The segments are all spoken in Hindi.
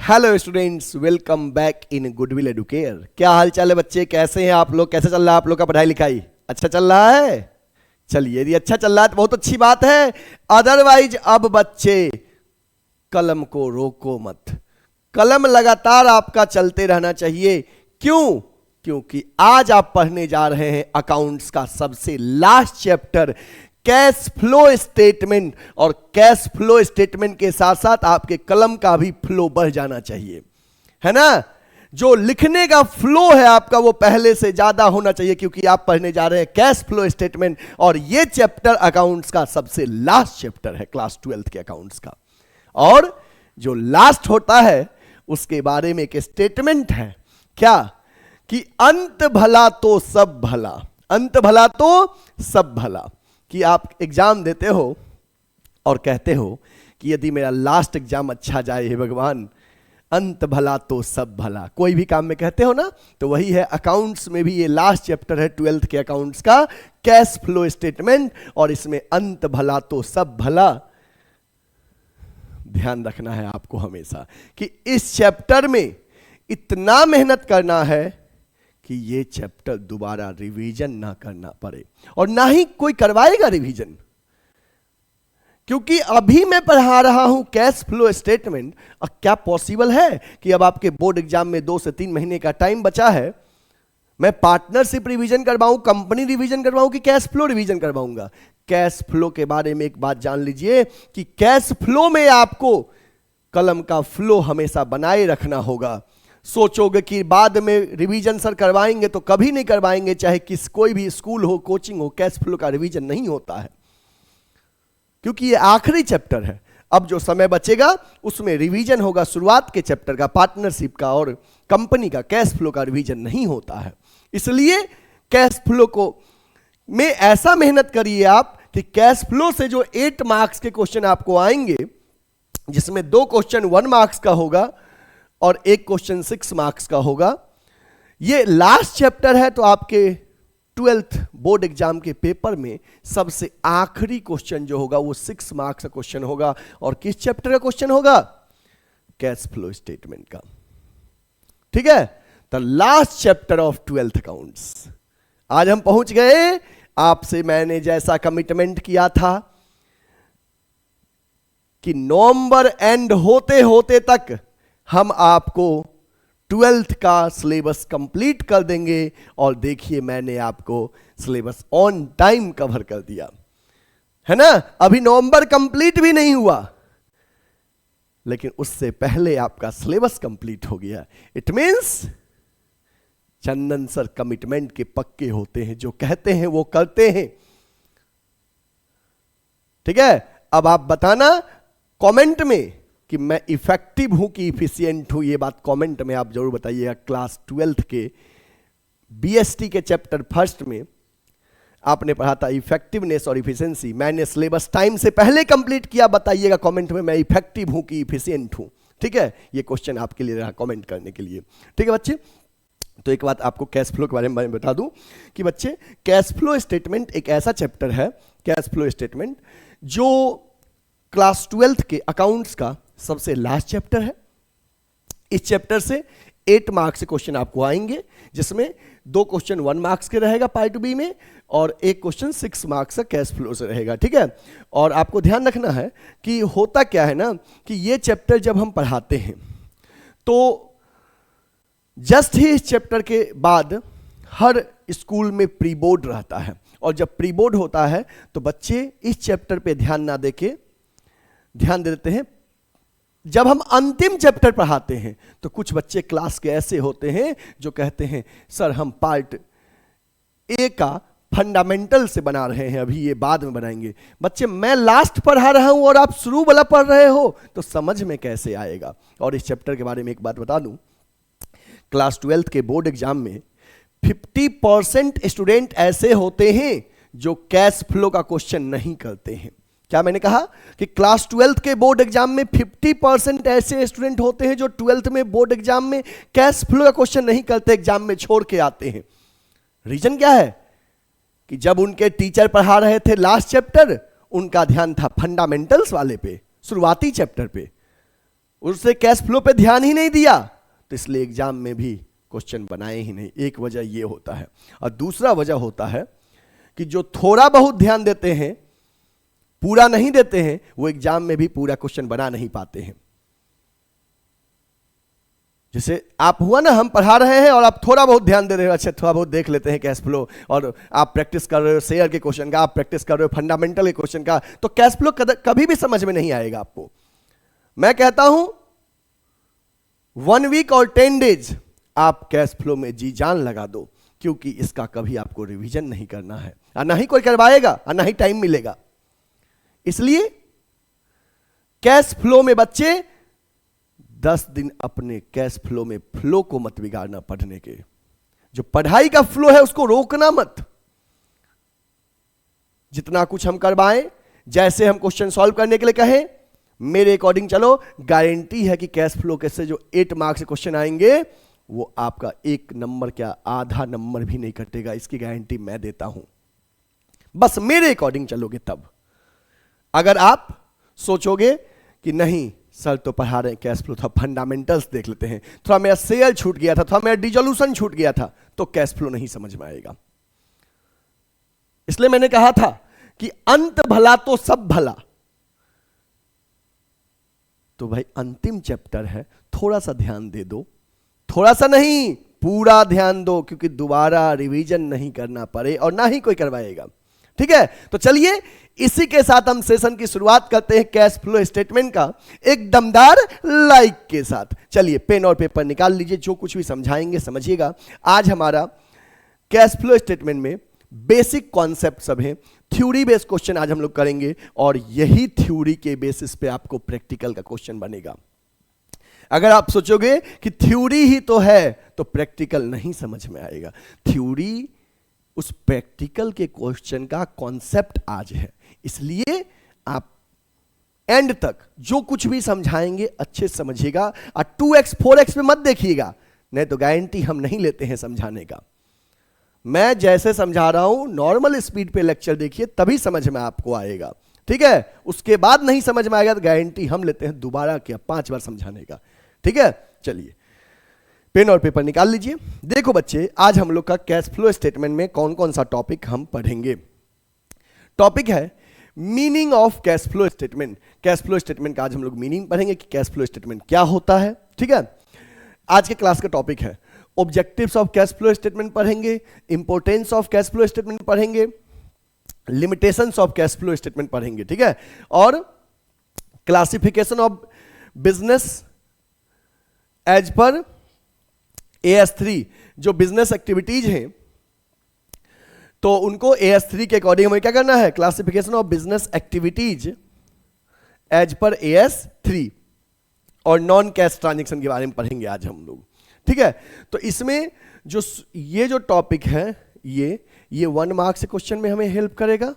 Hello students, welcome back in goodwill Educare. क्या हाल चाल है बच्चे? कैसे हैं आप लोग? कैसे चल रहा है आप लोग का पढ़ाई लिखाई? अच्छा चल रहा है? चलिए, यदि अच्छा चल रहा है तो बहुत अच्छी बात है। अदरवाइज अब बच्चे कलम को रोको मत। कलम लगातार आपका चलते रहना चाहिए। क्यों? क्योंकि आज आप पढ़ने जा रहे हैं अकाउंट्स का सबसे last chapter, cash flow statement. और कैश फ्लो स्टेटमेंट के साथ साथ आपके कलम का भी फ्लो बढ़ जाना चाहिए, है ना? जो लिखने का फ्लो है आपका वो पहले से ज्यादा होना चाहिए, क्योंकि आप पढ़ने जा रहे हैं कैश फ्लो स्टेटमेंट। और ये चैप्टर अकाउंट्स का सबसे लास्ट चैप्टर है, क्लास 12 के अकाउंट्स का। और जो लास्ट होता है उसके बारे में एक स्टेटमेंट है, क्या? कि अंत भला तो सब भला, अंत भला तो सब भला। कि आप एग्जाम देते हो और कहते हो कि यदि मेरा लास्ट एग्जाम अच्छा जाए हे भगवान, अंत भला तो सब भला। कोई भी काम में कहते हो ना, तो वही है अकाउंट्स में भी। ये लास्ट चैप्टर है 12th के अकाउंट्स का, कैश फ्लो स्टेटमेंट। और इसमें अंत भला तो सब भला ध्यान रखना है आपको हमेशा, कि इस चैप्टर में इतना मेहनत करना है कि ये चैप्टर दोबारा रिवीजन ना करना पड़े, और ना ही कोई करवाएगा रिवीजन। क्योंकि अभी मैं पढ़ा रहा हूं कैश फ्लो स्टेटमेंट। अब क्या पॉसिबल है कि अब आपके बोर्ड एग्जाम में 2 से 3 महीने का टाइम बचा है, मैं पार्टनरशिप रिवीजन करवाऊं, कंपनी रिवीजन करवाऊं, कि कैश फ्लो रिवीजन करवाऊंगा? कैश फ्लो के बारे में एक बात जान लीजिए कि कैश फ्लो में आपको कलम का फ्लो हमेशा बनाए रखना होगा। सोचोगे कि बाद में रिवीजन सर करवाएंगे, तो कभी नहीं करवाएंगे। चाहे कोई भी स्कूल हो, कोचिंग हो, कैश फ्लो का रिवीजन नहीं होता है, क्योंकि ये आखिरी चैप्टर है। अब जो समय बचेगा उसमें रिवीजन होगा शुरुआत के चैप्टर का, पार्टनरशिप का और कंपनी का। कैश फ्लो का रिवीजन नहीं होता है। इसलिए कैश फ्लो को में ऐसा मेहनत करिए आप कि कैश फ्लो से जो 8 मार्क्स के क्वेश्चन आपको आएंगे, जिसमें 2 क्वेश्चन 1 मार्क्स का होगा और 1 क्वेश्चन 6 मार्क्स का होगा। ये लास्ट चैप्टर है, तो आपके 12th बोर्ड एग्जाम के पेपर में सबसे आखिरी क्वेश्चन जो होगा वो 6 मार्क्स का क्वेश्चन होगा। और किस चैप्टर का क्वेश्चन होगा? कैश फ्लो स्टेटमेंट का। ठीक है, the last chapter of 12th accounts. आज हम पहुंच गए। आपसे मैंने जैसा कमिटमेंट किया था कि नवंबर एंड होते होते तक हम आपको 12th का सिलेबस कंप्लीट कर देंगे। और देखिए, मैंने आपको सिलेबस ऑन टाइम कवर कर दिया है ना। अभी नवंबर कंप्लीट भी नहीं हुआ, लेकिन उससे पहले आपका सिलेबस कंप्लीट हो गया। It means Chandan sir commitment के पक्के होते हैं, जो कहते हैं वो करते हैं। ठीक है, अब आप बताना कमेंट में कि मैं इफेक्टिव हूं कि इफिशिएंट हूं। ये बात कमेंट में आप जरूर बताइएगा। क्लास 12th के बीएसटी के चैप्टर 1 में आपने पढ़ा था इफेक्टिवनेस और इफिशिएंसी। मैंने सिलेबस टाइम से पहले कंप्लीट किया। बताइएगा कमेंट में, मैं इफेक्टिव हूं कि इफिशिएंट हूं। ठीक है, ये क्वेश्चन आपके लिए रहा कमेंट करने के लिए। ठीक है बच्चे, तो एक बात आपको कैश फ्लो के बारे में बता दूं कि बच्चे, कैश फ्लो स्टेटमेंट एक ऐसा चैप्टर है, कैश फ्लो स्टेटमेंट, जो क्लास 12th के अकाउंट्स का सबसे लास्ट चैप्टर है। इस चैप्टर से 8 मार्क्स के क्वेश्चन आपको आएंगे, जिसमें 2 क्वेश्चन 1 मार्क्स के रहेगा पार्ट बी में, और 1 क्वेश्चन 6 मार्क्स का कैश फ्लो से रहेगा। ठीक है, और आपको ध्यान रखना है कि होता क्या है ना, कि ये चैप्टर जब हम पढ़ाते हैं तो जस्ट ही इस चैप्टर के बाद हर स्कूल में प्री बोर्ड रहता है। और जब प्री बोर्ड होता है तो बच्चे इस चैप्टर पे ध्यान ना देके ध्यान दे देते हैं। जब हम अंतिम चैप्टर पढ़ाते हैं तो कुछ बच्चे क्लास के ऐसे होते हैं जो कहते हैं, सर हम पार्ट ए का फंडामेंटल से बना रहे हैं, अभी ये बाद में बनाएंगे। बच्चे, मैं लास्ट पढ़ा रहा हूं और आप शुरू वाला पढ़ रहे हो, तो समझ में कैसे आएगा? और इस चैप्टर के बारे में एक बात बता दूं, क्लास 12th के बोर्ड एग्जाम में 50% स्टूडेंट ऐसे होते हैं जो कैश फ्लो का क्वेश्चन नहीं करते हैं। क्या मैंने कहा कि क्लास 12th के बोर्ड एग्जाम में 50% ऐसे स्टूडेंट होते हैं जो 12th में बोर्ड एग्जाम में कैश फ्लो का क्वेश्चन नहीं करते, एग्जाम में छोड़ के आते हैं। रीजन क्या है? कि जब उनके टीचर पढ़ा रहे थे लास्ट चैप्टर, उनका ध्यान था फंडामेंटल्स वाले पे, शुरुआती चैप्टर पे। उससे कैश फ्लो पे ध्यान ही नहीं दिया, तो इसलिए एग्जाम में भी क्वेश्चन बनाए ही नहीं। एक वजह ये होता है। और दूसरा वजह होता है कि जो थोड़ा बहुत ध्यान देते हैं, पूरा नहीं देते हैं, वो एग्जाम में भी पूरा क्वेश्चन बना नहीं पाते हैं। जैसे आप हुआ ना, हम पढ़ा रहे हैं और आप थोड़ा बहुत ध्यान दे रहे हो, अच्छा थोड़ा बहुत देख लेते हैं कैश फ्लो, और आप प्रैक्टिस कर रहे हो शेयर के क्वेश्चन का, आप प्रैक्टिस कर रहे हो फंडामेंटल के क्वेश्चन का, तो कैश फ्लो कभी भी समझ में नहीं आएगा आपको। मैं कहता हूं 1 वीक और 10 डेज आप कैश फ्लो में जी जान लगा दो, क्योंकि इसका कभी आपको रिवीजन नहीं करना है, और ना ही कोई करवाएगा, और ना ही टाइम मिलेगा। इसलिए कैश फ्लो में बच्चे 10 दिन अपने कैश फ्लो में फ्लो को मत बिगाड़ना पढ़ने के। जो पढ़ाई का फ्लो है उसको रोकना मत। जितना कुछ हम करवाएं, जैसे हम क्वेश्चन सॉल्व करने के लिए कहें, मेरे अकॉर्डिंग चलो, गारंटी है कि कैश फ्लो के से जो 8 मार्क्स से क्वेश्चन आएंगे वो आपका 1 नंबर क्या आधा नंबर भी नहीं कटेगा, इसकी गारंटी मैं देता हूं। बस मेरे अकॉर्डिंग चलोगे तब। अगर आप सोचोगे कि नहीं सर तो पढ़ा रहे हैं कैश फ्लो, था फंडामेंटल्स देख लेते हैं, थोड़ा मेरा सेल छूट गया था, थोड़ा मेरा डिसोल्यूशन छूट गया था, तो कैश फ्लो नहीं समझ में आएगा। इसलिए मैंने कहा था कि अंत भला तो सब भला। तो भाई अंतिम चैप्टर है, थोड़ा सा ध्यान दे दो, थोड़ा सा नहीं पूरा ध्यान दो, क्योंकि दोबारा रिवीजन नहीं करना पड़े और ना ही कोई करवाएगा। ठीक है, तो चलिए इसी के साथ हम सेशन की शुरुआत करते हैं कैश फ्लो स्टेटमेंट का एक दमदार लाइक के साथ। चलिए पेन और पेपर निकाल लीजिए, जो कुछ भी समझाएंगे समझिएगा। आज हमारा कैश फ्लो स्टेटमेंट में बेसिक कॉन्सेप्ट सब है, थ्योरी बेस्ड क्वेश्चन आज हम लोग करेंगे, और यही थ्योरी के बेसिस पे आपको प्रैक्टिकल का क्वेश्चन बनेगा। अगर आप सोचोगे कि थ्योरी ही तो है तो प्रैक्टिकल नहीं समझ में आएगा। थ्योरी उस प्रैक्टिकल के क्वेश्चन का कॉन्सेप्ट आज है, इसलिए आप एंड तक जो कुछ भी समझाएंगे अच्छे से समझिएगा, और 2x 4x पे मत देखिएगा, नहीं तो गारंटी हम नहीं लेते हैं समझाने का। मैं जैसे समझा रहा हूं नॉर्मल स्पीड पे लेक्चर देखिए, तभी समझ में आपको आएगा। ठीक है, उसके बाद नहीं समझ में आएगा तो गारंटी हम लेते हैं दोबारा क्या 5 बार समझाने का। ठीक है, चलिए पेन और पेपर निकाल लीजिए। देखो बच्चे, आज हम लोग का कैश फ्लो स्टेटमेंट में कौन कौन सा टॉपिक हम पढ़ेंगे। टॉपिक है meaning of cash flow statement. Cash flow statement का आज हम लोग मीनिंग पढ़ेंगे कि कैश फ्लो स्टेटमेंट क्या होता है। ठीक है, आज के क्लास का टॉपिक है objectives of cash flow statement पढ़ेंगे, importance of cash flow statement पढ़ेंगे, limitations of cash flow statement पढ़ेंगे। ठीक है, और classification of business as per AS3, जो बिजनेस एक्टिविटीज हैं तो उनको AS3 के अकॉर्डिंग हमें क्या करना है, classification of business activities as per AS3, और नॉन कैश ट्रांजेक्शन के बारे में पढ़ेंगे आज हम लोग। ठीक है, तो इसमें जो ये जो टॉपिक है ये 1 मार्क से क्वेश्चन में हमें हेल्प करेगा।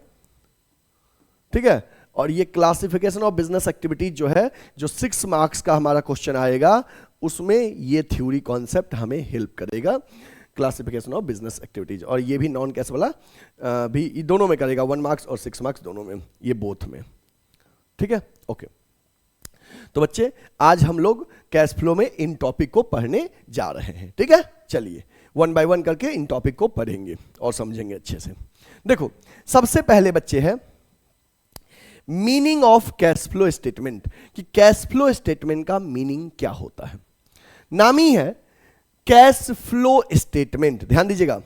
ठीक है, और ये क्लासिफिकेशन ऑफ बिजनेस एक्टिविटीज जो है, जो 6 मार्क्स का हमारा क्वेश्चन आएगा, उसमें ये थ्योरी कॉन्सेप्ट हमें हेल्प करेगा, क्लासिफिकेशन ऑफ बिजनेस एक्टिविटीज। और ये भी नॉन कैश वाला भी दोनों में करेगा, 1 मार्क्स और 6 मार्क्स दोनों में, ये बोथ में। ठीक है, ओके। तो बच्चे आज हम लोग कैश फ्लो में इन टॉपिक को पढ़ने जा रहे हैं। ठीक है, चलिए 1 बाय 1 करके इन टॉपिक को पढ़ेंगे और समझेंगे अच्छे से। देखो सबसे पहले बच्चे है meaning of cash flow statement, कि कैश फ्लो स्टेटमेंट का मीनिंग क्या होता है। नाम ही है कैश फ्लो स्टेटमेंट, ध्यान दीजिएगा,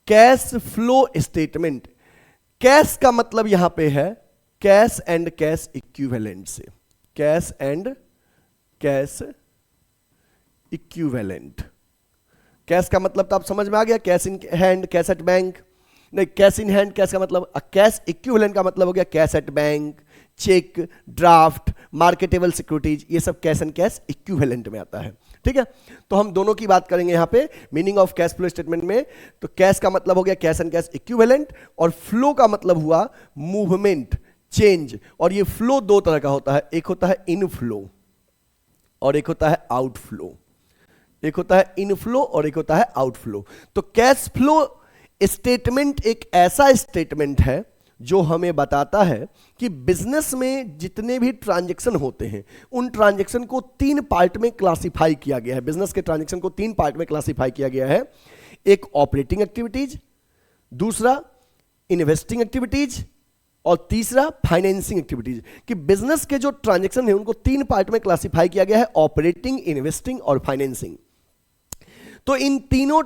कैश फ्लो स्टेटमेंट। कैश का मतलब यहां पे है कैश एंड कैश इक्विवेलेंट से, cash and cash equivalent. Cash का मतलब तो आप समझ में आ गया, cash in hand, cash at bank. नहीं, कैश इन हैंड कैश का मतलब, कैश इक्विवेलेंट का मतलब हो गया cash at bank, cheque, draft, marketable securities, ये सब कैश एंड कैश इक्विवेलेंट में आता है। ठीक है, तो हम दोनों की बात करेंगे यहां पे meaning of cash flow statement में। तो कैश का मतलब हो गया कैश एंड कैश इक्विवेलेंट, और फ्लो का मतलब हुआ मूवमेंट, चेंज। और ये फ्लो 2 तरह का होता है, एक होता है इनफ्लो और एक होता है आउटफ्लो। एक होता है इनफ्लो और एक होता है आउटफ्लो। तो कैश फ्लो स्टेटमेंट एक ऐसा स्टेटमेंट है जो हमें बताता है कि बिजनेस में जितने भी ट्रांजैक्शन होते हैं उन ट्रांजैक्शन को 3 पार्ट में क्लासिफाई किया गया है। बिजनेस के ट्रांजैक्शन को 3 पार्ट में क्लासिफाई किया गया है। एक ऑपरेटिंग एक्टिविटीज, दूसरा इन्वेस्टिंग एक्टिविटीज और तीसरा फाइनेंसिंग एक्टिविटीज। कि बिजनेस के जो ट्रांजैक्शन है उनको 3 पार्ट में क्लासिफाई किया गया है, ऑपरेटिंग, इन्वेस्टिंग और फाइनेंसिंग। तो इन तीनों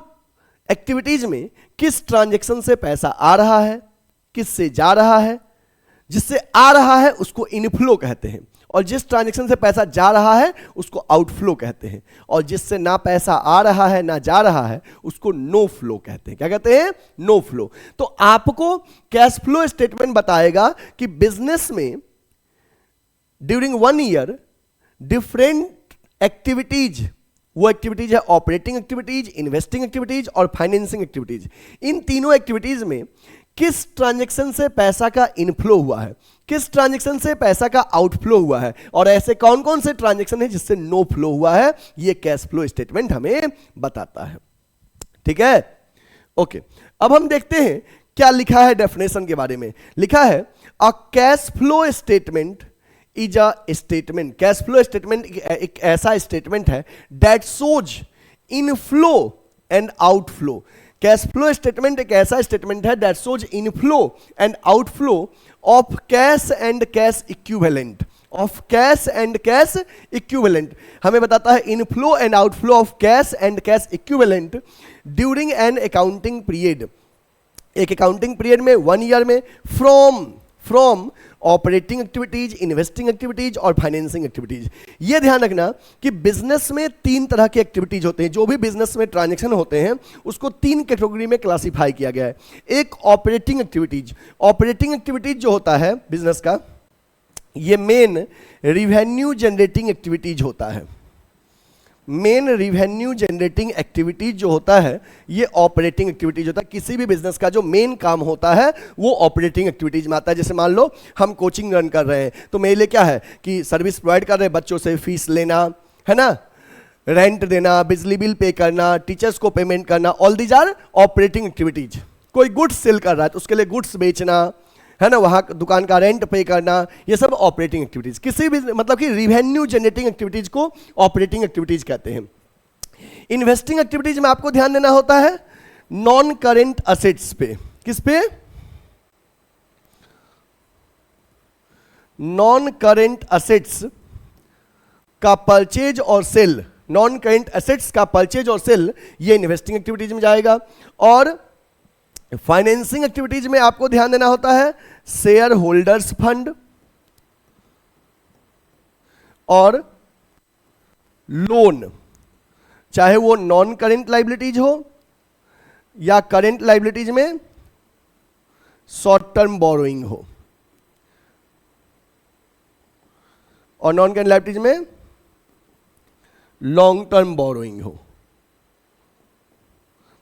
एक्टिविटीज में किस ट्रांजैक्शन से पैसा आ रहा है, किससे जा रहा है, जिससे आ रहा है उसको इनफ्लो कहते हैं, और जिस ट्रांजैक्शन से पैसा जा रहा है उसको आउटफ्लो कहते हैं, और जिससे ना पैसा आ रहा है ना जा रहा है उसको नो फ्लो कहते हैं। क्या कहते हैं? No flow. तो आपको कैश फ्लो स्टेटमेंट बताएगा कि बिजनेस में ड्यूरिंग 1 ईयर डिफरेंट एक्टिविटीज, वो एक्टिविटीज है ऑपरेटिंग एक्टिविटीज, इन्वेस्टिंग एक्टिविटीज और फाइनेंसिंग एक्टिविटीज। इन तीनों एक्टिविटीज में किस ट्रांजैक्शन से पैसा का इनफ्लो हुआ है, किस ट्रांजैक्शन से पैसा का आउटफ्लो हुआ है, और ऐसे कौन कौन से ट्रांजैक्शन है जिससे नो फ्लो हुआ है, ये कैश फ्लो स्टेटमेंट हमें बताता है। ठीक है, ओके। अब हम देखते हैं क्या लिखा है डेफिनेशन के बारे में। लिखा है a cash flow statement is a statement. Cash flow statement एक ऐसा स्टेटमेंट है that shows inflow and outflow. Cash flow statement एक ऐसा स्टेटमेंट है that shows inflow and outflow of cash and cash equivalent. Of cash and cash equivalent हमें बताता है inflow and outflow of cash and cash equivalent during an accounting period. एक अकाउंटिंग पीरियड में 1 ईयर में from operating activities, investing activities और फाइनेंसिंग एक्टिविटीज। ये ध्यान रखना कि बिजनेस में 3 तरह की एक्टिविटीज होते हैं। जो भी बिजनेस में ट्रांजैक्शन होते हैं उसको 3 कैटेगरी में क्लासिफाई किया गया है। एक ऑपरेटिंग एक्टिविटीज। ऑपरेटिंग एक्टिविटीज जो होता है बिजनेस का, ये मेन रिवेन्यू जनरेटिंग एक्टिविटीज होता है। मेन रिवेन्यू जनरेटिंग एक्टिविटीज जो होता है ये ऑपरेटिंग एक्टिविटीज होता है। किसी भी बिजनेस का जो मेन काम होता है वो ऑपरेटिंग एक्टिविटीज में आता है। जैसे मान लो हम कोचिंग रन कर रहे हैं तो मेरे लिए क्या है कि सर्विस प्रोवाइड कर रहे हैं, बच्चों से फीस लेना है ना, रेंट देना, बिजली बिल पे करना, टीचर्स को पेमेंट करना, all these are operating activities. कोई गुड्स सेल कर रहा है तो उसके लिए गुड्स बेचना है ना, वहाँ दुकान का रेंट पे करना, ये सब ऑपरेटिंग एक्टिविटीज। किसी भी मतलब कि रिवेन्यू जनरेटिंग एक्टिविटीज को ऑपरेटिंग एक्टिविटीज कहते हैं। इन्वेस्टिंग एक्टिविटीज में आपको ध्यान देना होता है नॉन करेंट असेट्स पे। किस पे? नॉन करेंट असेट्स का परचेज और सेल। नॉन करेंट असेट्स का परचेज और सेल ये इन्वेस्टिंग एक्टिविटीज में जाएगा। और फाइनेंसिंग एक्टिविटीज में आपको ध्यान देना होता है शेयर होल्डर्स फंड और लोन, चाहे वो नॉन करेंट लाइबिलिटीज हो या करेंट लाइबिलिटीज में शॉर्ट टर्म बोरोइंग हो, और नॉन करेंट लाइबिलिटीज में लॉन्ग टर्म बोरोइंग हो।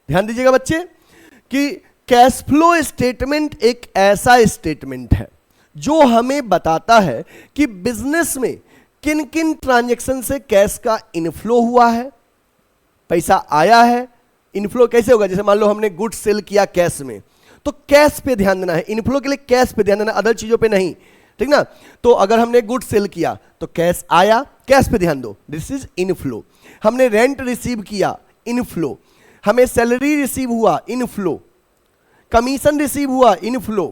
ध्यान दीजिएगा बच्चे कि कैश फ्लो स्टेटमेंट एक ऐसा स्टेटमेंट है जो हमें बताता है कि बिजनेस में किन किन ट्रांजैक्शन से कैश का इनफ्लो हुआ है, पैसा आया है। इनफ्लो कैसे होगा? जैसे मान लो हमने गुड्स सेल किया कैश में, तो कैश पे ध्यान देना है। इनफ्लो के लिए कैश पे ध्यान देना, अदर चीजों पे नहीं, ठीक ना। तो अगर हमने गुड्स सेल किया तो कैश आया, कैश पे ध्यान दो, दिस इज इनफ्लो। हमने रेंट रिसीव किया, इनफ्लो। हमें सैलरी रिसीव हुआ, इनफ्लो। कमीशन रिसीव हुआ, इनफ्लो।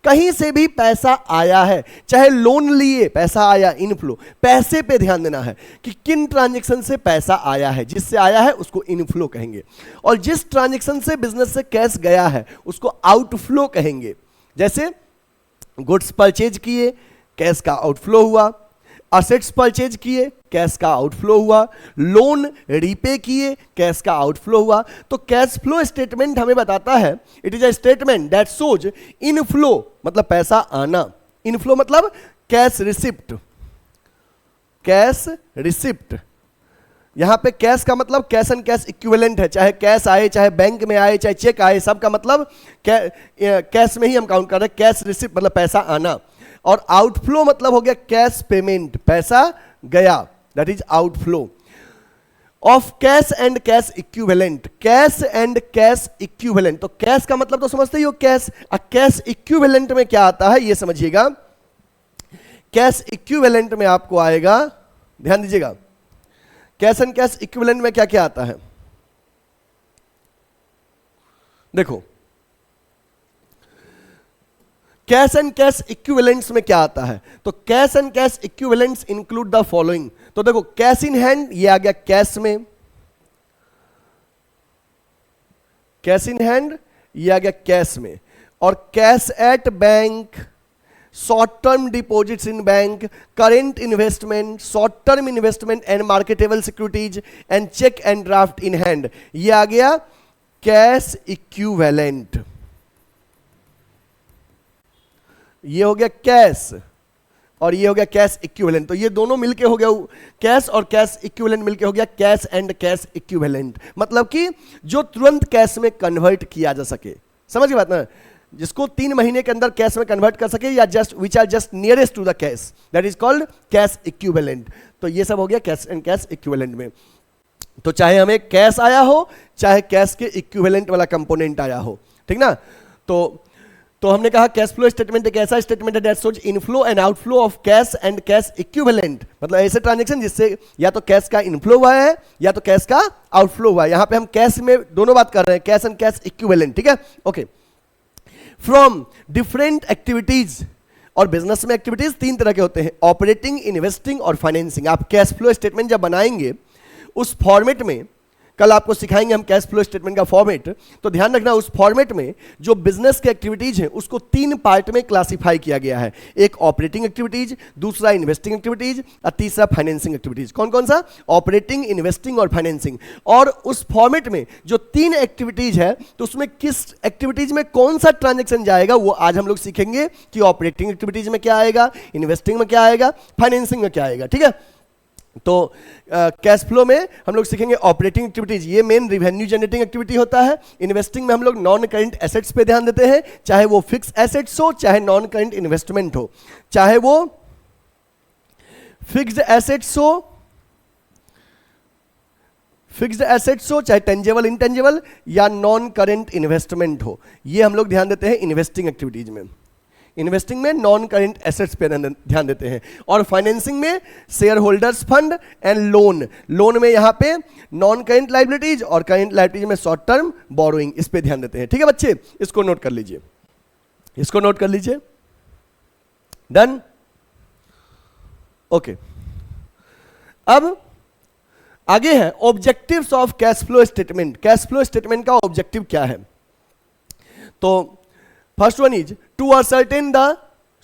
कहीं से भी पैसा आया है, चाहे लोन लिए पैसा आया, इनफ्लो। पैसे पे ध्यान देना है कि किन ट्रांजैक्शन से पैसा आया है, जिससे आया है उसको इनफ्लो कहेंगे, और जिस ट्रांजैक्शन से बिजनेस से कैश गया है उसको आउटफ्लो कहेंगे। जैसे गुड्स परचेज किए, कैश का आउटफ्लो हुआ। असेट्स परचेज किए, कैश का आउटफ्लो हुआ। लोन रीपे किए, कैश का आउटफ्लो हुआ। तो कैश फ्लो स्टेटमेंट हमें बताता है it is a statement that shows inflow मतलब पैसा आना, इनफ्लो मतलब कैश रिसिप्ट। कैश रिसिप्ट, यहां पे कैश का मतलब कैश एंड कैश इक्विवेलेंट है, चाहे कैश आए, चाहे बैंक में आए, चाहे चेक आए, सबका मतलब कैश में ही हम काउंट कर रहे हैं। कैश रिसिप्ट मतलब पैसा आना, और आउटफ्लो मतलब हो गया कैश पेमेंट, पैसा गया, that is outflow. Of cash and cash equivalent, cash and cash equivalent, तो कैश का मतलब तो समझते ही हो कैश, कैश इक्विवेलेंट में क्या आता है ये समझिएगा। कैश इक्विवेलेंट में आपको आएगा, ध्यान दीजिएगा, कैश एंड कैश इक्विवेलेंट में क्या क्या आता है, देखो कैश एंड कैश इक्विवेलेंट्स में क्या आता है, तो cash and cash equivalents include the following, तो देखो कैश इन हैंड ये आ गया कैश में, कैश इन हैंड ये आ गया कैश में, और cash at bank, short term deposits in bank, current investment, short term investment and marketable securities and cheque and draft in hand, ये आ गया कैश इक्विवेलेंट। ये हो गया कैश और ये हो गया कैश इक्विवेलेंट, तो ये दोनों मिलके हो गया, कैश और कैश इक्विवेलेंट मिलके हो गया कैश एंड कैश इक्विवेलेंट, मतलब कि जो तुरंत कैश में कन्वर्ट किया जा सके, समझ गए बात ना, जिसको 3 महीने के अंदर कैश में कन्वर्ट कर सके, या just which are just nearest to the cash, that is called cash equivalent. तो ये सब हो गया कैश एंड कैश इक्विवेलेंट में। तो चाहे हमें कैश आया हो, चाहे कैश के इक्विवेलेंट वाला कंपोनेंट आया हो, ठीक ना। तो हमने कहा कैश फ्लो स्टेटमेंट एक ऐसा स्टेटमेंट है that shows inflow and outflow of cash and cash equivalent, मतलब ऐसे ट्रांजैक्शन जिससे या तो कैश का इनफ्लो हुआ है या तो कैश का आउटफ्लो हुआ है। यहां पे हम कैश में दोनों बात कर रहे हैं, कैश एंड कैश इक्विवेलेंट, ठीक है, ओके। फ्रॉम डिफरेंट एक्टिविटीज, और बिजनेस में एक्टिविटीज 3 तरह के होते हैं, ऑपरेटिंग, इन्वेस्टिंग और फाइनेंसिंग। आप कैश फ्लो स्टेटमेंट जब बनाएंगे उस फॉर्मेट में, कल आपको सिखाएंगे हम कैश फ्लो स्टेटमेंट का फॉर्मेट, तो ध्यान रखना उस फॉर्मेट में जो बिजनेस के एक्टिविटीज हैं उसको 3 पार्ट में क्लासिफाई किया गया है, एक ऑपरेटिंग एक्टिविटीज, दूसरा इन्वेस्टिंग एक्टिविटीज और तीसरा फाइनेंसिंग एक्टिविटीज। कौन कौन सा? ऑपरेटिंग, इन्वेस्टिंग और फाइनेंसिंग। और उस फॉर्मेट में जो 3 एक्टिविटीज है तो उसमें किस एक्टिविटीज में कौन सा ट्रांजेक्शन जाएगा वो आज हम लोग सीखेंगे कि ऑपरेटिंग एक्टिविटीज में क्या आएगा, इन्वेस्टिंग में क्या आएगा, फाइनेंसिंग में क्या आएगा, ठीक है। तो कैश फ्लो में हम लोग सीखेंगे ऑपरेटिंग एक्टिविटीज, ये मेन रिवेन्यू जनरेटिंग एक्टिविटी होता है। इन्वेस्टिंग में हम लोग नॉन करेंट एसेट्स पे ध्यान देते हैं, चाहे वो फिक्स एसेट्स हो, चाहे नॉन करेंट इन्वेस्टमेंट हो, चाहे वो फिक्स्ड एसेट्स हो, चाहे टेंजेबल इंटेंजेबल या नॉन करेंट इन्वेस्टमेंट हो, ये हम लोग ध्यान देते हैं इन्वेस्टिंग एक्टिविटीज में। इन्वेस्टिंग में नॉन करेंट एसेट्स पे ध्यान देते हैं, और फाइनेंसिंग में share holders fund and loan में यहां पे नॉन करेंट लाइबिलिटीज और करेंट लाइबिलिटीज में शॉर्ट टर्म बोरोइंग, इस पे ध्यान देते हैं, ठीक है बच्चे। इसको नोट कर लीजिए, इसको नोट कर लीजिए, डन, ओके। अब आगे है objectives of cash flow statement. Cash flow statement का ऑब्जेक्टिव क्या है? तो first one is to ascertain the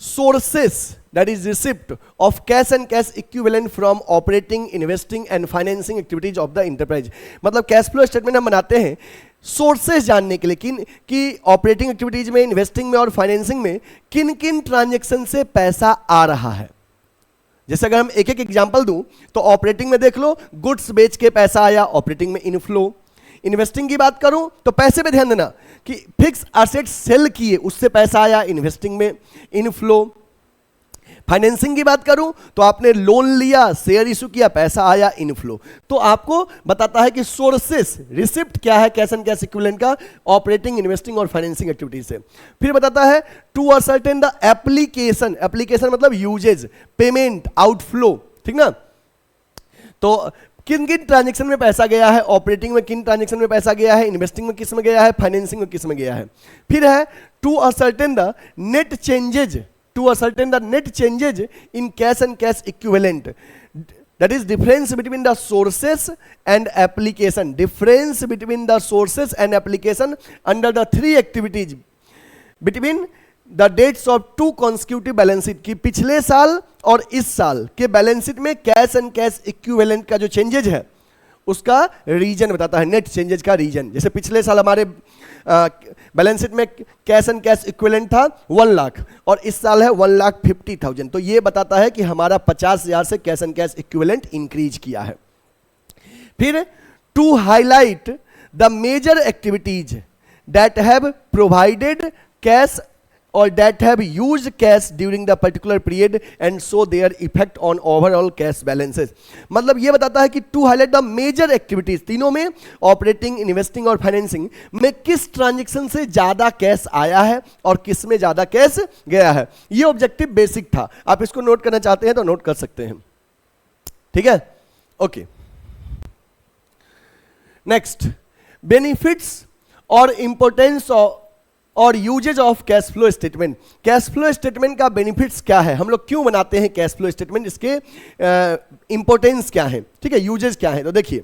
sources, that is receipt of cash and cash equivalent from operating, investing and financing activities of the enterprise। मतलब कैश फ्लो स्टेटमेंट हम बनाते हैं सोर्सेस जानने के लिए कि ऑपरेटिंग एक्टिविटीज में, इन्वेस्टिंग में और फाइनेंसिंग में किन किन ट्रांजेक्शन से पैसा आ रहा है। जैसे अगर हम एक एक एग्जांपल दूं तो ऑपरेटिंग में देख लो, गुड्स बेच के पैसा आया, ऑपरेटिंग में इनफ्लो। इन्वेस्टिंग की बात करूं तो पैसे पे ध्यान देना कि फिक्स एसेट्स सेल किए, उससे पैसा आया, इन्वेस्टिंग में इनफ्लो। फाइनेंसिंग की बात करूं तो आपने लोन लिया, शेयर इशू किया, पैसा आया, इनफ्लो। तो आपको बताता है कि सोर्सेस, रिसिप्ट क्या है कैश एंड कैश इक्विवेलेंट का, ऑपरेटिंग, इन्वेस्टिंग और फाइनेंसिंग एक्टिविटीज से। फिर बताता है to ascertain the application, application मतलब यूजेज, पेमेंट, आउटफ्लो, ठीक ना। तो किन किन ट्रांजेक्शन में पैसा गया है, ऑपरेटिंग में किन ट्रांजेक्शन में पैसा गया है, इन्वेस्टिंग में किस में गया है, फाइनेंसिंग में किस में गया है। फिर है to ascertain the net changes, to ascertain the net changes in cash and cash equivalent, that is difference between the sources and application, difference between the sources and application under the 3 activities between the dates of 2 consecutive balance sheet, की पिछले साल और इस साल के बैलेंस शीट में कैश एंड कैश इक्विवेलेंट का जो चेंजेज है उसका रीजन बताता है, नेट चेंजेज का रीजन। जैसे पिछले साल हमारे बैलेंस शीट में कैश एंड कैश इक्विवेलेंट था 1 लाख और इस साल है 1,50,000, तो ये बताता है कि हमारा 50,000 से cash and cash equivalent increase किया है। फिर to highlight the major activities that have provided cash or that have used cash during the particular period and show their effect on overall cash balances. मतलब ये बताता है कि to highlight the major activities, तीनों में ऑपरेटिंग, इन्वेस्टिंग और फाइनेंसिंग में किस ट्रांजेक्शन से ज्यादा कैश आया है और किस में ज्यादा कैश गया है. ये ऑब्जेक्टिव बेसिक था. आप इसको नोट करना चाहते हैं तो नोट कर सकते हैं. ठीक है, ओके. नेक्स्ट, बेनिफिट्स और इंपॉर्टेंस और uses of cash flow statement. Cash flow statement का बेनिफिट्स क्या है, हम लोग क्यों बनाते हैं कैश फ्लो स्टेटमेंट, इसके इंपॉर्टेंस क्या है, ठीक है, यूजेज क्या है. तो देखिए,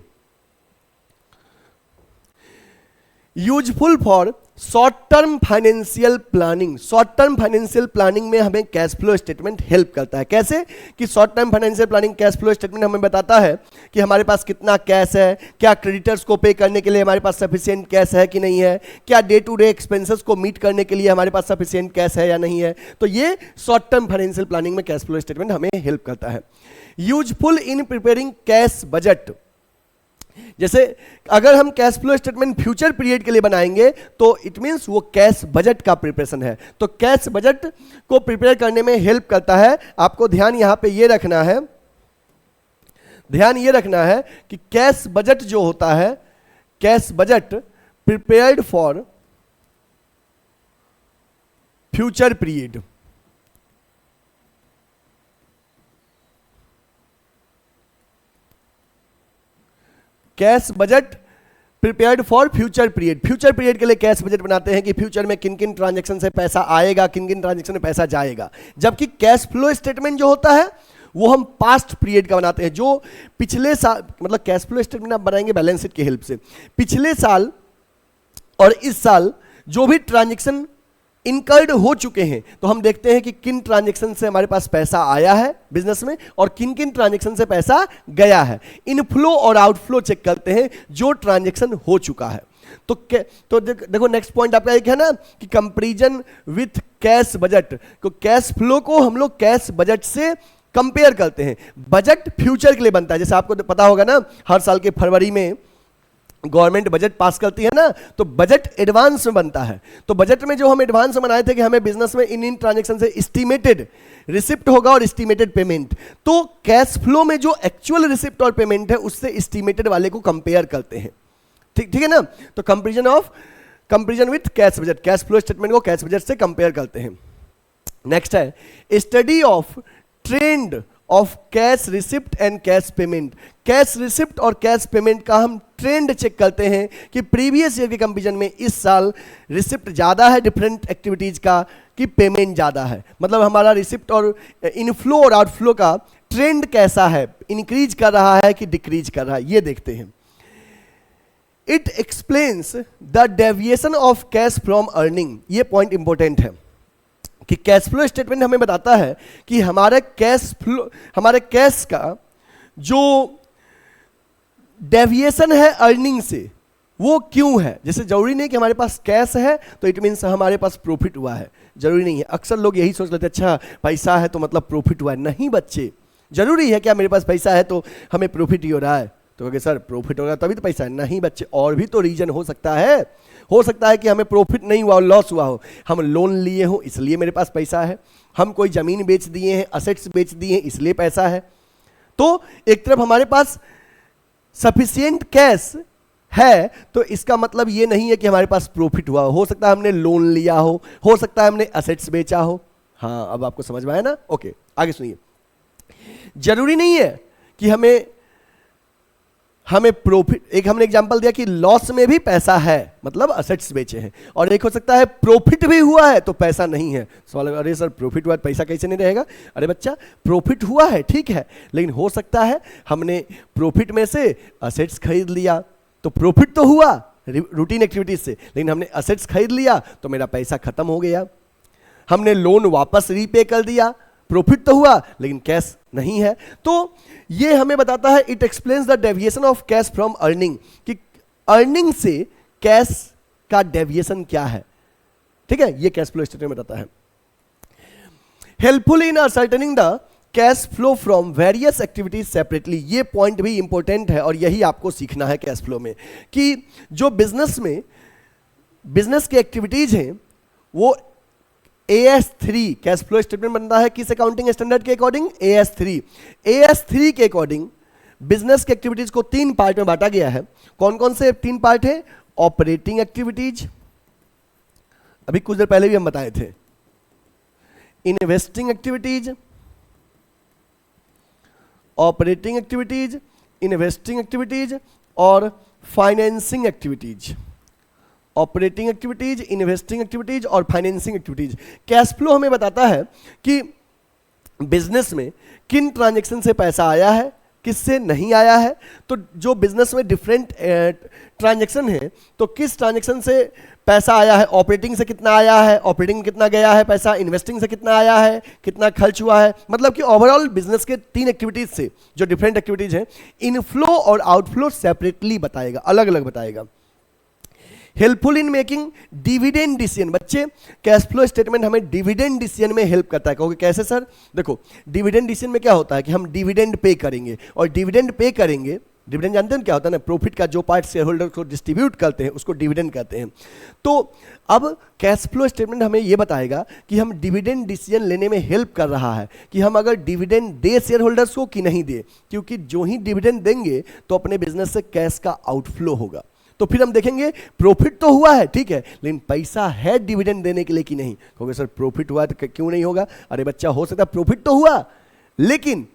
useful for short term financial planning. Short term financial planning में हमें कैश फ्लो स्टेटमेंट हेल्प करता है. कैसे कि short term financial planning cash flow statement हमें बताता है कि हमारे पास कितना कैश है, क्या क्रेडिटर्स को पे करने के लिए हमारे पास सफिशिएंट कैश है कि नहीं है, क्या डे टू डे एक्सपेंसेस को मीट करने के लिए हमारे पास सफिशिएंट कैश है या नहीं है. तो ये शॉर्ट टर्म फाइनेंशियल प्लानिंग में कैश फ्लो स्टेटमेंट हमें हेल्प करता है. Useful in preparing cash budget. जैसे अगर हम cash flow statement future period के लिए बनाएंगे तो इट मींस वो कैश बजट का प्रिपरेशन है. तो कैश बजट को प्रिपेयर करने में हेल्प करता है. आपको ध्यान यहां पे ये रखना है, ध्यान ये रखना है कि कैश बजट जो होता है, cash budget prepared for future period. Cash budget prepared for future period. Future period के लिए कैश बजट बनाते हैं कि फ्यूचर में किन किन ट्रांजैक्शन से पैसा आएगा, किन किन ट्रांजैक्शन में पैसा जाएगा. जबकि कैश फ्लो स्टेटमेंट जो होता है वो हम पास्ट पीरियड का बनाते हैं, जो पिछले साल, मतलब कैश फ्लो स्टेटमेंट आप बनाएंगे बैलेंस शीट की हेल्प से. पिछले साल और इस साल जो भी ट्रांजैक्शन इनकर्ड हो चुके हैं, तो हम देखते हैं कि किन ट्रांजैक्शन से हमारे पास पैसा आया है बिजनेस में और किन किन ट्रांजैक्शन से पैसा गया है. इनफ्लो और आउटफ्लो चेक करते हैं जो ट्रांजैक्शन हो चुका है. तो देखो नेक्स्ट पॉइंट आपका एक है ना कि कंपैरिजन विथ कैश बजट. तो कैश फ्लो को हम लोग कैश बजट से कंपेयर करते हैं. बजट फ्यूचर के लिए बनता है. जैसे आपको पता होगा ना, हर साल के फरवरी में गवर्नमेंट बजट पास करती है ना, तो बजट एडवांस में बनता है. तो बजट में जो हम एडवांस में बनाए थे कि हमें बिजनेस में इन ट्रांजैक्शन से एस्टिमेटेड रिसिप्ट होगा और एस्टिमेटेड पेमेंट, तो कैश फ्लो में जो एक्चुअल रिसिप्ट और पेमेंट है उससे एस्टिमेटेड वाले को कंपेयर करते हैं. ठीक है ना. तो comparison with cash budget, cash flow statement को कैश बजट से कंपेयर करते हैं. नेक्स्ट है study of trend of cash receipt and cash payment. Cash receipt और कैश पेमेंट का हम ट्रेंड चेक करते हैं कि प्रीवियस ईयर के कंपैरिजन में इस साल रिसिप्ट ज़्यादा है डिफरेंट एक्टिविटीज़ का कि पेमेंट ज़्यादा है. मतलब हमारा रिसिप्ट और इनफ्लो और आउटफ्लो का ट्रेंड कैसा है, इंक्रीज कर रहा है कि डिक्रीज कर रहा है, ये देखते हैं. It explains the deviation of cash from earning. ये पॉइंट इंपॉर्टेंट है कि कैश फ्लो स्टेटमेंट हमें बताता है कि हमारे कैश का जो डेविएशन है अर्निंग से वो क्यों है. जैसे जरूरी नहीं कि हमारे पास कैश है तो इट मीन्स हमारे पास प्रॉफिट हुआ है, जरूरी नहीं है. अक्सर लोग यही सोच लेते हैं अच्छा पैसा है तो मतलब प्रॉफिट हुआ है. नहीं बच्चे, जरूरी है क्या मेरे पास पैसा है तो हमें प्रॉफिट ही हो रहा है. तो कहोगे सर प्रॉफिट हो रहा है तभी तो पैसा है. नहीं बच्चे, और भी तो रीजन हो सकता है. हो सकता है कि हमें प्रॉफिट नहीं हुआ, लॉस हुआ हो, हम लोन लिए हो इसलिए मेरे पास पैसा है, हम कोई जमीन बेच दिए हैं, असेट्स बेच दिए हैं इसलिए पैसा है. तो एक तरफ हमारे पास सफिशिएंट कैश है तो इसका मतलब ये नहीं है कि हमारे पास प्रॉफिट हुआ. हो सकता है हमने लोन लिया हो सकता है हमने असेट्स बेचा हो. हाँ, अब आपको समझ में आया ना. ओके, आगे सुनिए. जरूरी नहीं है कि हमें प्रॉफिट, एक हमने एग्जांपल दिया कि लॉस में भी पैसा है मतलब असेट्स बेचे हैं, और एक हो सकता है प्रॉफिट भी हुआ है तो पैसा नहीं है. सवाल, अरे सर प्रॉफिट हुआ है पैसा कैसे नहीं रहेगा. अरे बच्चा, प्रॉफिट हुआ है ठीक है, लेकिन हो सकता है हमने प्रॉफिट में से असेट्स खरीद लिया तो प्रॉफिट तो हुआ रूटीन एक्टिविटीज से, लेकिन हमने असेट्स खरीद लिया तो मेरा पैसा खत्म हो गया. हमने लोन वापस रीपे कर दिया, प्रॉफिट तो हुआ लेकिन कैश नहीं है. तो ये हमें बताता है it explains the deviation of cash from earning, कि अर्निंग से कैश का डेविएशन क्या है. ठीक है, ये कैश फ्लो स्टेटमेंट बताता है. Helpful in ascertaining the cash flow from various activities separately. ये पॉइंट भी इंपॉर्टेंट है और यही आपको सीखना है कैश फ्लो में, कि जो बिजनेस की एक्टिविटीज हैं वो AS3 कैश फ्लो स्टेटमेंट बनता है किस अकाउंटिंग स्टैंडर्ड के अकॉर्डिंग? AS3। AS3 के अकॉर्डिंग बिजनेस की एक्टिविटीज को 3 पार्ट में बांटा गया है। कौन कौन से 3 पार्ट है? ऑपरेटिंग एक्टिविटीज, अभी कुछ देर पहले भी हम बताए थे, investing activities, operating activities, investing activities और financing activities. Operating activities, investing activities और फाइनेंसिंग एक्टिविटीज। कैश फ्लो हमें बताता है कि बिजनेस में किन ट्रांजैक्शन से पैसा आया है, किससे नहीं आया है। तो जो बिजनेस में डिफरेंट ट्रांजैक्शन है, तो किस ट्रांजैक्शन से पैसा आया है, ऑपरेटिंग से कितना आया है, ऑपरेटिंग में कितना गया है पैसा, इन्वेस्टिंग से कितना आया है, कितना खर्च हुआ है, मतलब कि ओवरऑल बिजनेस के 3 एक्टिविटीज से जो डिफरेंट एक्टिविटीज हैं, इनफ्लो और आउटफ्लो सेपरेटली बताएगा, अलग अलग बताएगा। Helpful in making dividend decision. बच्चे कैश फ्लो स्टेटमेंट हमें डिविडेंड डिसीजन में हेल्प करता है। कहोगे कैसे सर? देखो डिविडेंड डिसीजन में क्या होता है कि हम डिविडेंड पे करेंगे, और डिविडेंड पे करेंगे, डिविडेंड जानते हैं क्या होता है ना? प्रॉफिट का जो पार्ट शेयर होल्डर को डिस्ट्रीब्यूट करते हैं उसको डिविडेंड कहते हैं। तो अब कैश फ्लो स्टेटमेंट हमें यह बताएगा कि हम डिविडेंड डिसीजन लेने में हेल्प कर रहा है कि हम अगर डिविडेंड दे शेयर होल्डर्स को कि नहीं दे, क्योंकि जो ही डिविडेंड देंगे तो अपने बिजनेस से कैश का आउटफ्लो होगा। तो फिर हम देखेंगे प्रॉफिट तो हुआ है, ठीक है, लेकिन पैसा है डिविडेंड देने के लिए कि नहीं। कहोगे सर प्रॉफिट हुआ तो क्यों नहीं होगा? अरे बच्चा हो सकता है प्रॉफिट तो हुआ, लेकिन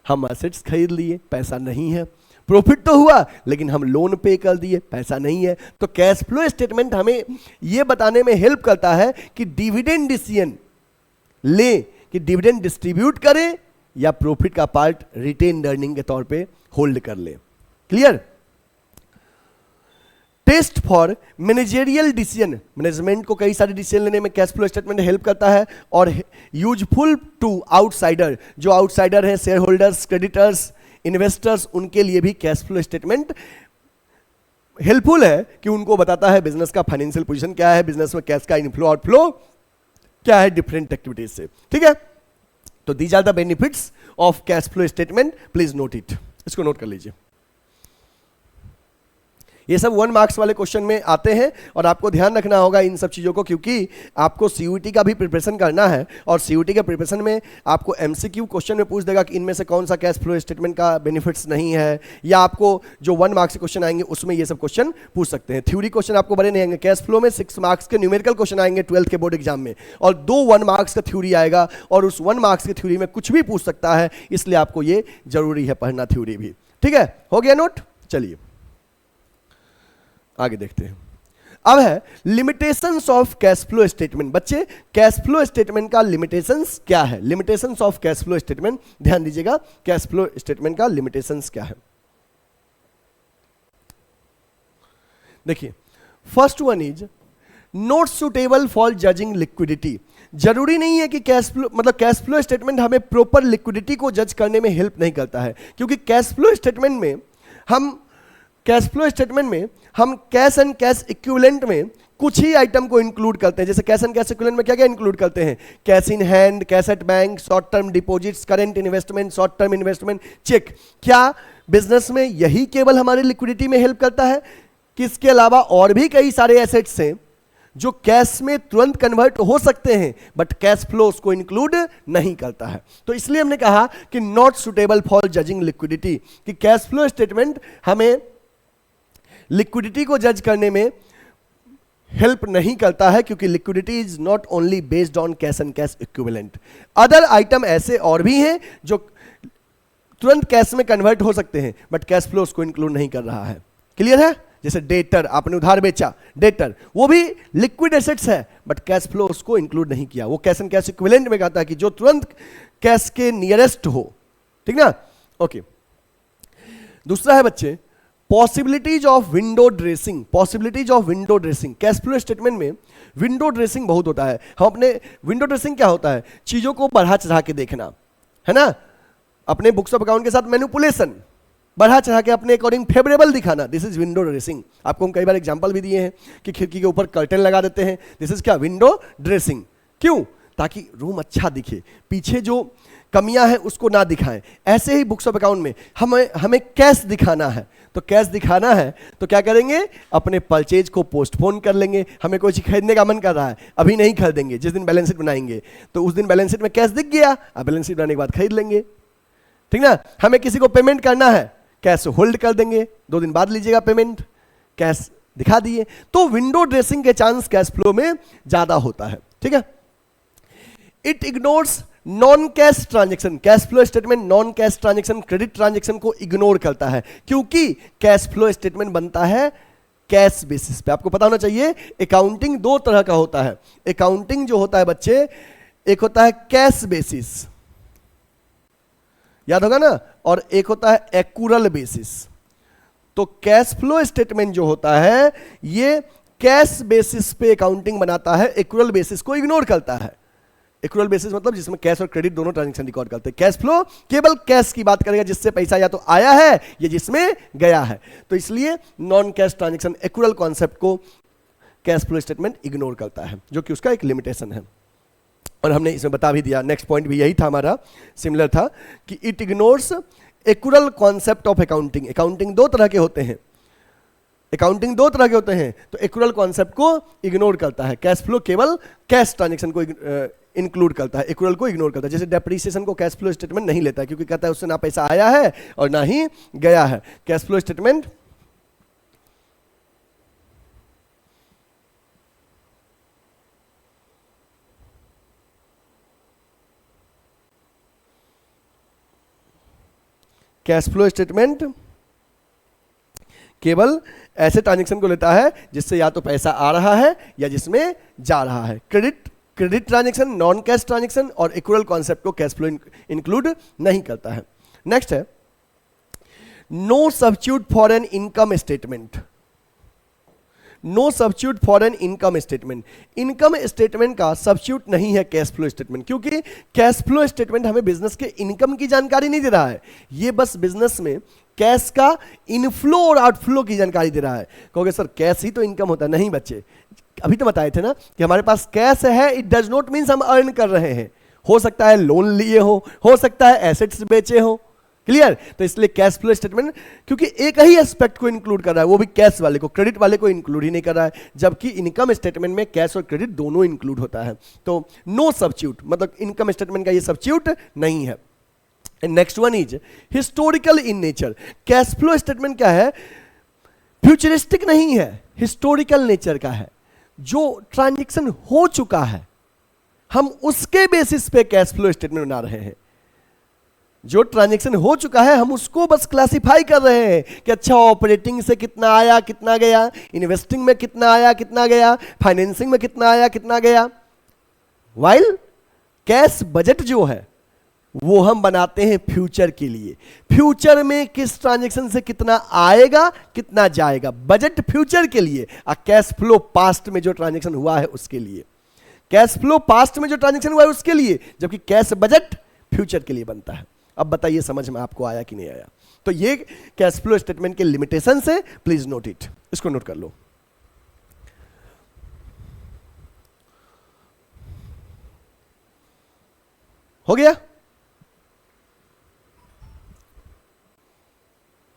हम एसेट्स खरीद लिए, पैसा नहीं है। प्रॉफिट तो हुआ, लेकिन हम लोन पे कर दिए, पैसा नहीं है। तो कैश फ्लो स्टेटमेंट हमें यह बताने में हेल्प करता है कि डिविडेंड डिसीजन ले कि डिविडेंड डिस्ट्रीब्यूट करें या प्रॉफिट का पार्ट रिटेन अर्निंग के तौर पे होल्ड कर ले। Clear? Test for managerial decision. Management को कई सारे डिसीजन लेने में कैश फ्लो स्टेटमेंट हेल्प करता है। और यूजफुल टू आउटसाइडर, जो आउटसाइडर हैं, शेयर होल्डर्स, क्रेडिटर्स, इन्वेस्टर्स, उनके लिए भी कैश फ्लो स्टेटमेंट हेल्पफुल है कि उनको बताता है बिजनेस का फाइनेंशियल पोजीशन क्या है, बिजनेस में कैश का इनफ्लो आउटफ्लो क्या है डिफरेंट एक्टिविटीज से। ठीक है, तो these are the benefits of cash flow statement, please note it, इसको नोट कर लीजिए। ये सब 1 मार्क्स वाले क्वेश्चन में आते हैं और आपको ध्यान रखना होगा इन सब चीज़ों को, क्योंकि आपको सीयूटी का भी प्रिपरेशन करना है और सीयूटी के प्रिपरेशन में आपको एमसीक्यू क्वेश्चन में पूछ देगा कि इनमें से कौन सा कैश फ्लो स्टेटमेंट का बेनिफिट्स नहीं है, या आपको जो 1 मार्क्स के क्वेश्चन आएंगे उसमें ये सब क्वेश्चन पूछ सकते हैं। थ्योरी क्वेश्चन आपको बड़े नहीं आएंगे। कैश फ्लो में 6 मार्क्स के न्यूमेरिकल क्वेश्चन आएंगे 12th के बोर्ड एग्जाम में, और 2 1 मार्क्स का थ्योरी आएगा, और उस 1 मार्क्स की थ्योरी में कुछ भी पूछ सकता है, इसलिए आपको ये जरूरी है पढ़ना थ्योरी भी। ठीक है, हो गया नोट? चलिए आगे देखते हैं। अब है limitations of cash flow statement. बच्चे कैश फ्लो स्टेटमेंट का लिमिटेशंस क्या है? Limitations of cash flow statement, ध्यान दीजिएगा, कैश फ्लो स्टेटमेंट का लिमिटेशंस क्या है। देखिए, first one is not suitable for judging liquidity. जरूरी नहीं है कि कैश फ्लो, मतलब कैश फ्लो स्टेटमेंट हमें प्रॉपर लिक्विडिटी को जज करने में हेल्प नहीं करता है, क्योंकि कैश फ्लो स्टेटमेंट में हम कैश एंड कैश इक्विवेलेंट में कुछ ही आइटम को इंक्लूड करते हैं। जैसे कैश एंड कैश इक्विवेलेंट में क्या क्या इंक्लूड करते हैं? Cash in hand, cash at bank, short term deposits, current investment, short term investment, cheque. क्या बिजनेस में यही केवल हमारी लिक्विडिटी में हेल्प करता है कि इसके अलावा और भी कई सारे एसेट्स हैं जो कैश में तुरंत कन्वर्ट हो सकते हैं, बट कैश फ्लो उसको इंक्लूड नहीं करता है। तो इसलिए हमने कहा कि not suitable for judging liquidity, कि कैश फ्लो स्टेटमेंट हमें लिक्विडिटी को जज करने में हेल्प नहीं करता है, क्योंकि liquidity is not only based on cash and cash equivalent. Other item ऐसे और भी हैं जो तुरंत कैश में कन्वर्ट हो सकते हैं, बट कैश फ्लो उसको इंक्लूड नहीं कर रहा है। क्लियर है? जैसे डेटर, आपने उधार बेचा, डेटर वो भी लिक्विड एसेट्स है, बट कैश फ्लो उसको इंक्लूड नहीं किया। वो कैश एंड कैश इक्विवेलेंट में कहता है कि जो तुरंत कैश के नियरेस्ट हो। ठीक ना? ओके। दूसरा है बच्चे possibilities of window dressing. Possibilities of window dressing, cash flow statement में विंडो ड्रेसिंग बहुत होता है। हम अपने विंडो ड्रेसिंग क्या होता है? चीजों को बढ़ा चढ़ा के देखना, है ना? अपने बुक्स ऑफ अकाउंट के साथ मैनिपुलेशन, बढ़ा चढ़ा के अपने अकॉर्डिंग फेवरेबल दिखाना, दिस इज विंडो ड्रेसिंग। आपको हम कई बार एग्जांपल भी दिए हैं कि खिड़की के ऊपर कर्टन लगा देते हैं, दिस इज क्या? Window dressing. क्यों? ताकि रूम अच्छा दिखे, पीछे जो कमियां हैं उसको ना दिखाएं। ऐसे ही बुक्स ऑफ अकाउंट में हमें कैश दिखाना है, तो कैश दिखाना है तो क्या करेंगे, अपने परचेज को पोस्टपोन कर लेंगे। हमें कोई चीज खरीदने का मन कर रहा है, अभी नहीं खरीदेंगे, जिस दिन बैलेंस शीट बनाएंगे तो उस दिन बैलेंस शीट में कैश दिख गया, अब बैलेंस शीट बनाने के बाद खरीद लेंगे, ठीक ना। हमें किसी को पेमेंट करना है, कैश होल्ड कर देंगे, 2 दिन बाद लीजिएगा पेमेंट, कैश दिखा दिए। तो विंडो ड्रेसिंग के चांस कैश फ्लो में ज्यादा होता है, ठीक है। It ignores non cash transaction, cash flow statement non cash transaction, credit transaction को इग्नोर करता है, क्योंकि कैश फ्लो स्टेटमेंट बनता है कैश बेसिस पे। आपको पता होना चाहिए अकाउंटिंग 2 तरह का होता है। अकाउंटिंग जो होता है बच्चे, एक होता है कैश बेसिस, याद होगा ना, और एक होता है एक्यूरल बेसिस। तो कैश फ्लो स्टेटमेंट जो होता है ये कैश बेसिस पे अकाउंटिंग बनाता है, एक्यूरल बेसिस को इग्नोर करता है। एक्यूरल बेसिस मतलब जिसमें कैश और क्रेडिट दोनों ट्रांजैक्शन रिकॉर्ड करते हैं। कैश फ्लो केवल कैश की बात करेगा, जिससे पैसा या तो आया है या जिसमें गया है। तो इसलिए non cash transaction accrual concept को कैश फ्लो स्टेटमेंट इग्नोर करता है, जो कि उसका एक लिमिटेशन है। और हमने इसमें बता भी दिया, नेक्स्ट पॉइंट भी यही था हमारा, सिमिलर था कि it ignores accrual concept of accounting. Accounting 2 तरह के होते हैं, अकाउंटिंग 2 तरह के होते हैं, तो एक्यूरल कॉन्सेप्ट को इग्नोर करता है। कैश फ्लो केवल कैश ट्रांजैक्शन को इंक्लूड करता है, एक्यूरल को इग्नोर करता है। जैसे डेप्रिसिएशन को कैश फ्लो स्टेटमेंट नहीं लेता है, क्योंकि कहता है उससे ना पैसा आया है और ना ही गया है। कैश फ्लो स्टेटमेंट केवल ऐसे ट्रांजैक्शन को लेता है जिससे या तो पैसा आ रहा है या जिसमें जा रहा है। Credit transaction, non cash transaction और एक्यूरल कॉन्सेप्ट को कैश फ्लो इंक्लूड नहीं करता है। नेक्स्ट है no substitute for an income statement. No substitute for an income statement, income statement का सब्स्टिट्यूट नहीं है कैश फ्लो स्टेटमेंट, क्योंकि कैश फ्लो स्टेटमेंट हमें बिजनेस के इनकम की जानकारी नहीं दे रहा है, ये बस बिजनेस में कैश का इनफ्लो और आउटफ्लो की जानकारी दे रहा है। कहोगे सर कैश ही तो इनकम होता है। नहीं बच्चे, अभी तो बताए थे ना कि हमारे पास कैश है, इट डज नॉट मीन्स हम अर्न कर रहे हैं। हो सकता है लोन लिए हो सकता है एसेट्स बेचे हो, क्लियर। तो इसलिए कैश फ्लो स्टेटमेंट क्योंकि एक ही एस्पेक्ट को इंक्लूड कर रहा है, वो भी कैश वाले को, क्रेडिट वाले को इंक्लूड ही नहीं कर रहा है, जबकि इनकम स्टेटमेंट में कैश और क्रेडिट दोनों इंक्लूड होता है। तो नो सब्स्टिट्यूट मतलब इनकम स्टेटमेंट का ये सब्स्टिट्यूट नहीं है। Next one is historical in nature. Cash flow statement क्या है, फ्यूचरिस्टिक नहीं है, हिस्टोरिकल नेचर का है। जो ट्रांजैक्शन हो चुका है हम उसके बेसिस पे कैश फ्लो स्टेटमेंट बना रहे हैं। जो ट्रांजैक्शन हो चुका है हम उसको बस क्लासिफाई कर रहे हैं कि अच्छा ऑपरेटिंग से कितना आया कितना गया, इन्वेस्टिंग में कितना आया कितना गया, फाइनेंसिंग में कितना आया कितना गया। वाइल कैश बजट जो है वो हम बनाते हैं फ्यूचर के लिए, फ्यूचर में किस ट्रांजैक्शन से कितना आएगा कितना जाएगा, बजट फ्यूचर के लिए। और कैश फ्लो पास्ट में जो ट्रांजैक्शन हुआ है उसके लिए, कैश फ्लो पास्ट में जो ट्रांजैक्शन हुआ है उसके लिए, जबकि कैश बजट फ्यूचर के लिए बनता है। अब बताइए समझ में आपको आया कि नहीं आया। तो ये कैश फ्लो स्टेटमेंट के लिमिटेशन से प्लीज नोट इट, इसको नोट कर लो। हो गया,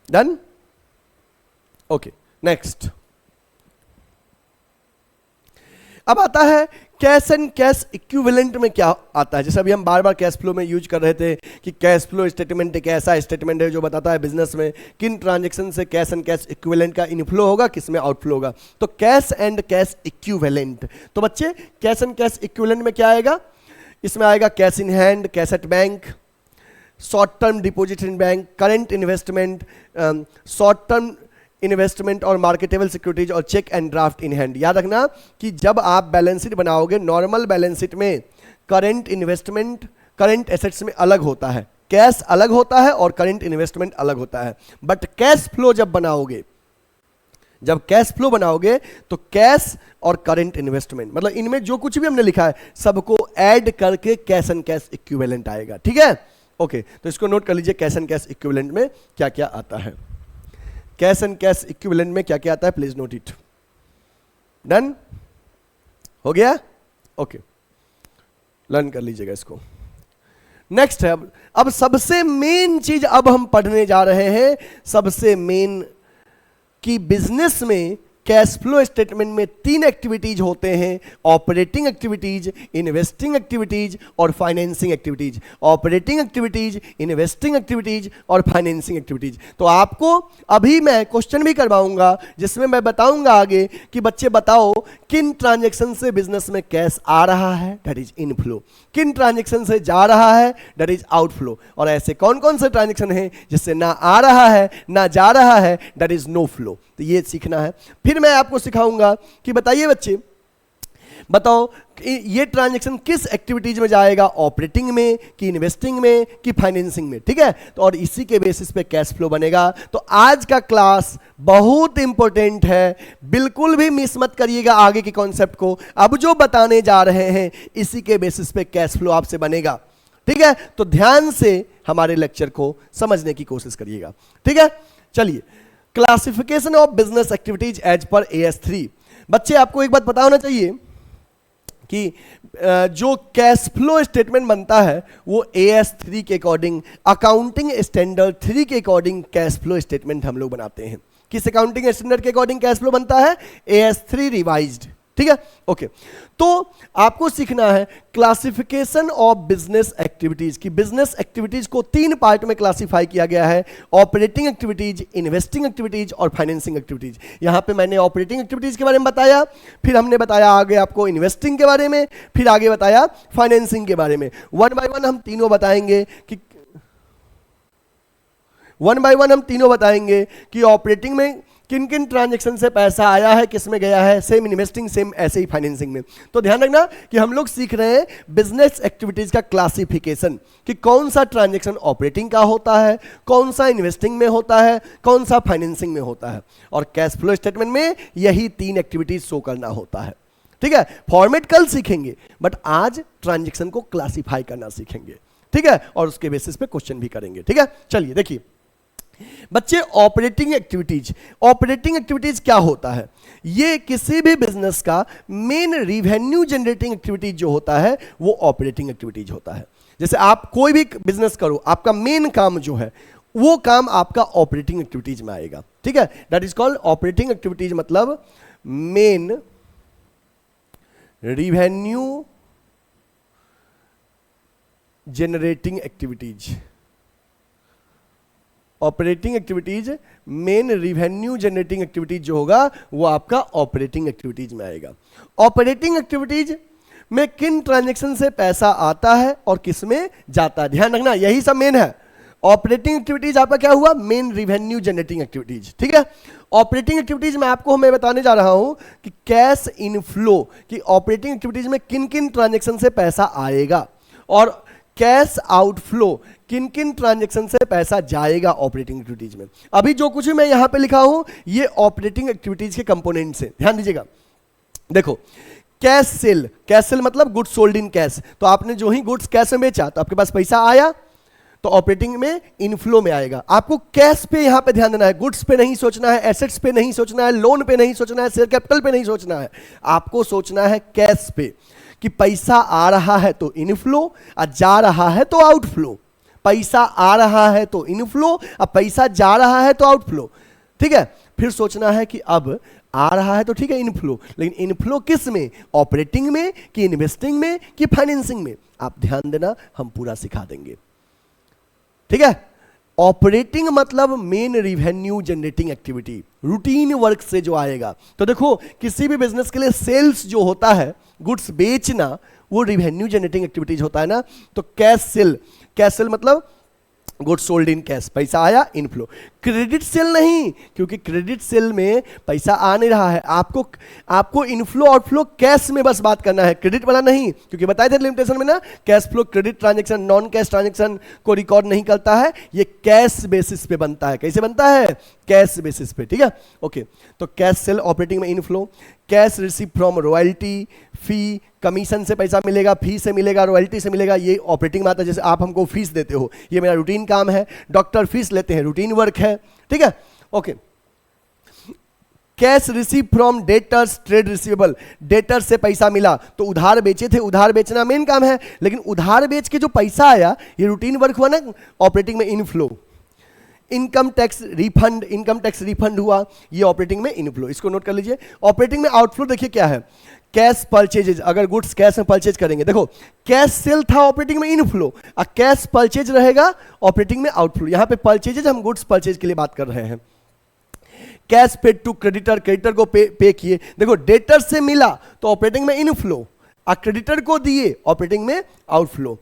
डन, ओके। नेक्स्ट अब आता है कैश एंड कैश इक्विवेलेंट में क्या आता है। जैसे अभी हम बार बार कैश फ्लो में यूज कर रहे थे कि कैश फ्लो स्टेटमेंट एक ऐसा स्टेटमेंट है जो बताता है बिजनेस में किन ट्रांजैक्शन से कैश एंड कैश इक्विवेलेंट का इनफ्लो होगा, किसमें आउटफ्लो होगा। तो कैश एंड कैश इक्विवेलेंट, तो बच्चे कैश एंड कैश इक्विवेलेंट में क्या आएगा, इसमें आएगा cash in hand, cash at bank, short term deposit in bank, current investment, short term investment और मार्केटेबल सिक्योरिटीज और cheque and draft in hand. याद रखना कि जब आप बैलेंस शीट बनाओगे नॉर्मल बैलेंस शीट में करेंट इन्वेस्टमेंट करेंट एसेट्स में अलग होता है, कैश अलग होता है और करेंट इन्वेस्टमेंट अलग होता है। बट कैश फ्लो जब बनाओगे, जब कैश फ्लो बनाओगे तो कैश और करेंट इन्वेस्टमेंट मतलब इनमें जो कुछ भी हमने लिखा है सबको ऐड करके कैश एंड कैश इक्विवेलेंट आएगा, ठीक है। ओके, तो इसको नोट कर लीजिए कैश एंड कैश इक्विवेलेंट में क्या क्या आता है। कैश एंड कैश इक्विवेलेंट में क्या क्या आता है, प्लीज नोट इट। डन, हो गया, ओके। लर्न कर लीजिएगा इसको। नेक्स्ट है अब सबसे मेन चीज अब हम पढ़ने जा रहे हैं, सबसे मेन कि बिजनेस में कैश फ्लो स्टेटमेंट में 3 एक्टिविटीज होते हैं, ऑपरेटिंग एक्टिविटीज, इन्वेस्टिंग एक्टिविटीज और financing activities. Operating activities, investing activities और फाइनेंसिंग एक्टिविटीज। तो आपको अभी मैं क्वेश्चन भी करवाऊंगा जिसमें मैं बताऊंगा आगे कि बच्चे बताओ किन ट्रांजैक्शन से बिजनेस में कैश आ रहा है, दैट इज इनफ्लो, किन ट्रांजैक्शन से जा रहा है, दैट इज आउटफ्लो, और ऐसे कौन कौन से ट्रांजैक्शन हैं जिससे ना आ रहा है ना जा रहा है, दैट इज नो फ्लो। तो ये सीखना है। फिर मैं आपको सिखाऊंगा कि बताइए बच्चे, बताओ ये ट्रांजैक्शन किस एक्टिविटीज में जाएगा, ऑपरेटिंग में कि इन्वेस्टिंग में कि फाइनेंसिंग में, ठीक है। तो और इसी के बेसिस पे कैश फ्लो बनेगा। तो आज का क्लास बहुत इंपॉर्टेंट है, बिल्कुल भी मिस मत करिएगा आगे के कॉन्सेप्ट को। अब जो बताने जा रहे हैं इसी के बेसिस पे कैश फ्लो आपसे बनेगा, ठीक है। तो ध्यान से हमारे लेक्चर को समझने की कोशिश करिएगा, ठीक है। चलिए, classification of business activities as per AS3। बच्चे आपको एक बात पता होना चाहिए कि जो कैश फ्लो स्टेटमेंट बनता है वो AS3 के अकॉर्डिंग, अकाउंटिंग स्टैंडर्ड 3 के अकॉर्डिंग कैश फ्लो स्टेटमेंट हम लोग बनाते हैं। किस अकाउंटिंग स्टैंडर्ड के अकॉर्डिंग कैश फ्लो बनता है, AS3 रिवाइज्ड, ठीक है। ओके, तो आपको सीखना है क्लासिफिकेशन ऑफ बिजनेस एक्टिविटीज की बिजनेस एक्टिविटीज को 3 पार्ट में क्लासिफाई किया गया है, ऑपरेटिंग एक्टिविटीज, इन्वेस्टिंग एक्टिविटीज और फाइनेंसिंग एक्टिविटीज। यहां पे मैंने ऑपरेटिंग एक्टिविटीज के बारे में बताया, फिर हमने बताया आगे आपको इन्वेस्टिंग के बारे में, फिर आगे बताया फाइनेंसिंग के बारे में। वन बाय वन हम तीनों बताएंगे कि ऑपरेटिंग में किन किन ट्रांजैक्शन से पैसा आया है, किस में गया है, सेम इन्वेस्टिंग, सेम ऐसे ही फाइनेंसिंग में। तो ध्यान रखना कि हम लोग सीख रहे हैं बिजनेस एक्टिविटीज का क्लासिफिकेशन, कि कौन सा ट्रांजैक्शन ऑपरेटिंग का होता है, कौन सा इन्वेस्टिंग में होता है, कौन सा फाइनेंसिंग में होता है। और कैश फ्लो स्टेटमेंट में यही 3 एक्टिविटीज शो करना होता है, ठीक है। फॉर्मेट कल सीखेंगे, बट आज ट्रांजैक्शन को क्लासिफाई करना सीखेंगे, ठीक है, और उसके बेसिस पे क्वेश्चन भी करेंगे, ठीक है। चलिए देखिए बच्चे, ऑपरेटिंग एक्टिविटीज क्या होता है? ये किसी भी बिजनेस का मेन रिवेन्यू जनरेटिंग एक्टिविटीज जो होता है वो ऑपरेटिंग एक्टिविटीज होता है। जैसे आप कोई भी बिजनेस करो, आपका मेन काम जो है वो काम आपका ऑपरेटिंग एक्टिविटीज में आएगा, ठीक है। That is called operating activities, मतलब main revenue generating activities. Operating activities, main revenue generating activities जो होगा वो आपका ऑपरेटिंग एक्टिविटीज में आएगा। ऑपरेटिंग एक्टिविटीज में किन ट्रांजैक्शन से पैसा आता है और किस में जाता है, ध्यान रखना, यही सब मेन है। ऑपरेटिंग एक्टिविटीज आपका क्या हुआ, मेन रिवेन्यू जनरेटिंग एक्टिविटीज, ठीक है। ऑपरेटिंग एक्टिविटीज में आपको मैं बताने जा रहा हूं कि कैश इनफ्लो, कि ऑपरेटिंग एक्टिविटीज में किन किन ट्रांजैक्शन से पैसा आएगा, और कैश आउटफ्लो, किन किन ट्रांजैक्शन से पैसा जाएगा ऑपरेटिंग एक्टिविटीज में। अभी जो कुछ भी मैं यहां पे लिखा हूं ये ऑपरेटिंग एक्टिविटीज के कंपोनेंट्स हैं, ध्यान दीजिएगा। देखो, कैश सेल मतलब गुड्स सोल्ड इन कैश। तो आपने जो ही गुड्स कैश में बेचा तो आपके पास पैसा आया, तो ऑपरेटिंग में इनफ्लो में आएगा। आपको कैश पे यहां पे ध्यान देना है, गुड्स पे नहीं सोचना है, एसेट्स पे नहीं सोचना है, लोन पे नहीं सोचना है, शेयर कैपिटल पे नहीं सोचना है, आपको सोचना है कैश पे, कि पैसा आ रहा है तो इनफ्लो और जा रहा है तो आउटफ्लो। पैसा आ रहा है तो इनफ्लो और पैसा जा रहा है तो आउटफ्लो, ठीक है। फिर सोचना है कि अब आ रहा है तो ठीक है इनफ्लो, लेकिन इनफ्लो किस में, ऑपरेटिंग में कि इन्वेस्टिंग में कि फाइनेंसिंग में, आप ध्यान देना, हम पूरा सिखा देंगे, ठीक है। ऑपरेटिंग मतलब main revenue generating activity, routine work से जो आएगा। तो देखो, किसी भी बिजनेस के लिए सेल्स जो होता है, गुड्स बेचना, वो रिवेन्यू जनरेटिंग एक्टिविटीज होता है ना। तो कैश सेल मतलब गुड्स सोल्ड इन कैश, पैसा आया इनफ्लो। क्रेडिट सेल नहीं, क्योंकि क्रेडिट सेल में पैसा आ नहीं रहा है, आपको इनफ्लो आउटफ्लो कैश में बस बात करना है, क्रेडिट वाला नहीं, क्योंकि बताए थे लिमिटेशन में ना, cash flow credit transaction, non cash transaction को रिकॉर्ड नहीं करता है, ये कैश बेसिस पे बनता है। कैसे बनता है, कैश बेसिस पे, ठीक है। ओके, तो कैश सेल ऑपरेटिंग में inflow. Cash receive from royalty, fee, commission से पैसा मिलेगा, फी से मिलेगा, रॉयल्टी से मिलेगा, ये ऑपरेटिंग में आता है। जैसे आप हमको फीस देते हो, ये मेरा रूटीन काम है, डॉक्टर फीस लेते हैं, रूटीन वर्क है, ठीक है। Okay, cash receive from debtors trade receivable, debtor से पैसा मिला तो उधार बेचे थे, उधार बेचना मेन काम है, लेकिन उधार बेच के जो पैसा आया ये रूटीन वर्क हुआ ना ऑपरेटिंग में इनफ्लो। इनकम टैक्स रिफंड हुआ, ये ऑपरेटिंग में इनफ्लो, इसको नोट कर लीजिए। ऑपरेटिंग में आउटफ्लो देखिए क्या है, कैश परचेजेज, अगर गुड्स कैश में परचेज करेंगे, देखो कैश सेल था ऑपरेटिंग में इनफ्लो और कैश परचेज रहेगा ऑपरेटिंग में आउटफ्लो। यहां पे परचेजेज हम गुड्स परचेज के लिए बात कर रहे हैं। Cash paid to creditor, creditor को पे किए, देखो डेटर से मिला तो ऑपरेटिंग में इनफ्लो और क्रेडिटर को दिए ऑपरेटिंग में outflow.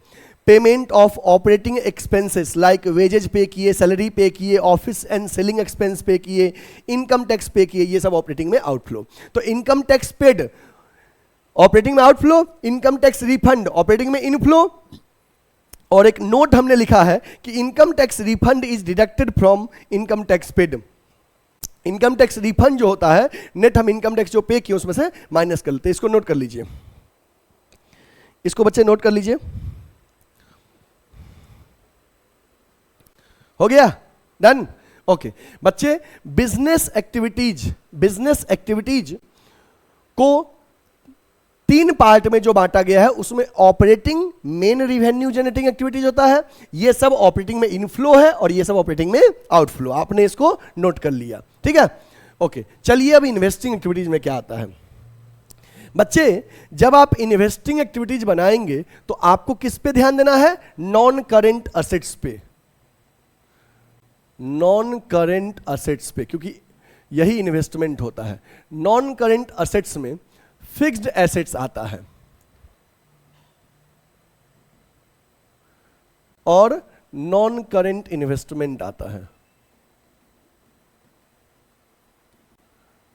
Payment of operating expenses like wages pay किए, सैलरी पे किए, office and selling expense pay किए, इनकम टैक्स पे किए, ये सब ऑपरेटिंग में आउटफ्लो। तो इनकम टैक्स पेड ऑपरेटिंग में outflow, income tax refund operating में इनफ्लो। और एक नोट हमने लिखा है कि income tax refund is deducted from income tax paid. Income tax refund जो होता है नेट हम इनकम टैक्स जो पे किए उसमें से माइनस कर लेते हैं। इसको नोट कर लीजिए, इसको बच्चे नोट कर लीजिए। हो गया, डन, ओके। बच्चे बिजनेस एक्टिविटीज को 3 पार्ट में जो बांटा गया है उसमें operating, main revenue generating activities होता है, ये सब ऑपरेटिंग में इनफ्लो है और ये सब ऑपरेटिंग में आउटफ्लो। आपने इसको नोट कर लिया, ठीक है, ओके। चलिए अब इन्वेस्टिंग एक्टिविटीज में क्या आता है। बच्चे जब आप इन्वेस्टिंग एक्टिविटीज बनाएंगे तो आपको किस पे ध्यान देना है, नॉन करेंट असेट्स पे, नॉन करेंट असेट्स पे, क्योंकि यही इन्वेस्टमेंट होता है। नॉन करेंट असेट्स में फिक्स्ड एसेट्स आता है और नॉन करेंट इन्वेस्टमेंट आता है।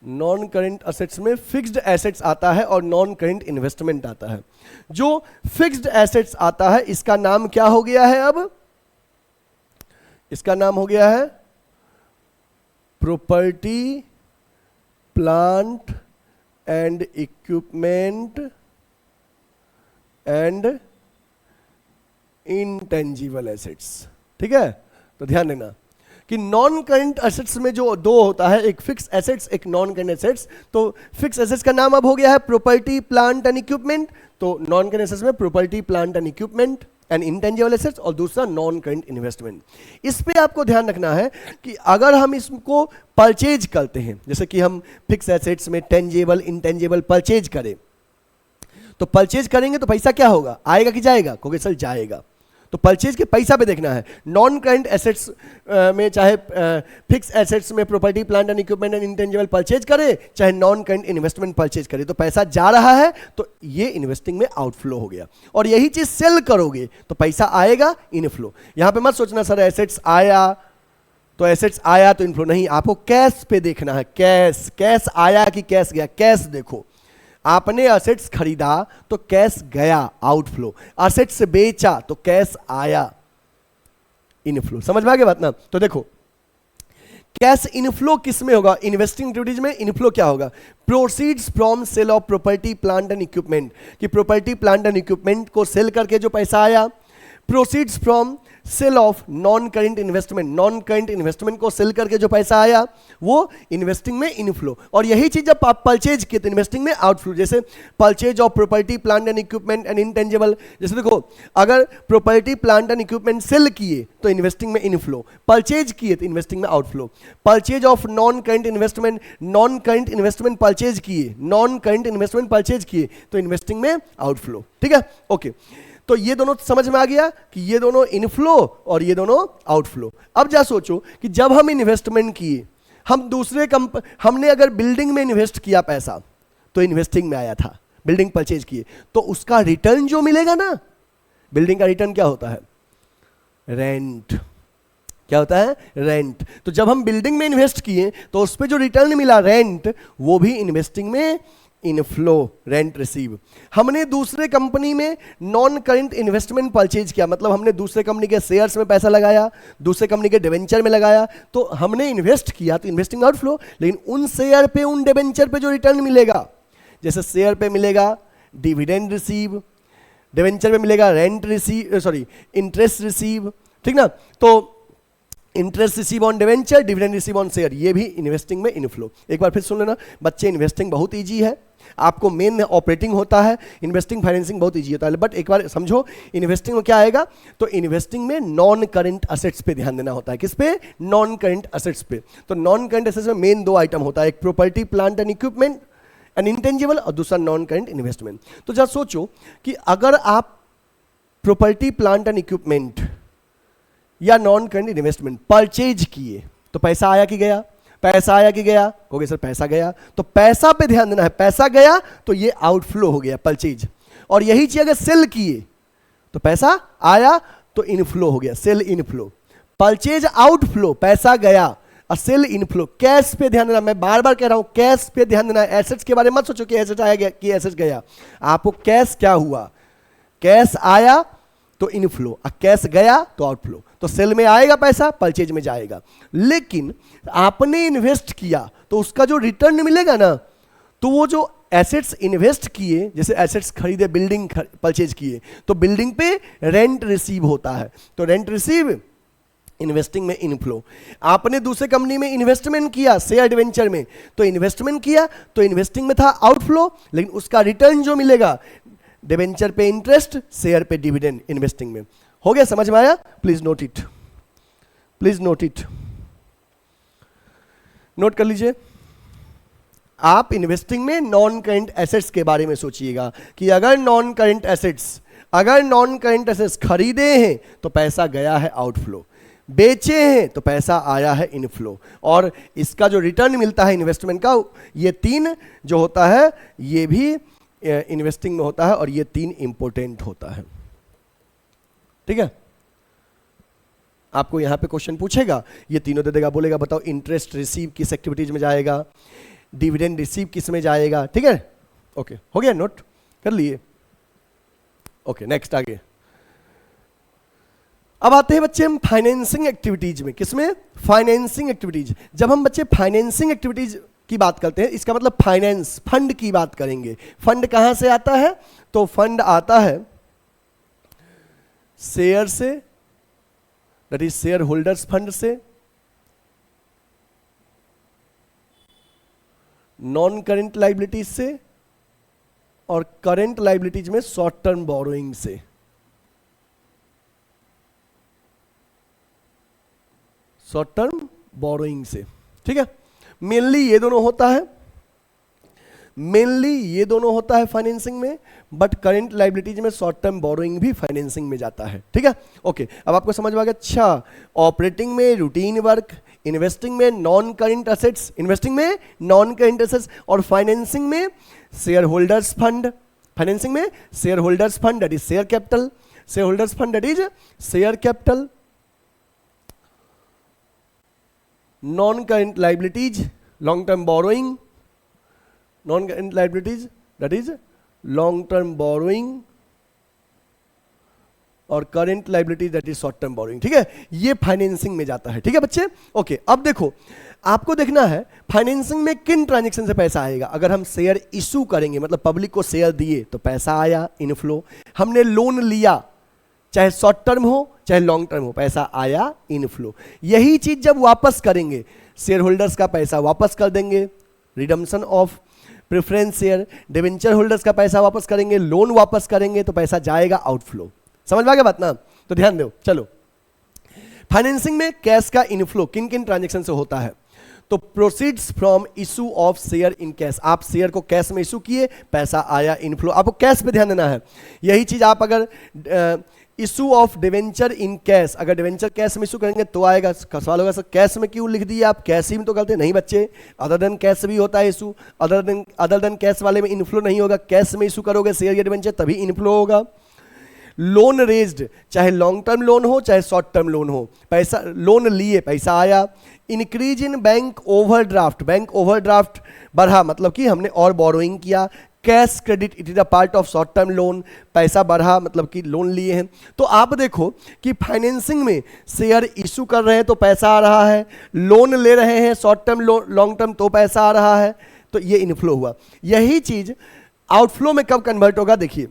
नॉन करेंट असेट्स में फिक्स्ड एसेट्स आता है और नॉन करेंट इन्वेस्टमेंट आता है। जो फिक्स्ड एसेट्स आता है इसका नाम क्या हो गया है, अब इसका नाम हो गया है property, plant and equipment and intangible assets, ठीक है। तो ध्यान देना कि नॉन करंट एसेट्स में जो 2 होता है, एक फिक्स एसेट्स, एक नॉन करंट एसेट्स। तो फिक्स एसेट्स का नाम अब हो गया है प्रॉपर्टी, प्लांट एंड इक्विपमेंट। तो नॉन करंट एसेट्स में property, plant and equipment and intangible assets, और दूसरा नॉन करंट इन्वेस्टमेंट। इस पे आपको ध्यान रखना है कि अगर हम इसको परचेज करते हैं, जैसे कि हम फिक्स एसेट्स में टेंजिबल, इंटेंजिबल परचेज करें, तो परचेज करेंगे तो पैसा क्या होगा, आएगा कि जाएगा, क्योंकि सर जाएगा। तो परचेज के पैसा पे देखना है। नॉन करंट एसेट्स में चाहे फिक्स एसेट्स में property, plant and equipment and intangible purchase करे, चाहे नॉन करंट इन्वेस्टमेंट परचेज करे, तो पैसा जा रहा है तो ये इन्वेस्टिंग में आउटफ्लो हो गया। और यही चीज सेल करोगे तो पैसा आएगा, इनफ्लो। यहां पे मत सोचना सर एसेट्स आया तो इनफ्लो, नहीं, आपको कैश पे देखना है। कैश आया कि कैश गया, कैश देखो। आपने असेट्स खरीदा तो कैश गया, आउटफ्लो। असेट्स बेचा तो कैश आया, इनफ्लो। समझ में आ गया बात ना। तो देखो कैश इनफ्लो किस में होगा, इन्वेस्टिंग एक्टिविटीज में इनफ्लो क्या होगा, proceeds from sale of property, plant and equipment, कि प्रॉपर्टी, प्लांट एंड इक्विपमेंट को सेल करके जो पैसा आया। Proceeds from sale of non current investment, non current investment को सेल करके जो पैसा आया वो इन्वेस्टिंग में इनफ्लो। और यही चीज जब आप परचेज किए तो इन्वेस्टिंग में आउटफ्लो। जैसे purchase of property, plant and equipment and intangible, जैसे देखो अगर property, plant and equipment sell किए तो इन्वेस्टिंग में इनफ्लो, परचेज किए तो इन्वेस्टिंग में outflow. Purchase of non current investment, non current investment purchase किए, नॉन करंट इन्वेस्टमेंट परचेज किए तो इन्वेस्टिंग में आउटफ्लो, ठीक है, ओके। तो ये दोनों समझ में आ गया कि ये दोनों इनफ्लो और ये दोनों आउटफ्लो। अब जा सोचो कि जब हम इन्वेस्टमेंट किए, हम हमने अगर बिल्डिंग में इन्वेस्ट किया पैसा तो इन्वेस्टिंग में आया था, बिल्डिंग परचेज किए, तो उसका रिटर्न जो मिलेगा ना, बिल्डिंग का रिटर्न क्या होता है, रेंट। क्या होता है, रेंट। तो जब हम बिल्डिंग में इन्वेस्ट किए तो उस पर जो रिटर्न मिला रेंट, वो भी इन्वेस्टिंग में इनफ्लो, रेंट रिसीव। हमने दूसरे कंपनी में नॉन करंट इन्वेस्टमेंट परचेज किया, मतलब हमने दूसरे कंपनी के शेयर्स में पैसा लगाया, दूसरे कंपनी के डिवेंचर में लगाया, तो हमने इन्वेस्ट किया तो इन्वेस्टिंग आउटफ्लो। लेकिन उन शेयर पे, उन डिवेंचर पे जो रिटर्न मिलेगा, जैसे शेयर पे मिलेगा डिविडेंड रिसीव, डिवेंचर पे मिलेगा rent receive, sorry interest receive, ठीक ना। तो interest receive on debenture, dividend receive on share, ये भी इन्वेस्टिंग में इनफ्लो। एक बार फिर सुन लेना बच्चे, इन्वेस्टिंग बहुत इजी है, आपको मेन ऑपरेटिंग होता है, इन्वेस्टिंग फाइनेंसिंग बहुत इजी होता है। बट एक बार समझो इन्वेस्टिंग में क्या आएगा, तो इन्वेस्टिंग में नॉन करंट असेट्स पे ध्यान देना होता है। किस पे? नॉन करंट असेट्स पे। तो नॉन करंट असेट्स में मेन दो आइटम होता है, एक property plant and equipment and intangible, और दूसरा नॉन करंट इन्वेस्टमेंट। तो जरा सोचो कि अगर आप प्रॉपर्टी प्लांट एंड इक्विपमेंट या नॉन करंट इन्वेस्टमेंट परचेज किए तो पैसा आया कि गया? पैसा आया कि गया? हो गया सर, पैसा गया। तो पैसा पे ध्यान देना है, पैसा गया तो ये आउटफ्लो हो गया परचेज। और यही चीज अगर सेल किए तो पैसा आया तो इनफ्लो हो गया, सेल इनफ्लो। परचेज आउटफ्लो, पैसा गया, और सेल इनफ्लो। कैश पे ध्यान देना, मैं बार बार कह रहा हूं कैश पे ध्यान देना। एसेट्स के बारे में मत सोचो कि एसेट आया गया कि एसेट गया, आपको कैश क्या हुआ, कैश आया तो इनफ्लो, और कैश गया तो आउटफ्लो। तो सेल में आएगा पैसा, परचेज में जाएगा। लेकिन आपने इन्वेस्ट किया तो उसका जो रिटर्न मिलेगा ना, तो वो जो एसेट्स इन्वेस्ट किए, जैसे एसेट्स खरीदे, बिल्डिंग परचेज किए, तो बिल्डिंग पे रेंट रिसीव होता है, तो रेंट रिसीव इन्वेस्टिंग में इनफ्लो। आपने दूसरे कंपनी में इन्वेस्टमेंट किया, शेयर डिवेंचर में, तो इन्वेस्टमेंट किया तो इन्वेस्टिंग में था आउटफ्लो, लेकिन उसका रिटर्न जो मिलेगा डिवेंचर पे इंटरेस्ट, शेयर पे डिविडेंड, इन्वेस्टिंग में। हो गया, समझ में आया? Please note it, please note it, note कर लीजिए। आप इन्वेस्टिंग में नॉन करंट एसेट्स के बारे में सोचिएगा कि अगर नॉन करंट एसेट्स खरीदे हैं तो पैसा गया है आउटफ्लो, बेचे हैं तो पैसा आया है इनफ्लो, और इसका जो रिटर्न मिलता है इन्वेस्टमेंट का, ये तीन जो होता है ये भी इन्वेस्टिंग में होता है, और ये तीन इंपॉर्टेंट होता है। ठीक है, आपको यहां पे क्वेश्चन पूछेगा, ये तीनों दे देगा, बोलेगा बताओ इंटरेस्ट रिसीव किस एक्टिविटीज में जाएगा, डिविडेंड रिसीव किस में जाएगा। ठीक है, ओके, हो गया, नोट कर लिए। ओके, नेक्स्ट आगे। अब आते हैं बच्चे हम फाइनेंसिंग एक्टिविटीज में। किसमें? Financing activities. जब हम बच्चे फाइनेंसिंग एक्टिविटीज की बात करते हैं, इसका मतलब फाइनेंस, फंड की बात करेंगे। फंड कहां से आता है? तो फंड आता है शेयर से, that is share holders fund से, नॉन करेंट लाइबिलिटीज से, और करेंट लाइबिलिटीज में शॉर्ट टर्म बोरोइंग से। शॉर्ट टर्म बोरोइंग से, ठीक है। मेनली ये दोनों होता है, फाइनेंसिंग में, बट करंट लाइबिलिटीज में शॉर्ट टर्म बोरोइंग भी फाइनेंसिंग में जाता है। ठीक है, ओके, अब आपको समझ में आ गया। अच्छा, ऑपरेटिंग में रूटीन वर्क, इन्वेस्टिंग में नॉन करंट एसेट्स, और फाइनेंसिंग में share holders fund, that is share capital, non current liabilities, long term borrowing, non current liabilities that is long term borrowing, और current liabilities that is short term borrowing. ठीक है, ये फाइनेंसिंग में जाता है। ठीक है बच्चे, ओके। अब देखो, आपको देखना है फाइनेंसिंग में किन ट्रांजैक्शन से पैसा आएगा। अगर हम शेयर इशू करेंगे, मतलब पब्लिक को शेयर दिए, तो पैसा आया, इनफ्लो। हमने लोन लिया, चाहे शॉर्ट टर्म हो चाहे लॉन्ग टर्म हो, पैसा आया, इनफ्लो। यही चीज जब वापस करेंगे, शेयर होल्डर्स का पैसा वापस कर देंगे, redemption of preference share, debenture holders का पैसा वापस करेंगे, लोन वापस करेंगे, तो पैसा जाएगा आउटफ्लो। समझ में आ गया बात ना? तो ध्यान दो। चलो, फाइनेंसिंग में कैश का इनफ्लो किन किन ट्रांजैक्शन से होता है? तो proceeds from issue of share in cash, आप शेयर को कैश में इशू किए, पैसा आया, इनफ्लो। आपको कैश पे ध्यान देना है। यही चीज आप अगर issue of debenture in cash, अगर डिवेंचर कैश में इशू करेंगे तो आएगा। सवाल होगा सर कैश में क्यों लिख दिए आप, कैश ही में तो करते नहीं बच्चे, अदर देन कैश भी होता है इशू, अदर देन कैश वाले में इनफ्लो नहीं होगा। कैश में इशू करोगे शेयर या डिवेंचर तभी इनफ्लो होगा। लोन रेज्ड, चाहे लॉन्ग टर्म लोन हो चाहे शॉर्ट टर्म लोन हो, पैसा लोन लिए, पैसा आया। Increase in bank overdraft, bank overdraft बढ़ा, मतलब कि हमने और बोरोइंग किया। Cash credit, it is a part of short term loan, पैसा बढ़ा मतलब कि लोन लिए हैं। तो आप देखो कि फाइनेंसिंग में शेयर इशू कर रहे हैं तो पैसा आ रहा है, लोन ले रहे हैं शॉर्ट टर्म लॉन्ग टर्म तो पैसा आ रहा है, तो ये इनफ्लो हुआ। यही चीज आउटफ्लो में कब कन्वर्ट होगा? देखिए,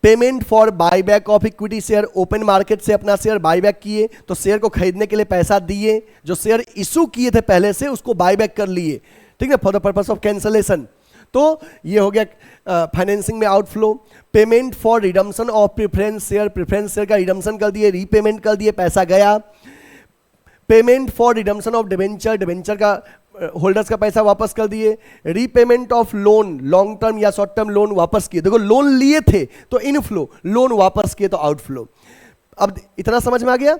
payment for buyback of equity share, open market से अपना शेयर बाईबैक किए, तो शेयर को खरीदने के लिए पैसा दिए, जो शेयर इशू किए थे पहले से उसको बाईबैक कर लिए, ठीक है, for the purpose of cancellation. तो ये हो गया फाइनेंसिंग में outflow. Payment for redemption of preference share का रिडम्पशन कर दिए, रीपेमेंट कर दिए, पैसा गया। Payment for redemption of debenture का होल्डर्स का पैसा वापस कर दिए। Repayment of loan, long term या शॉर्ट टर्म लोन वापस किए, देखो लोन लिए थे तो इनफ्लो, लोन वापस किए तो आउटफ्लो। अब इतना समझ में आ गया?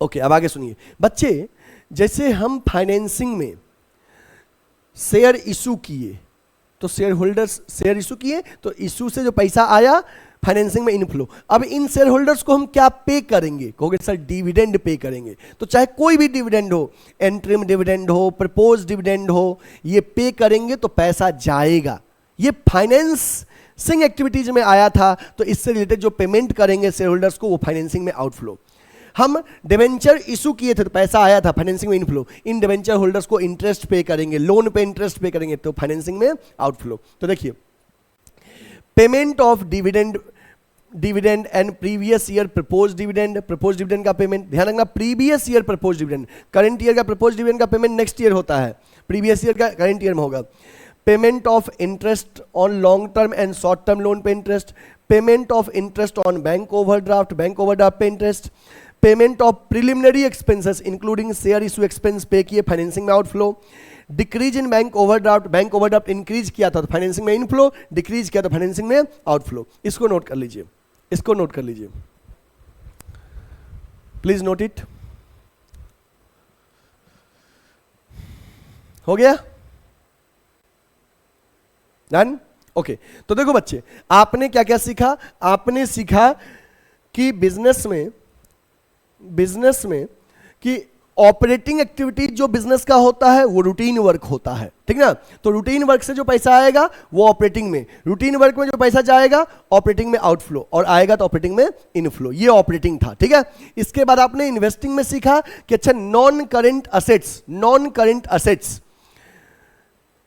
ओके, अब आगे सुनिए बच्चे, जैसे हम फाइनेंसिंग में शेयर इशू किए तो शेयर होल्डर्स शेयर इशू किए, तो इशू से जो पैसा आया फाइनेंसिंग में इनफ्लो। अब इन शेयर होल्डर्स को हम क्या पे करेंगे? कहोगे सर डिविडेंड पे करेंगे। तो चाहे कोई भी डिविडेंड हो, एंट्रीम डिविडेंड हो, प्रपोज डिविडेंड हो, ये पे करेंगे तो पैसा जाएगा। ये फाइनेंसिंग एक्टिविटीज में आया था, तो इससे रिलेटेड जो पेमेंट करेंगे शेयर होल्डर्स को वो फाइनेंसिंग में आउटफ्लो। हम डिवेंचर इशू किए थे तो पैसा आया था, फाइनेंसिंग में इनफ्लो। इन डिवेंचर होल्डर्स को इंटरेस्ट पे करेंगे, लोन पे इंटरेस्ट पे करेंगे, तो फाइनेंसिंग में आउटफ्लो। तो देखिए, payment of dividend and previous year propose dividend का पेमेंट, ध्यान रखना previous year propose dividend, current year का प्रपोज डिविडेंड का पेमेंट नेक्स्ट ईयर होता है, प्रीवियस ईयर का करंट ईयर में होगा। Payment of interest on long term and short term loan pay interest, payment of interest on bank overdraft pay interest, payment of preliminary expenses including share issue expense pay किए, फाइनेंसिंग में outflow. Decrease in bank overdraft increase किया था तो फाइनेंसिंग में इनफ्लो, डिक्रीज किया तो फाइनेंसिंग में आउटफ्लो। इसको नोट कर लीजिए, इसको नोट कर लीजिए, प्लीज नोट इट। हो गया? डन? ओके, तो देखो बच्चे, आपने क्या क्या सीखा? आपने सीखा कि बिजनेस में कि ऑपरेटिंग एक्टिविटी जो बिजनेस का होता है वो रूटीन वर्क होता है, ठीक ना? तो रूटीन वर्क से जो पैसा आएगा वो ऑपरेटिंग में, रूटीन वर्क में जो पैसा जाएगा ऑपरेटिंग में आउटफ्लो, और आएगा तो ऑपरेटिंग में इनफ्लो। ये ऑपरेटिंग था, ठीक है। इसके बाद आपने इन्वेस्टिंग में सीखा कि अच्छा नॉन करेंट असेट्स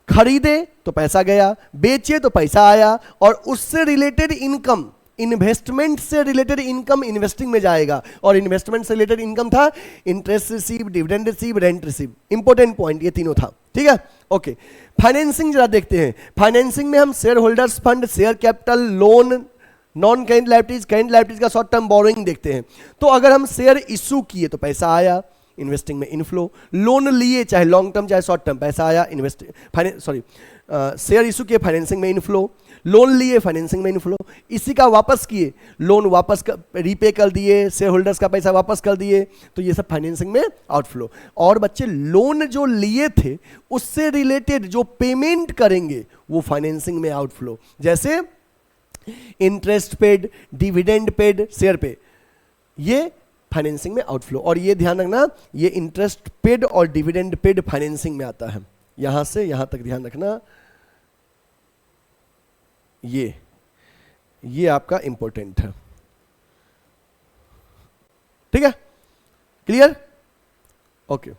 खरीदे तो पैसा गया, बेचे तो पैसा आया, और उससे रिलेटेड इनकम, इन्वेस्टमेंट से रिलेटेड इनकम इन्वेस्टिंग में जाएगा, और इन्वेस्टमेंट से रिलेटेड इनकम था interest receive, dividend receive, rent receive. Important point ये तीनों था, ठीक है। ओके, फाइनेंसिंग जरा देखते हैं। फाइनेंसिंग में हम share holders fund, share capital, loan, non current liabilities का शॉर्ट टर्म बोरोइंग देखते हैं। तो अगर हम शेयर इशू किए तो पैसा आया, इन्वेस्टिंग में इनफ्लो। लोन लिए चाहे लॉन्ग टर्म चाहे शॉर्ट टर्म, पैसा आया, शेयर इशू किए फाइनेंसिंग में इनफ्लो, लोन लिए फाइनेंसिंग में इनफ्लो, इसी का वापस किए, लोन वापस रीपे कर दिए, शेयर होल्डर्स का पैसा वापस कर दिए, तो ये सब फाइनेंसिंग में आउटफ्लो। और बच्चे लोन जो लिए थे उससे रिलेटेड जो पेमेंट करेंगे वो फाइनेंसिंग में आउटफ्लो, जैसे interest paid, dividend paid share पे, ये फाइनेंसिंग में आउटफ्लो। और ये ध्यान रखना, ये इंटरेस्ट पेड और डिविडेंड पेड फाइनेंसिंग में आता है। यहां से यहां तक ध्यान रखना, ये आपका इंपॉर्टेंट है, ठीक है, क्लियर? ओके,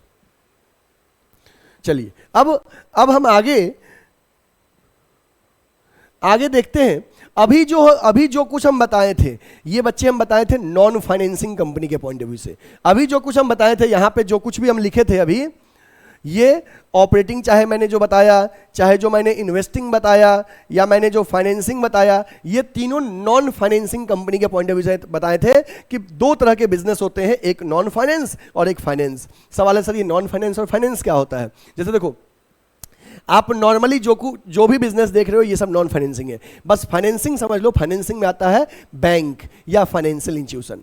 चलिए अब हम आगे देखते हैं। अभी जो कुछ हम बताए थे, ये बच्चे हम बताए थे नॉन फाइनेंसिंग कंपनी के पॉइंट ऑफ व्यू से। अभी जो कुछ हम बताए थे, यहां पे जो कुछ भी हम लिखे थे अभी, ये ऑपरेटिंग, चाहे मैंने जो बताया, चाहे जो मैंने इन्वेस्टिंग बताया, या मैंने जो फाइनेंसिंग बताया, ये तीनों नॉन फाइनेंसिंग कंपनी के पॉइंट ऑफ व्यू से बताए थे कि दो तरह के बिजनेस होते हैं, एक नॉन फाइनेंस और एक फाइनेंस। सवाल है सर ये नॉन फाइनेंस और फाइनेंस क्या होता है? जैसे देखो, आप नॉर्मली जो भी बिजनेस देख रहे हो ये सब नॉन फाइनेंसिंग है। बस फाइनेंसिंग समझ लो, फाइनेंसिंग में आता है बैंक या फाइनेंशियल इंस्टीट्यूशन,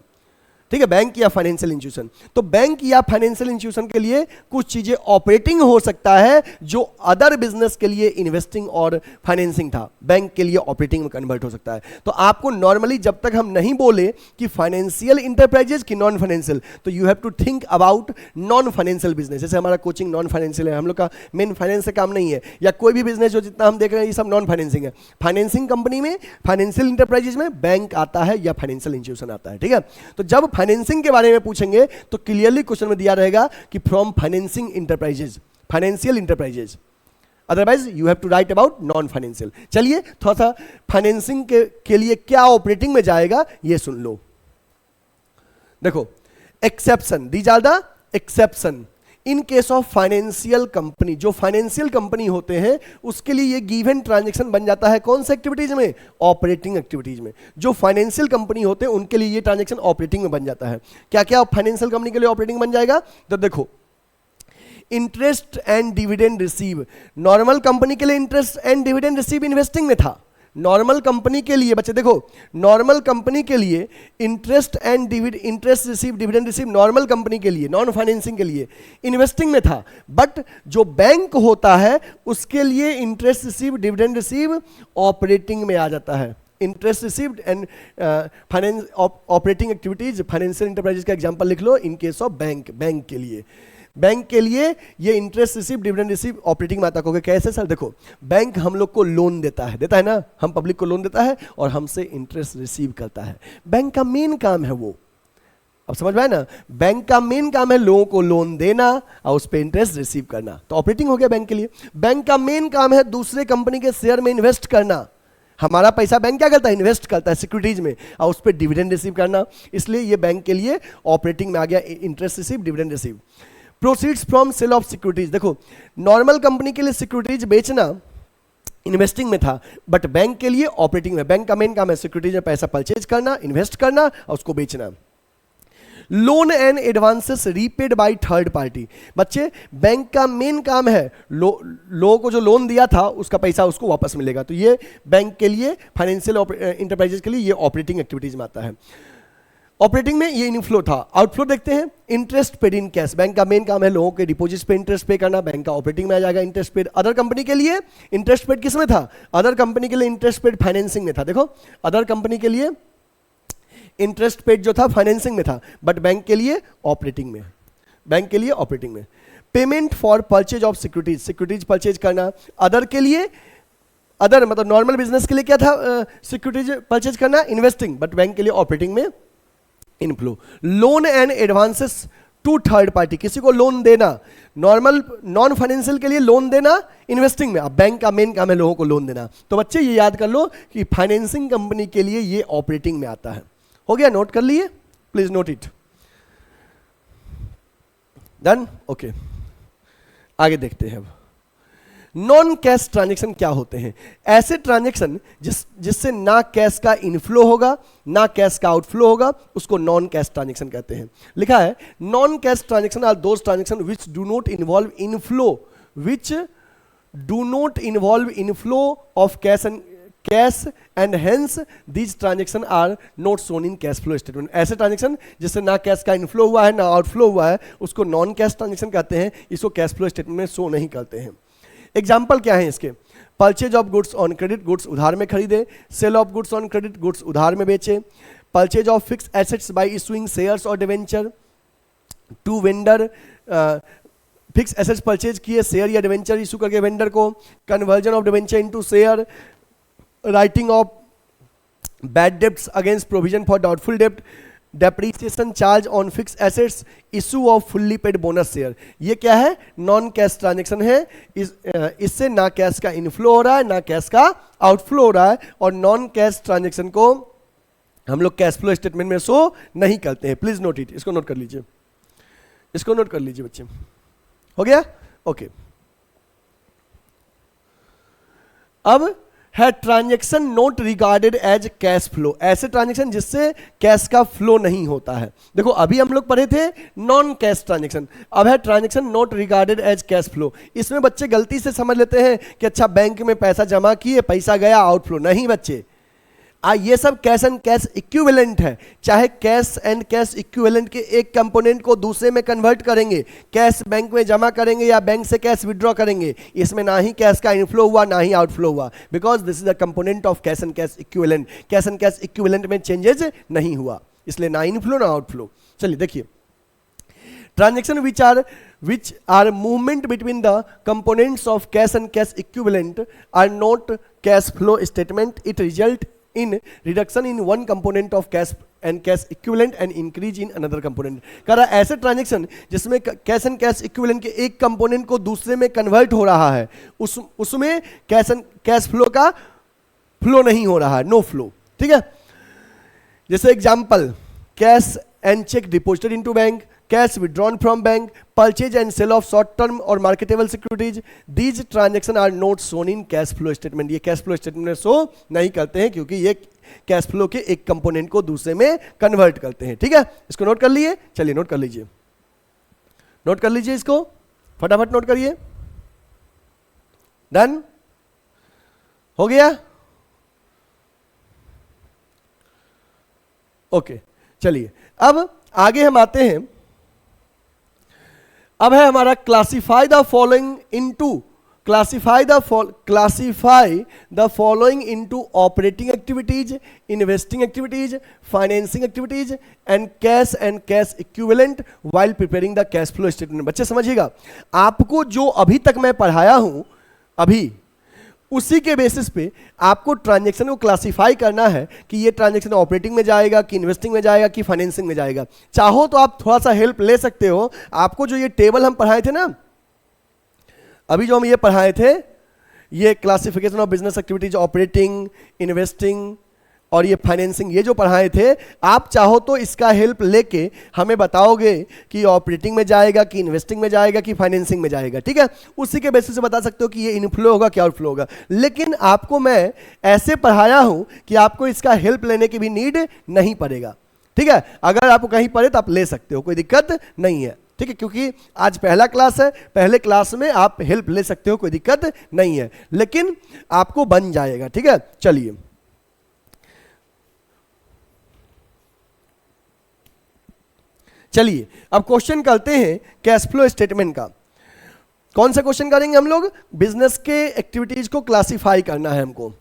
ठीक है, बैंक या फाइनेंशियल इंस्टीट्यूशन। तो बैंक या फाइनेंशियल इंस्टीट्यूशन के लिए कुछ चीजें ऑपरेटिंग हो सकता है जो अदर बिजनेस के लिए इन्वेस्टिंग और फाइनेंसिंग था, बैंक के लिए ऑपरेटिंग में कन्वर्ट हो सकता है। तो आपको नॉर्मली जब तक हम नहीं बोले कि फाइनेंशियल इंटरप्राइजेज की नॉन फाइनेंशियल, तो you have to think about non financial business. जैसे हमारा कोचिंग नॉन फाइनेंशियल है, हम लोग का मेन फाइनेंस से काम नहीं है, या कोई भी बिजनेस जो जितना हम देख रहे हैं ये सब नॉन फाइनेंसिंग है। फाइनेंसिंग कंपनी में, फाइनेंशियल इंटरप्राइजेज में बैंक आता है या फाइनेंशियल इंस्टीट्यूशन आता है, ठीक है। तो जब फाइनेंसिंग के बारे में पूछेंगे तो क्लियरली क्वेश्चन में दिया रहेगा कि from financing enterprises, financial enterprises. Otherwise you have to write about non financial. चलिए थोड़ा सा फाइनेंसिंग के लिए क्या ऑपरेटिंग में जाएगा ये सुन लो। देखो exception, these are the exception in case of financial company. जो फाइनेंशियल कंपनी होते हैं उसके लिए ये गिवन ट्रांजेक्शन बन जाता है कौन से एक्टिविटीज में, ऑपरेटिंग एक्टिविटीज में। जो फाइनेंशियल कंपनी होते हैं उनके लिए ये ट्रांजेक्शन ऑपरेटिंग में बन जाता है। क्या क्या फाइनेंशियल कंपनी के लिए ऑपरेटिंग बन जाएगा, तो देखो interest and dividend receive. Normal company के लिए interest and dividend receive investing में था। नॉर्मल कंपनी के लिए बच्चे देखो, नॉर्मल कंपनी के लिए interest and interest receive dividend receive normal company के लिए, नॉन फाइनेंसिंग के लिए इन्वेस्टिंग में था। बट जो बैंक होता है उसके लिए interest receive dividend receive operating में आ जाता है। Interest received and finance operating activities, financial enterprises का एग्जांपल लिख लो in case of bank. Bank के लिए ये interest receive dividend receive operating में आता है। कैसे सर, देखो बैंक हम लोग को लोन देता है ना, हम पब्लिक को लोन देता है और हमसे इंटरेस्ट रिसीव करता है। बैंक का मेन काम है वो, अब समझ में आया ना, बैंक का मेन काम है लोगों को लोन देना और उस पर इंटरेस्ट रिसीव करना, तो ऑपरेटिंग हो गया बैंक के लिए। बैंक का मेन काम है दूसरे कंपनी के शेयर में इन्वेस्ट करना। हमारा पैसा बैंक क्या करता है, इन्वेस्ट करता है सिक्योरिटीज में और उस पर डिविडेंड रिसीव करना, इसलिए ये बैंक के लिए ऑपरेटिंग में आ गया, interest receive dividend receive. Proceeds from sale of securities, देखो नॉर्मल कंपनी के लिए सिक्योरिटीज बेचना इन्वेस्टिंग में था, बट बैंक के लिए ऑपरेटिंग में। बैंक का मेन काम है सिक्योरिटीज में पैसा परचेज करना, इन्वेस्ट करना और उसको बेचना। Loan and advances repaid by third party, बच्चे बैंक का मेन काम है लोगों को जो लोन दिया था उसका पैसा उसको वापस मिलेगा, तो ये बैंक के लिए, फाइनेंशियल इंटरप्राइजेज के लिए ये ऑपरेटिंग एक्टिविटीज में आता है। ऑपरेटिंग में ये इनफ्लो था। आउटफ्लो देखते हैं, interest paid in cash, bank का मेन काम है लोगों के डिपॉजिट्स पे इंटरेस्ट पे करना, बैंक का ऑपरेटिंग में आ जाएगा इंटरेस्ट पेड। अदर कंपनी के लिए इंटरेस्ट पेड किस में था, अदर कंपनी के लिए इंटरेस्ट पेड फाइनेंसिंग में था। देखो अदर कंपनी के लिए इंटरेस्ट पेड जो था फाइनेंसिंग में था, बट बैंक के लिए ऑपरेटिंग में, बैंक के लिए ऑपरेटिंग में। Payment for purchase of securities, securities purchase करना, अदर के लिए, अदर मतलब नॉर्मल बिजनेस के लिए क्या था, सिक्योरिटीज परचेज करना इन्वेस्टिंग, बट बैंक के लिए ऑपरेटिंग में inflow. Loan and advances to third party, किसी को लोन देना, नॉर्मल नॉन फाइनेंशियल के लिए लोन देना इन्वेस्टिंग में, अब बैंक का मेन काम है लोगों को लोन देना। तो बच्चे ये याद कर लो कि फाइनेंसिंग कंपनी के लिए ये ऑपरेटिंग में आता है। हो गया, नोट कर लिए, please note it. Done, okay आगे देखते हैं। अब नॉन कैश ट्रांजेक्शन क्या होते हैं, ऐसे ट्रांजेक्शन जिससे ना कैश का इनफ्लो होगा ना कैश का आउटफ्लो होगा, उसको नॉन कैश ट्रांजेक्शन कहते हैं। लिखा है non cash transaction are those transaction which do not involve inflow, which do not involve inflow of cash and hence these transaction are not shown in cash flow statement. ऐसे ट्रांजेक्शन जिससे ना कैश का इनफ्लो हुआ है ना आउटफ्लो हुआ है उसको नॉन कैश ट्रांजेक्शन कहते हैं, इसको कैश फ्लो स्टेटमेंट में शो नहीं करते हैं। एग्जाम्पल क्या है इसके, purchase of goods on credit, goods उधार में खरीदे, sale of goods on credit, goods उधार में बेचे, purchase of fix assets by issuing shares और debenture to vendor, fix assets purchase किए शेयर या डिवेंचर इशू करके वेंडर को, conversion of debenture into share, writing off bad debts against provision for doubtful डेब्ट, depreciation charge on fix assets, issue off fully paid bonus share. ये क्या है, नॉन कैश ट्रांजेक्शन है। इससे ना कैश का इनफ्लो हो रहा है ना कैश का आउटफ्लो हो रहा है, और नॉन कैश ट्रांजेक्शन को हम लोग कैश फ्लो स्टेटमेंट में शो नहीं करते हैं। प्लीज नोट इट, इसको नोट कर लीजिए, इसको नोट कर लीजिए बच्चे। हो गया, ओके। अब है transaction not regarded as cash flow, ऐसे ट्रांजेक्शन जिससे कैश का फ्लो नहीं होता है। देखो अभी हम लोग पढ़े थे नॉन कैश ट्रांजेक्शन, अब है transaction not regarded as cash flow. इसमें बच्चे गलती से समझ लेते हैं कि अच्छा बैंक में पैसा जमा किए पैसा गया आउटफ्लो, नहीं बच्चे, ये सब कैश एंड कैश इक्विवेलेंट है। चाहे कैश एंड कैश इक्विवेलेंट के एक कंपोनेंट को दूसरे में कन्वर्ट करेंगे, कैश बैंक में जमा करेंगे या बैंक से कैश विड्रॉ करेंगे, इसमें ना ही कैश का इनफ्लो हुआ ना ही आउटफ्लो हुआ, because this is the component of cash and cash equivalent. Cash and cash equivalent में चेंजेस नहीं हुआ, इसलिए ना इनफ्लो ना आउटफ्लो। चलिए देखिए, transaction which are movement between the components of cash and cash equivalent are not cash flow statement, it result in reduction in one component of cash and cash equivalent and increase in another component। कह रहा है ऐसे ट्रांजेक्शन जिसमें कैश एंड कैश इक्विवेलेंट के एक कंपोनेंट को दूसरे में कन्वर्ट हो रहा है, उसमें कैश फ्लो का फ्लो नहीं हो रहा है, नो फ्लो। ठीक है, जैसे example, cash and cheque deposited into bank, cash withdrawn from bank, purchase and sale of short term और marketable securities, these transaction are not shown in cash flow statement. ये कैश फ्लो स्टेटमेंट में शो नहीं करते हैं क्योंकि ये कैश फ्लो के एक कंपोनेंट को दूसरे में कन्वर्ट करते हैं। ठीक है, इसको नोट कर लिए, चलिए नोट कर लीजिए, नोट कर लीजिए, इसको फटाफट नोट करिए। डन हो गया? ओके, चलिए अब आगे हम आते हैं। अब है हमारा classify the following into, classify the following into operating activities, investing activities, financing activities and cash equivalent while preparing the cash flow statement. बच्चे समझिएगा, आपको जो अभी तक मैं पढ़ाया हूं, अभी उसी के बेसिस पे आपको ट्रांजैक्शन को क्लासिफाई करना है कि ये ट्रांजैक्शन ऑपरेटिंग में जाएगा कि इन्वेस्टिंग में जाएगा कि फाइनेंसिंग में जाएगा। चाहो तो आप थोड़ा सा हेल्प ले सकते हो। आपको जो ये टेबल हम पढ़ाए थे ना, अभी जो हम ये पढ़ाए थे, ये classification of business activities, operating, investing और ये फाइनेंसिंग, ये जो पढ़ाए थे, आप चाहो तो इसका हेल्प लेके हमें बताओगे कि ऑपरेटिंग में जाएगा कि इन्वेस्टिंग में जाएगा कि फाइनेंसिंग में जाएगा। ठीक है, उसी के बेसिस से बता सकते हो कि ये इनफ्लो होगा क्या आउटफ्लो होगा। लेकिन आपको मैं ऐसे पढ़ाया हूं कि आपको इसका हेल्प लेने की भी नीड नहीं पड़ेगा। ठीक है, अगर आपको कहीं पड़े तो आप ले सकते हो, कोई दिक्कत नहीं है। ठीक है, क्योंकि आज पहला क्लास है, पहले क्लास में आप हेल्प ले सकते हो, कोई दिक्कत नहीं है, लेकिन आपको बन जाएगा। ठीक है, चलिए चलिए अब क्वेश्चन करते हैं कैश फ्लो स्टेटमेंट का। कौन सा क्वेश्चन करेंगे हम लोग? बिजनेस के एक्टिविटीज को क्लासिफाई करना है हमको,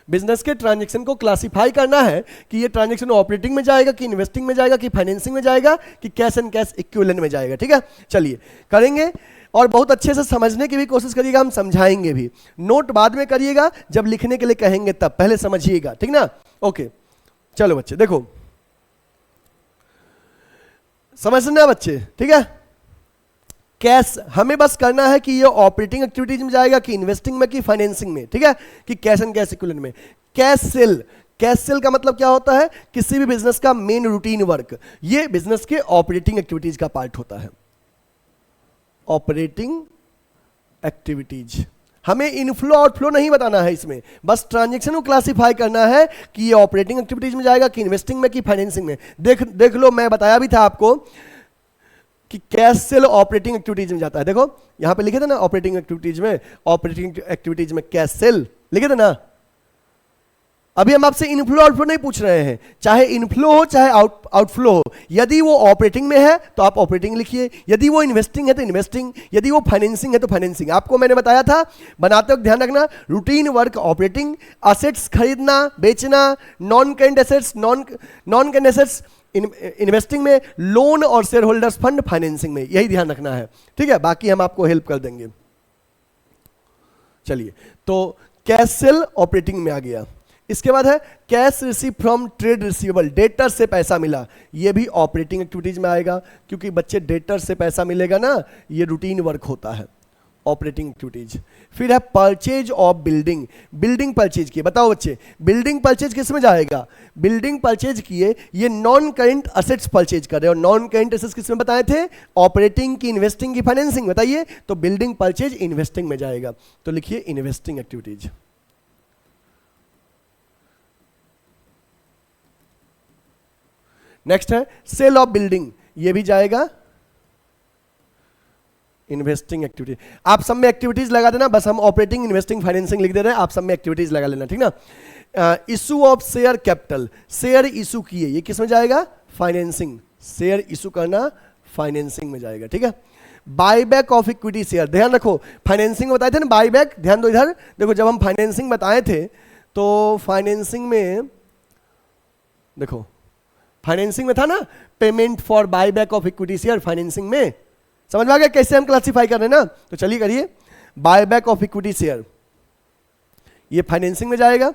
बिजनेस के ट्रांजैक्शन को क्लासिफाई करना है कि ये ट्रांजैक्शन ऑपरेटिंग में जाएगा कि इन्वेस्टिंग में जाएगा कि फाइनेंसिंग में जाएगा कि कैश एंड कैश इक्विवेलेंट में जाएगा। ठीक है, चलिए करेंगे और बहुत अच्छे से समझने की भी कोशिश करिएगा, हम समझाएंगे भी। नोट बाद में करिएगा, जब लिखने के लिए कहेंगे तब, पहले समझिएगा। ठीक ना? ओके, चलो बच्चे देखो, समझना बच्चे। ठीक है, कैश हमें बस करना है कि ये ऑपरेटिंग एक्टिविटीज में जाएगा कि इन्वेस्टिंग में कि फाइनेंसिंग में। ठीक है, कि कैश एंड कैश इक्विवेलेंट में। कैश सेल, कैश सेल का मतलब क्या होता है? किसी भी बिजनेस का मेन रूटीन वर्क, ये बिजनेस के ऑपरेटिंग एक्टिविटीज का पार्ट होता है। ऑपरेटिंग एक्टिविटीज, हमें इनफ्लो आउटफ्लो नहीं बताना है इसमें, बस ट्रांजैक्शन को क्लासिफाई करना है कि ये ऑपरेटिंग एक्टिविटीज में जाएगा कि इन्वेस्टिंग में कि फाइनेंसिंग में। देख लो, मैं बताया भी था आपको कि कैश सेल ऑपरेटिंग एक्टिविटीज में जाता है। देखो यहां पे लिखे थे ना, ऑपरेटिंग एक्टिविटीज में, ऑपरेटिंग एक्टिविटीज में कैश सेल लिखे थे ना। अभी हम आपसे इनफ्लो आउटफ्लो नहीं पूछ रहे हैं, चाहे इनफ्लो हो चाहे आउटफ्लो हो। यदि वो ऑपरेटिंग में है तो आप ऑपरेटिंग लिखिए, यदि वो इन्वेस्टिंग है तो इन्वेस्टिंग, यदि वो फाइनेंसिंग है तो फाइनेंसिंग। आपको मैंने बताया था, बनाते वक्त ध्यान रखना, रूटीन वर्क ऑपरेटिंग, असेट्स खरीदना बेचना, non current assets non current assets investing में, लोन और शेयर होल्डर्स फंड फाइनेंसिंग में, यही ध्यान रखना है। ठीक है, बाकी हम आपको हेल्प कर देंगे। चलिए, तो कैश सेल ऑपरेटिंग में आ गया। इसके बाद है cash receive from trade receivable, debtor से पैसा मिला, ये भी ऑपरेटिंग एक्टिविटीज में आएगा, क्योंकि बच्चे डेटर से पैसा मिलेगा ना, ये रूटीन वर्क होता है, ऑपरेटिंग एक्टिविटीज। फिर है purchase of building, building purchase किए। बताओ बच्चे, बिल्डिंग परचेज किस में जाएगा? बिल्डिंग परचेज किए, ये नॉन करेंट असेट्स परचेज कर रहे हो। नॉन करेंट असेट्स किस में बताए थे? ऑपरेटिंग की, इन्वेस्टिंग की, फाइनेंसिंग, बताइए। तो बिल्डिंग परचेज इन्वेस्टिंग में जाएगा, तो लिखिए इन्वेस्टिंग एक्टिविटीज। नेक्स्ट है सेल ऑफ बिल्डिंग, ये भी जाएगा इन्वेस्टिंग एक्टिविटी। आप सब में एक्टिविटीज लगा देना, बस हम ऑपरेटिंग, इन्वेस्टिंग, फाइनेंसिंग लिख दे रहे हैं, आप सब में एक्टिविटीज लगा लेना। ठीक ना? Issue of share capital, share issue किए, ये किस में जाएगा? फाइनेंसिंग। शेयर इशू करना फाइनेंसिंग में जाएगा। ठीक है, बायबैक ऑफ इक्विटी शेयर, ध्यान रखो, फाइनेंसिंग बताए थे ना बायबैक, ध्यान दो इधर देखो, जब हम फाइनेंसिंग बताए थे तो फाइनेंसिंग में देखो, फाइनेंसिंग में था ना payment for buyback of equity share, financing में। समझ में आ गया कैसे हम क्लासिफाई कर रहे हैं ना? तो चलिए करिए, बायबैक ऑफ इक्विटी शेयर, ये फाइनेंसिंग में जाएगा।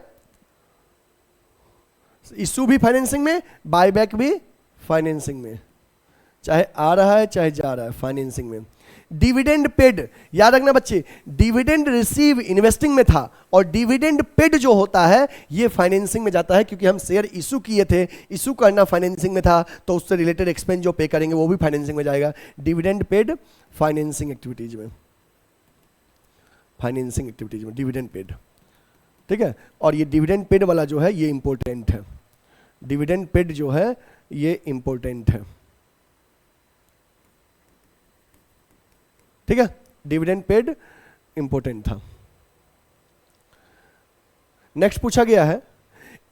इशू भी फाइनेंसिंग में, बायबैक भी फाइनेंसिंग में, चाहे आ रहा है चाहे जा रहा है फाइनेंसिंग में। डिविडेंड पेड, याद रखना बच्चे, डिविडेंड रिसीव इन्वेस्टिंग में था और डिविडेंड पेड जो होता है ये फाइनेंसिंग में जाता है, क्योंकि हम शेयर इशू किए थे, इशू करना फाइनेंसिंग में था, तो उससे रिलेटेड एक्सपेंस जो पे करेंगे वो भी फाइनेंसिंग में जाएगा। डिविडेंड पेड फाइनेंसिंग एक्टिविटीज में, फाइनेंसिंग एक्टिविटीज में डिविडेंड पेड, ठीक है। और ये डिविडेंड पेड वाला जो है ये इंपॉर्टेंट है, डिविडेंड पेड जो है ये इंपॉर्टेंट है, ठीक है। डिविडेंड पेड इंपॉर्टेंट था। नेक्स्ट पूछा गया है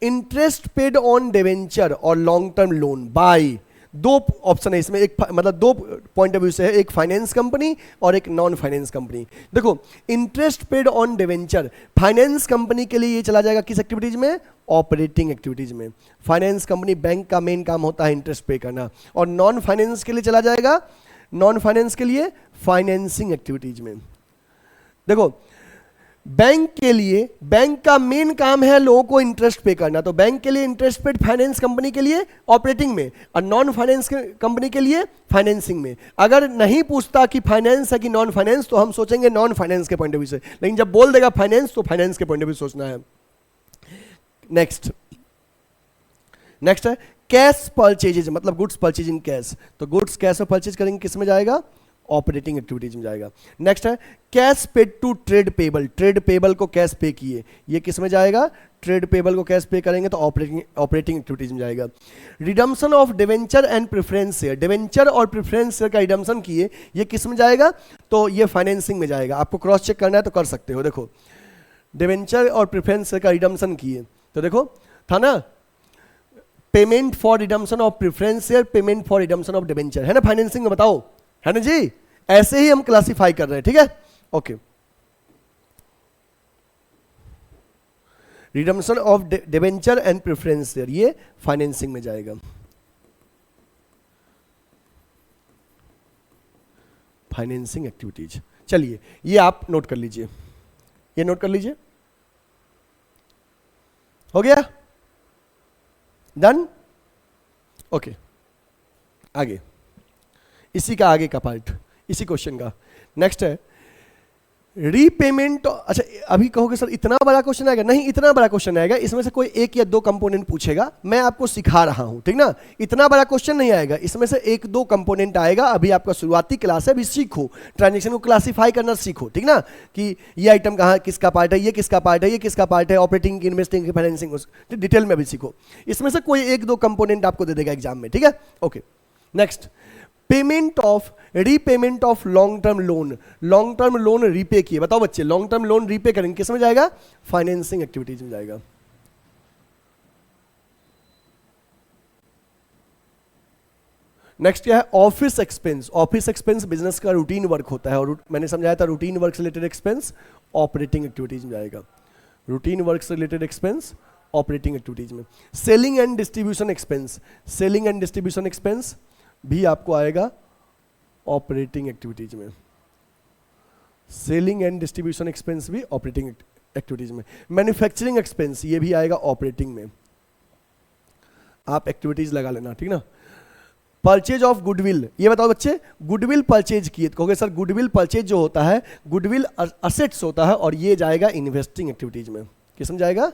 इंटरेस्ट पेड ऑन डिवेंचर और लॉन्ग टर्म लोन बाय, दो ऑप्शन है इसमें, एक मतलब दो पॉइंट ऑफ व्यू से है, एक फाइनेंस कंपनी और एक नॉन फाइनेंस कंपनी। देखो interest paid on debenture finance company के लिए ये चला जाएगा किस एक्टिविटीज में, ऑपरेटिंग एक्टिविटीज में। फाइनेंस कंपनी बैंक का मेन काम होता है इंटरेस्ट पे करना, और नॉन फाइनेंस के लिए चला जाएगा, नॉन फाइनेंस के लिए फाइनेंसिंग एक्टिविटीज में। देखो बैंक के लिए, बैंक का मेन काम है लोगों को इंटरेस्ट पे करना, तो बैंक के लिए इंटरेस्ट पेड फाइनेंस कंपनी के लिए ऑपरेटिंग में, और नॉन फाइनेंस कंपनी के लिए फाइनेंसिंग में। अगर नहीं पूछता कि फाइनेंस है कि नॉन फाइनेंस तो हम सोचेंगे नॉन फाइनेंस के पॉइंट ऑफ व्यू से, लेकिन जब बोल देगा फाइनेंस तो फाइनेंस के पॉइंट ऑफ व्यू सोचना है। नेक्स्ट है कैश परचेजेज, मतलब गुड्स परचेज इन कैश, तो गुड्स कैश में परचेज करेंगे किस में जाएगा, ऑपरेटिंग एक्टिविटीज में जाएगा। नेक्स्ट है cash paid to trade payable, trade payable को कैश पे किए, ये किस में जाएगा, ट्रेड पेबल को कैश पे करेंगे तो ऑपरेटिंग एक्टिविटीज में जाएगा। Redemption of debenture and preference share, debenture और प्रेफरेंस शेयर का रिडम्पशन किए, ये किस में जाएगा, तो ये फाइनेंसिंग में जाएगा। आपको क्रॉस चेक करना है तो कर सकते हो। देखो डिवेंचर और प्रेफरेंस शेयर का रिडम्पशन किए, तो देखो था ना, payment for redemption of preference share, payment for redemption of debenture, है ना फाइनेंसिंग में, बताओ है ना जी। ऐसे ही हम क्लासिफाई कर रहे हैं, ठीक है, okay. Redemption of debenture and preference share ये फाइनेंसिंग में जाएगा। फाइनेंसिंग एक्टिविटीज, चलिए ये आप नोट कर लीजिए, ये नोट कर लीजिए, हो गया, डन, ओके। आगे इसी का आगे का पार्ट, इसी क्वेश्चन का नेक्स्ट है रीपेमेंट। अच्छा अभी कहोगे सर इतना बड़ा क्वेश्चन आएगा, नहीं इतना बड़ा क्वेश्चन आएगा, इसमें से कोई एक या दो कंपोनेंट पूछेगा, मैं आपको सिखा रहा हूं, ठीक ना। इतना बड़ा क्वेश्चन नहीं आएगा, इसमें से एक दो कंपोनेंट आएगा। अभी आपका शुरुआती क्लास है, अभी सीखो, ट्रांजेक्शन को क्लासिफाई करना सीखो, ठीक ना, कि ये आइटम कहाँ किसका पार्ट है, ये किसका पार्ट है, ये किसका पार्ट है, ऑपरेटिंग इन्वेस्टिंग फाइनेंसिंग, डिटेल में भी सीखो। इसमें से कोई एक दो कंपोनेंट आपको दे देगा एग्जाम में, ठीक है, okay. Next payment of, repayment of long term loan, long term loan repay किए, बताओ बच्चे लॉन्ग टर्म लोन रीपे करेंगे किस में जाएगा, फाइनेंसिंग एक्टिविटीज में जाएगा। नेक्स्ट क्या है office expense, office expense business का रूटीन वर्क होता है, और मैंने समझाया था रूटीन वर्क से रिलेटेड एक्सपेंस ऑपरेटिंग एक्टिविटीज में जाएगा, रूटीन वर्क से रिलेटेड एक्सपेंस ऑपरेटिंग एक्टिविटीज में। Selling and distribution expense, selling and distribution expense भी आपको आएगा ऑपरेटिंग एक्टिविटीज में, सेलिंग एंड डिस्ट्रीब्यूशन एक्सपेंस भी ऑपरेटिंग एक्टिविटीज में। मैन्युफैक्चरिंग एक्सपेंस ये भी आएगा ऑपरेटिंग में, आप एक्टिविटीज लगा लेना, ठीक ना। परचेज ऑफ गुडविल, ये बताओ बच्चे गुडविल परचेज किए, तो कहोगे सर गुडविल परचेज जो होता है गुडविल असेट्स होता है, और ये जाएगा इन्वेस्टिंग एक्टिविटीज में, किस में जाएगा,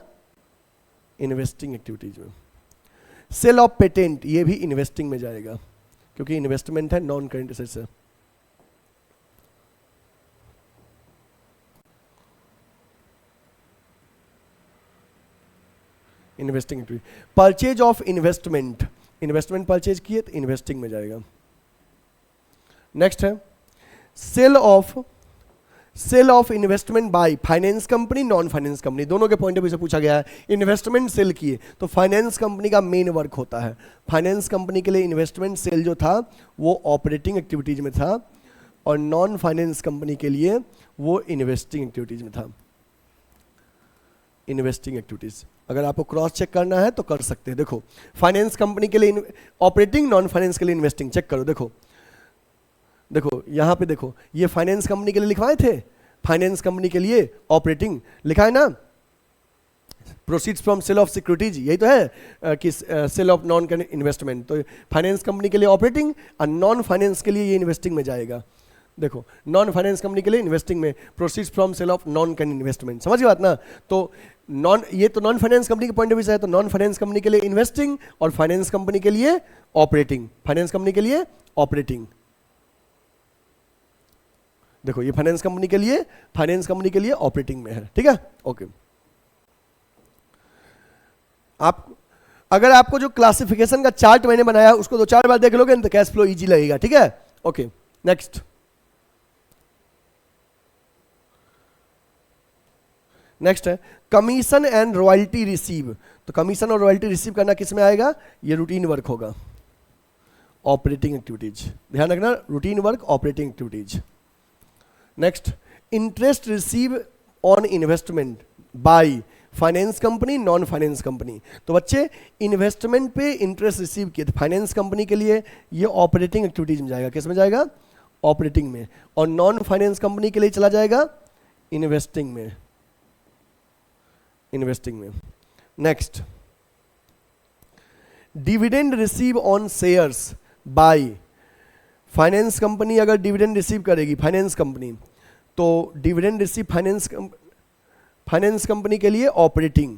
इन्वेस्टिंग एक्टिविटीज में। सेल ऑफ पेटेंट ये भी इन्वेस्टिंग में जाएगा, क्योंकि इन्वेस्टमेंट है, नॉन करेंट एसेट्स है। Investing activity. Purchase of investment, investment purchase किए तो इन्वेस्टिंग में जाएगा। नेक्स्ट है sale of investment by finance company, non finance company, दोनों के पॉइंट ऑफ व्यू से पूछा गया है। इन्वेस्टमेंट सेल किए तो फाइनेंस कंपनी का मेन वर्क होता है, फाइनेंस कंपनी के लिए इन्वेस्टमेंट सेल जो था वो ऑपरेटिंग एक्टिविटीज में था, और नॉन फाइनेंस कंपनी के लिए वो इन्वेस्टिंग एक्टिविटीज में था। इन्वेस्टिंग एक्टिविटीज अगर आपको क्रॉस चेक करना है तो कर सकते हैं। देखो फाइनेंस कंपनी के लिए ऑपरेटिंग, नॉन फाइनेंस के लिए इन्वेस्टिंग, चेक करो। देखो देखो यहां पे देखो, ये फाइनेंस कंपनी के लिए लिखवाए थे, फाइनेंस कंपनी के लिए ऑपरेटिंग लिखा है ना, proceeds from sale of securities, यही तो है कि सेल ऑफ नॉन इन्वेस्टमेंट। तो फाइनेंस कंपनी के लिए ऑपरेटिंग और नॉन फाइनेंस के लिए ये इन्वेस्टिंग में जाएगा। देखो नॉन फाइनेंस कंपनी के लिए इन्वेस्टिंग में, proceeds from sale of non can investment, समझ गए बात ना। तो ये तो नॉन फाइनेंस कंपनी के पॉइंट ऑफ व्यू से है, तो नॉन फाइनेंस कंपनी के लिए इन्वेस्टिंग और फाइनेंस कंपनी के लिए ऑपरेटिंग, फाइनेंस कंपनी के लिए ऑपरेटिंग। देखो ये फाइनेंस कंपनी के लिए ऑपरेटिंग में है, ठीक है, ओके। आप अगर आपको जो क्लासिफिकेशन का चार्ट मैंने बनाया है उसको 2-4 बार देख लोगे तो कैश फ्लो इजी लगेगा, ठीक है, ओके। नेक्स्ट है कमीशन एंड रॉयल्टी रिसीव। तो कमीशन और रॉयल्टी रिसीव करना किस में आएगा, ये रूटीन वर्क होगा, ऑपरेटिंग एक्टिविटीज, ध्यान रखना, routine work operating activities. Next interest receive on investment by finance company, non finance company. तो बच्चे इन्वेस्टमेंट पे इंटरेस्ट रिसीव किए, तो फाइनेंस कंपनी के लिए ये ऑपरेटिंग एक्टिविटीज में जाएगा, किस में जाएगा, ऑपरेटिंग में, और नॉन फाइनेंस कंपनी के लिए चला जाएगा इन्वेस्टिंग में, next dividend receive on shares bye finance company, अगर डिविडेंड रिसीव करेगी फाइनेंस कंपनी तो डिविडेंड रिसीव फाइनेंस कंपनी के लिए ऑपरेटिंग,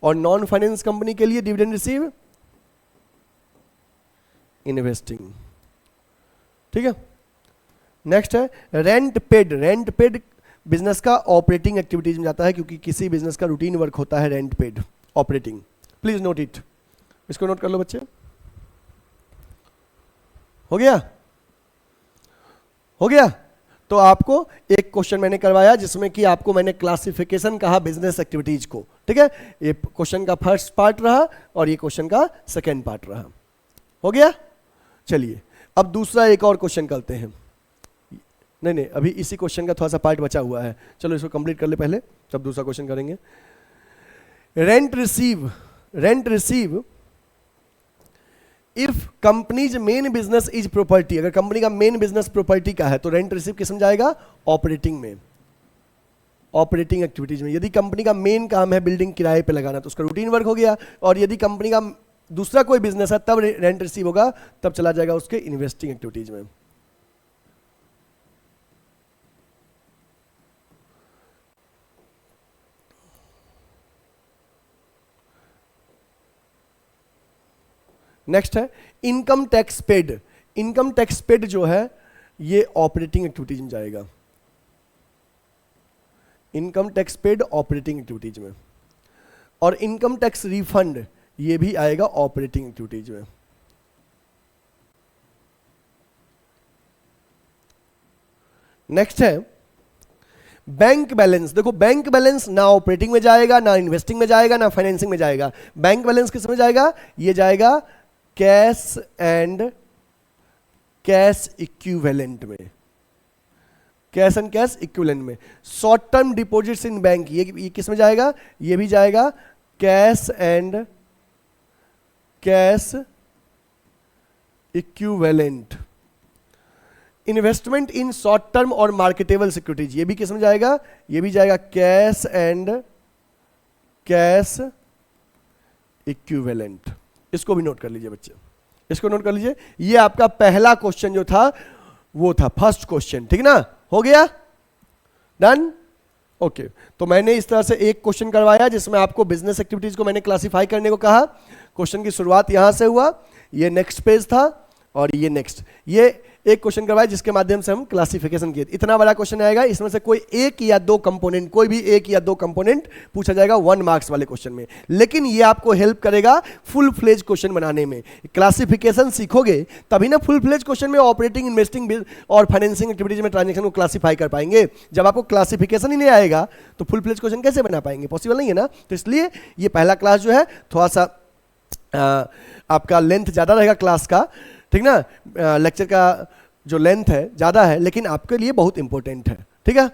और नॉन फाइनेंस कंपनी के लिए डिविडेंड रिसीव इन्वेस्टिंग, ठीक है। नेक्स्ट है रेंट पेड बिजनेस का ऑपरेटिंग एक्टिविटीज में जाता है, क्योंकि किसी बिजनेस का रूटीन वर्क होता है rent paid operating. Please note it, इसको नोट कर लो बच्चे, हो गया। तो आपको एक क्वेश्चन मैंने करवाया जिसमें कि आपको मैंने क्लासिफिकेशन कहा बिजनेस एक्टिविटीज को, ठीक है। ये क्वेश्चन का फर्स्ट पार्ट रहा और ये क्वेश्चन का सेकेंड पार्ट रहा, हो गया। चलिए अब दूसरा एक और क्वेश्चन करते हैं, नहीं अभी इसी क्वेश्चन का थोड़ा सा पार्ट बचा हुआ है, चलो इसको कंप्लीट कर ले पहले, तब दूसरा क्वेश्चन करेंगे। Rent receive if companies main business is property, अगर कंपनी का मेन बिजनेस प्रॉपर्टी का है तो रेंट रिसीव किस में जाएगा, ऑपरेटिंग में, ऑपरेटिंग एक्टिविटीज में। यदि कंपनी का मेन काम है बिल्डिंग किराए पे लगाना तो उसका रूटीन वर्क हो गया, और यदि कंपनी का दूसरा कोई बिजनेस है तब रेंट रिसीव होगा, तब चला जाएगा उसके इन्वेस्टिंग एक्टिविटीज में। नेक्स्ट है इनकम टैक्स पेड जो है ये ऑपरेटिंग एक्टिविटीज में जाएगा, income tax paid operating activities में, और इनकम टैक्स रिफंड ये भी आएगा ऑपरेटिंग एक्टिविटीज में। नेक्स्ट है बैंक बैलेंस। देखो बैंक बैलेंस ना ऑपरेटिंग में जाएगा, ना इन्वेस्टिंग में जाएगा, ना फाइनेंसिंग में जाएगा। बैंक बैलेंस किस में जाएगा, ये जाएगा कैश एंड कैश इक्विवेलेंट में, कैश एंड कैश इक्विवेलेंट में। Short term deposits in bank ये किस में जाएगा, ये भी जाएगा cash and cash equivalent. Investment in short term और मार्केटेबल सिक्योरिटीज ये भी किस में जाएगा, ये भी जाएगा कैश एंड कैश इक्विवेलेंट। इसको भी नोट कर लीजिए बच्चे, इसको नोट कर लीजिए। ये आपका पहला क्वेश्चन जो था वो था फर्स्ट क्वेश्चन, ठीक ना, हो गया, डन, ओके। तो मैंने इस तरह से एक क्वेश्चन करवाया जिसमें आपको बिजनेस एक्टिविटीज को मैंने क्लासिफाई करने को कहा। क्वेश्चन की शुरुआत यहां से हुआ, ये नेक्स्ट पेज था और ये नेक्स्ट, ये एक क्वेश्चन करवाया जिसके माध्यम से हम क्लासिफिकेशन किए। इतना बड़ा क्वेश्चन आएगा, इसमें से कोई एक या दो कंपोनेंट, कोई भी एक या दो कंपोनेंट पूछा जाएगा 1 मार्क्स वाले क्वेश्चन में, लेकिन ये आपको हेल्प करेगा फुल फ्लेज क्वेश्चन बनाने में। क्लासिफिकेशन सीखोगे तभी ना फुल फ्लेज क्वेश्चन में ऑपरेटिंग, इन्वेस्टिंग और फाइनेंसिंग एक्टिविटीज में ट्रांजेक्शन को क्लासिफाई कर पाएंगे। जब आपको क्लासिफिकेशन ही नहीं आएगा तो फुल फ्लेज क्वेश्चन कैसे बना पाएंगे, पॉसिबल नहीं है ना। तो इसलिए ये पहला क्लास जो है थोड़ा सा आपका लेंथ ज़्यादा रहेगा क्लास का, ठीक ना, लेक्चर का जो लेंथ है ज़्यादा है, लेकिन आपके लिए बहुत इंपॉर्टेंट है, ठीक है,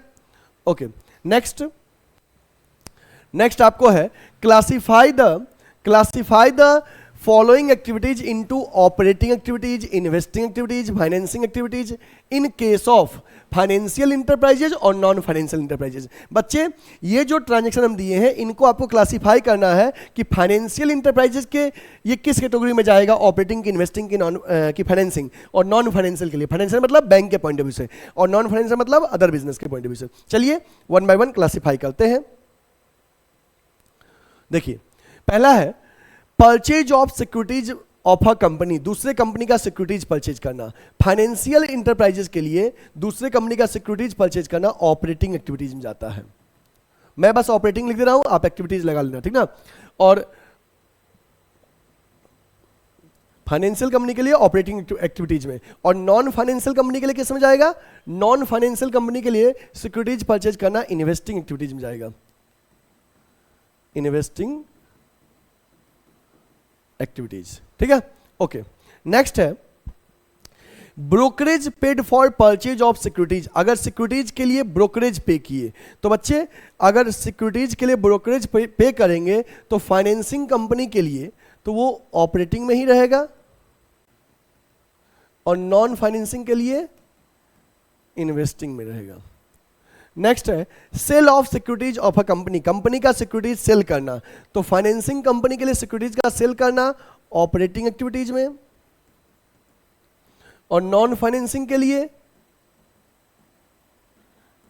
ओके। नेक्स्ट आपको है classify the following activities into operating activities, investing activities, financing activities in case of financial enterprises और नॉन फाइनेंशियल इंटरप्राइजेज। बच्चे ये जो ट्रांजेक्शन हम दिए हैं इनको आपको क्लासिफाई करना है कि फाइनेंशियल इंटरप्राइजेज के ये किस कैटेगरी में जाएगा, ऑपरेटिंग की, इन्वेस्टिंग की, नॉन की फाइनेंसिंग, और नॉन फाइनेंशियल के लिए, फाइनेंशियल मतलब बैंक के पॉइंट ऑफ व्यू से, और नॉन फाइनेंशियल मतलब अदर बिजनेस के पॉइंट ऑफ व्यू से। चलिए वन बाय वन क्लासिफाई करते हैं। देखिए पहला है purchase of securities of a company, दूसरे कंपनी का सिक्योरिटीज परचेज करना। फाइनेंशियल इंटरप्राइजेज के लिए दूसरे कंपनी का सिक्योरिटीज परचेज करना ऑपरेटिंग एक्टिविटीज में जाता है। मैं बस ऑपरेटिंग लिख दे रहा हूं, आप एक्टिविटीज लगा लेना, ठीक ना। और फाइनेंशियल कंपनी के लिए ऑपरेटिंग एक्टिविटीज में, और नॉन फाइनेंशियल कंपनी के लिए किस में जाएगा, नॉन फाइनेंशियल कंपनी के लिए सिक्योरिटीज परचेज करना इन्वेस्टिंग एक्टिविटीज में जाएगा, इन्वेस्टिंग एक्टिविटीज, ठीक है। ओके, नेक्स्ट है brokerage paid for purchase of securities. अगर सिक्योरिटीज के लिए ब्रोकरेज पे किए तो बच्चे, अगर सिक्योरिटीज के लिए ब्रोकरेज पे करेंगे तो फाइनेंसिंग कंपनी के लिए तो वो ऑपरेटिंग में ही रहेगा, और नॉन फाइनेंसिंग के लिए इन्वेस्टिंग में रहेगा। नेक्स्ट है sale of securities of a company, company का सिक्योरिटीज सेल करना, तो फाइनेंसिंग कंपनी के लिए सिक्योरिटीज का सेल करना ऑपरेटिंग एक्टिविटीज में, और नॉन फाइनेंसिंग के लिए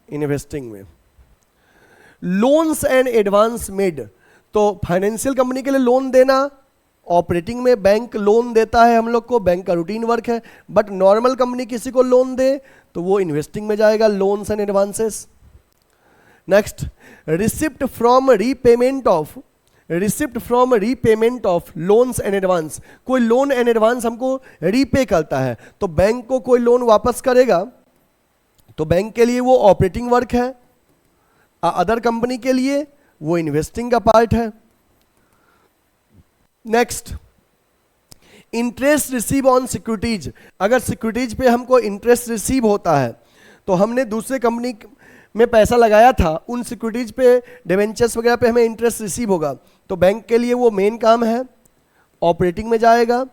इन्वेस्टिंग में। लोन्स एंड एडवांस मेड, तो फाइनेंशियल कंपनी के लिए लोन देना ऑपरेटिंग में, बैंक लोन देता है हम लोग को, बैंक का रूटीन वर्क है, बट नॉर्मल कंपनी किसी को लोन दे तो वो इन्वेस्टिंग में जाएगा, loans and advances. Next receipt from repayment of loans and advance, कोई लोन एंड एडवांस हमको रीपे करता है तो बैंक को कोई लोन वापस करेगा तो बैंक के लिए वो ऑपरेटिंग वर्क है, अदर कंपनी के लिए वो इन्वेस्टिंग का पार्ट है। Next interest receive on securities, अगर सिक्योरिटीज पे हमको इंटरेस्ट रिसीव होता है तो हमने दूसरे कंपनी में पैसा लगाया था, उन सिक्योरिटीज पे, डिवेंचर्स वगैरह पे हमें इंटरेस्ट रिसीव होगा तो बैंक के लिए वो मेन काम है, ऑपरेटिंग में जाएगा,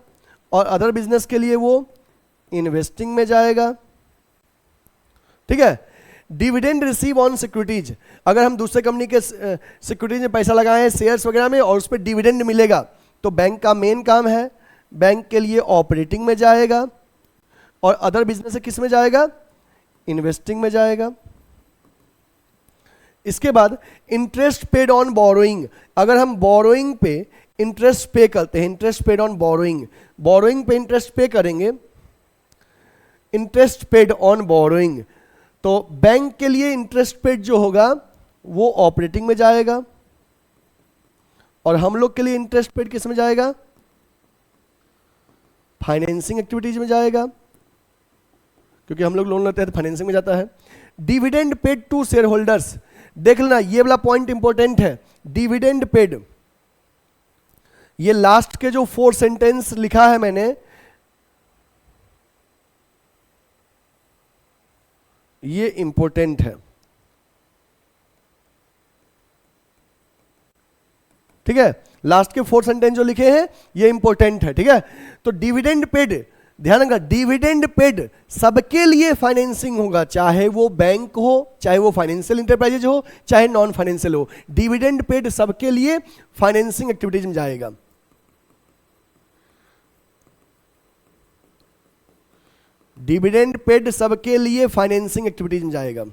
और अदर बिजनेस के लिए वो इन्वेस्टिंग में जाएगा, ठीक है। डिविडेंड रिसीव ऑन सिक्योरिटीज, अगर हम दूसरे कंपनी के सिक्योरिटीज में पैसा लगाए हैं शेयर्स वगैरह में और उस पर डिविडेंड मिलेगा तो बैंक का मेन काम है, बैंक के लिए ऑपरेटिंग में जाएगा, और अदर बिजनेस से किस में जाएगा, इन्वेस्टिंग में जाएगा। इसके बाद इंटरेस्ट पेड ऑन बोरोइंग, अगर हम बोरोइंग पे इंटरेस्ट पे करते हैं, interest paid on borrowing, borrowing पे इंटरेस्ट पे करेंगे, इंटरेस्ट पेड ऑन बोरोइंग, तो बैंक के लिए इंटरेस्ट पेड जो होगा वो ऑपरेटिंग में जाएगा, और हम लोग के लिए इंटरेस्ट पेड किस में जाएगा, फाइनेंसिंग एक्टिविटीज में जाएगा, क्योंकि हम लोग लोन लेते हैं तो फाइनेंसिंग में जाता है। Dividend paid to shareholders, देख लेना ये वाला पॉइंट इंपॉर्टेंट है, डिविडेंड पेड, ये लास्ट के जो 4 सेंटेंस लिखा है मैंने, ये इंपॉर्टेंट है, ठीक है। लास्ट के 4 सेंटेंस जो लिखे हैं ये इंपॉर्टेंट है, ठीक है। तो डिविडेंड पेड, ध्यान रखना, डिविडेंड पेड सबके लिए फाइनेंसिंग होगा, चाहे वो बैंक हो, चाहे वो फाइनेंशियल इंटरप्राइजेज हो, चाहे नॉन फाइनेंशियल हो, डिविडेंड पेड सबके लिए फाइनेंसिंग एक्टिविटीज में जाएगा। डिविडेंड पेड सबके लिए फाइनेंसिंग एक्टिविटीज में जाएगा,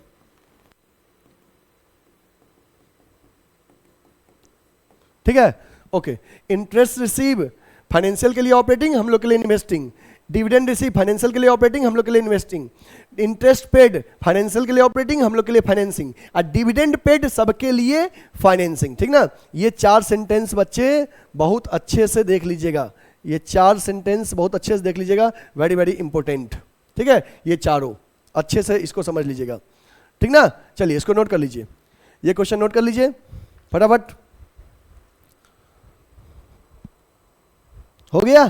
ठीक है। ओके, इंटरेस्ट रिसीव फाइनेंशियल के लिए ऑपरेटिंग, हम लोग के लिए इन्वेस्टिंग, डिविडेंड रिसीव फाइनेंशियल के लिए ऑपरेटिंग, हम लोग के लिए इन्वेस्टिंग, इंटरेस्ट पेड फाइनेंशियल के लिए ऑपरेटिंग, हम लोग के लिए फाइनेंसिंग, और डिविडेंड पेड सबके लिए फाइनेंसिंग, ठीक ना। ये 4 सेंटेंस बच्चे बहुत अच्छे से देख लीजिएगा, ये 4 सेंटेंस बहुत अच्छे से देख लीजिएगा, वेरी वेरी इंपॉर्टेंट, ठीक है। ये चारों अच्छे से इसको समझ लीजिएगा, ठीक ना। चलिए इसको नोट कर लीजिए, ये क्वेश्चन नोट कर लीजिए फटाफट। हो गया,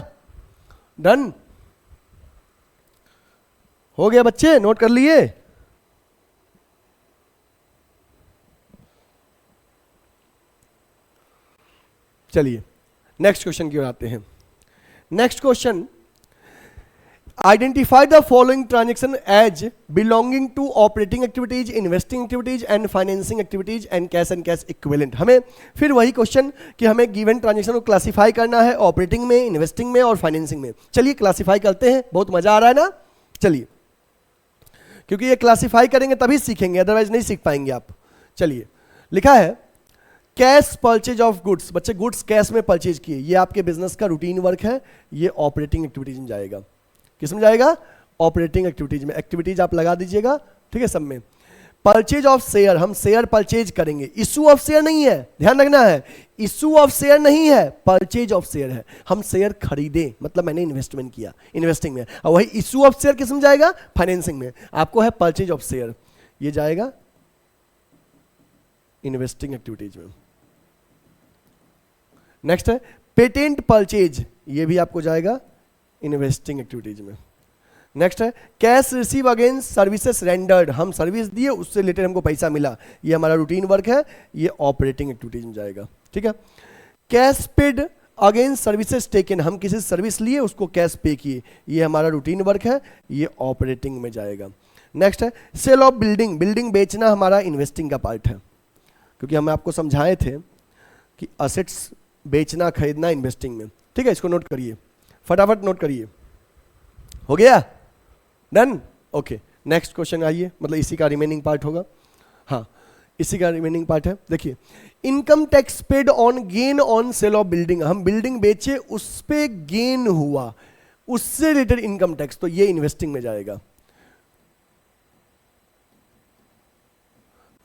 डन हो गया बच्चे, नोट कर लिए। चलिए नेक्स्ट क्वेश्चन की ओर आते हैं। Next question, identify the following transaction as belonging to operating activities, investing activities and financing activities and cash equivalent. हमें फिर वही क्वेश्चन कि हमें गिवन ट्रांजेक्शन को क्लासिफाई करना है ऑपरेटिंग में, इन्वेस्टिंग में और फाइनेंसिंग में। चलिए क्लासिफाई करते हैं, बहुत मजा आ रहा है ना। चलिए, क्योंकि ये क्लासिफाई करेंगे तभी सीखेंगे, अदरवाइज नहीं सीख पाएंगे आप। चलिए, लिखा है कैश परचेज ऑफ गुड्स। बच्चे गुड्स कैश में परचेज किए, ये आपके बिजनेस का रूटीन वर्क है, ये ऑपरेटिंग एक्टिविटीज में जाएगा। किस में जाएगा? ऑपरेटिंग एक्टिविटीज में। एक्टिविटीज आप लगा दीजिएगा, ठीक है, सब में। परचेज ऑफ शेयर, हम शेयर परचेज करेंगे, इशू ऑफ शेयर नहीं है, ध्यान रखना है, इशू ऑफ शेयर नहीं है, परचेज ऑफ शेयर है। हम शेयर खरीदे, मतलब मैंने इन्वेस्टमेंट किया, इन्वेस्टिंग में। और वही इशू ऑफ शेयर किस में जाएगा? फाइनेंसिंग में। आपको है परचेज ऑफ शेयर, ये जाएगा इन्वेस्टिंग एक्टिविटीज में। नेक्स्ट है पेटेंट परचेज, ये भी आपको जाएगा इन्वेस्टिंग एक्टिविटीज में। नेक्स्ट है cash receive against services rendered, हम सर्विस दिए, उससे रिलेटेड हमको पैसा मिला, ये हमारा रूटीन वर्क है, ये ऑपरेटिंग एक्टिविटीज में जाएगा। ठीक है। Cash paid against services taken, हम किसी सर्विस लिए, उसको कैश पे किए, ये हमारा रूटीन वर्क है, ये ऑपरेटिंग में जाएगा। नेक्स्ट है सेल ऑफ बिल्डिंग, बिल्डिंग बेचना हमारा इन्वेस्टिंग का पार्ट है, क्योंकि हम आपको समझाए थे कि असेट्स बेचना खरीदना इन्वेस्टिंग में। ठीक है, इसको नोट करिए, फटाफट नोट करिए। हो गया? डन? ओके, नेक्स्ट क्वेश्चन आइए, मतलब इसी का रिमेनिंग पार्ट होगा। हाँ, इसी का रिमेनिंग पार्ट है। देखिए, income tax paid on gain on sale of building, हम बिल्डिंग बेचे, उस पे गेन हुआ, उससे रिलेटेड इनकम टैक्स, तो ये इन्वेस्टिंग में जाएगा।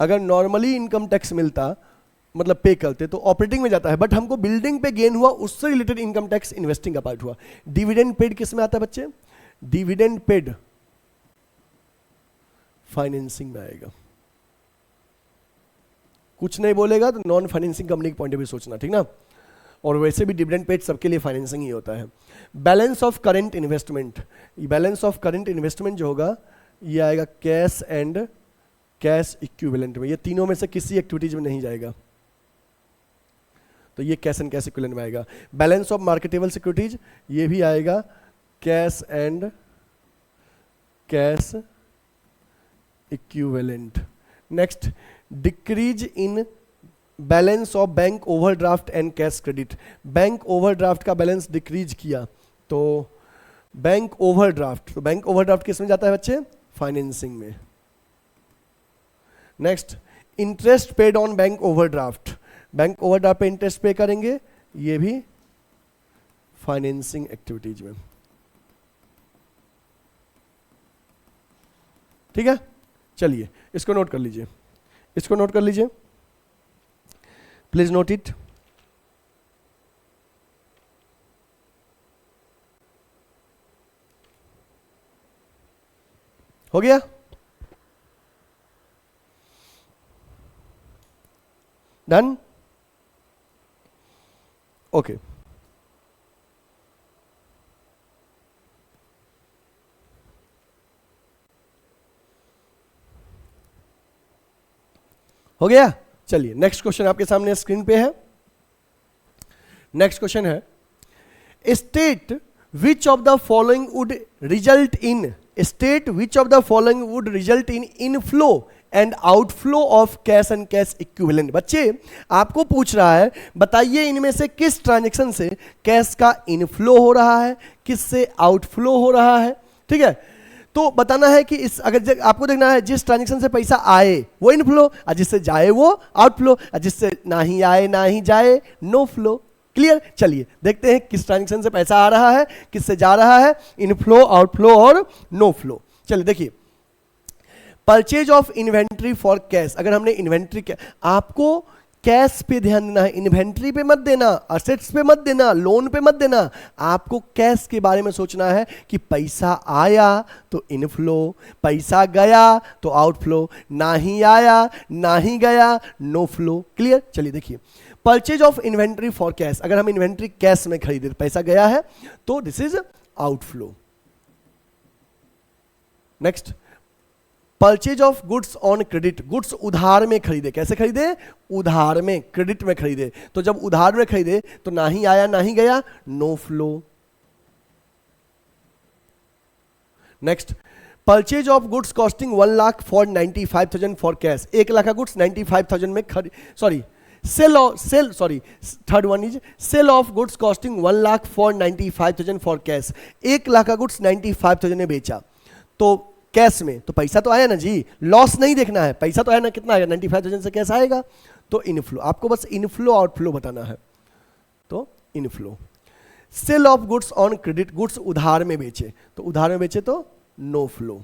अगर नॉर्मली इनकम टैक्स मिलता, मतलब पे करते, तो ऑपरेटिंग में जाता है, बट हमको बिल्डिंग पे गेन हुआ, उससे रिलेटेड इनकम टैक्स इन्वेस्टिंग का पार्ट हुआ। डिविडेंड पेड किस में आता है बच्चे? डिविडेंड पेड फाइनेंसिंग में आएगा। कुछ नहीं बोलेगा तो नॉन फाइनेंसिंग कंपनी के पॉइंट ऑफ व्यू सोचना, ठीक ना। और वैसे भी डिविडेंड पेड सबके लिए फाइनेंसिंग ही होता है। Balance of current investment, balance of current investment जो होगा, ये आएगा कैश एंड कैश इक्विवेलेंट में। ये तीनों में से किसी एक्टिविटीज में नहीं जाएगा, तो ये कैश एंड कैश इक्विवेलेंट में आएगा। बैलेंस ऑफ मार्केटेबल सिक्योरिटीज, ये भी आएगा cash and cash equivalent. Next, decrease in balance of bank overdraft and cash credit, bank overdraft का बैलेंस डिक्रीज किया, तो बैंक ओवरड्राफ्ट, तो बैंक ओवरड्राफ्ट किस में जाता है बच्चे? फाइनेंसिंग में। Next, interest paid on bank overdraft, bank overdraft pay interest पे करेंगे, ये भी फाइनेंसिंग एक्टिविटीज में। ठीक है, चलिए इसको नोट कर लीजिए, इसको नोट कर लीजिए, प्लीज नोट इट। हो गया? डन? ओके। हो गया? चलिए नेक्स्ट क्वेश्चन आपके सामने स्क्रीन पे है। नेक्स्ट क्वेश्चन है, state which of the following would result in, state which of the following would result in inflow and outflow of cash and cash equivalent. बच्चे आपको पूछ रहा है, बताइए इनमें से किस ट्रांजैक्शन से कैश का इनफ्लो हो रहा है, किस से आउटफ्लो हो रहा है। ठीक है, तो बताना है कि इस, अगर आपको देखना है जिस ट्रांजैक्शन से पैसा आए वो इनफ्लो, और जिससे जाए वो आउटफ्लो, और जिससे ना ही आए ना ही जाए नो फ्लो। क्लियर? चलिए देखते हैं किस ट्रांजैक्शन से पैसा आ रहा है, किससे जा रहा है, इनफ्लो, आउटफ्लो और नो फ्लो। चलिए देखिए, purchase of inventory for cash, अगर हमने इन्वेंट्री, आपको कैश पे ध्यान देना है, इन्वेंट्री पे मत देना, असेट्स पे मत देना, लोन पे मत देना। आपको कैश के बारे में सोचना है कि पैसा आया तो इनफ्लो, पैसा गया तो आउटफ्लो, ना ही आया ना ही गया नो फ्लो। क्लियर? चलिए देखिए, purchase of inventory for cash, अगर हम इन्वेंट्री कैश में खरीदे, पैसा गया है तो this is outflow. Next, purchase of goods on credit, goods उधार में खरीदे, कैसे खरीदे? उधार में, क्रेडिट में खरीदे, तो जब उधार में खरीदे तो ना ही आया ना ही गया no flow. Next, purchase of goods costing 1 lakh for 95,000 for cash. 1 lakh का गुड्स 95,000 में third one is sale of goods costing 1 lakh for 95,000 for cash. 1 lakh का गुड्स 95,000 में बेचा, तो कैश में तो पैसा तो आया ना जी, लॉस नहीं देखना है, पैसा तो आया ना, कितना आएगा 95,000 से कैश आएगा, तो इनफ्लो। आपको बस इनफ्लो आउटफ्लो बताना है, तो inflow. Sale of goods on credit, goods उधार में बेचे, तो उधार में बेचे तो no flow.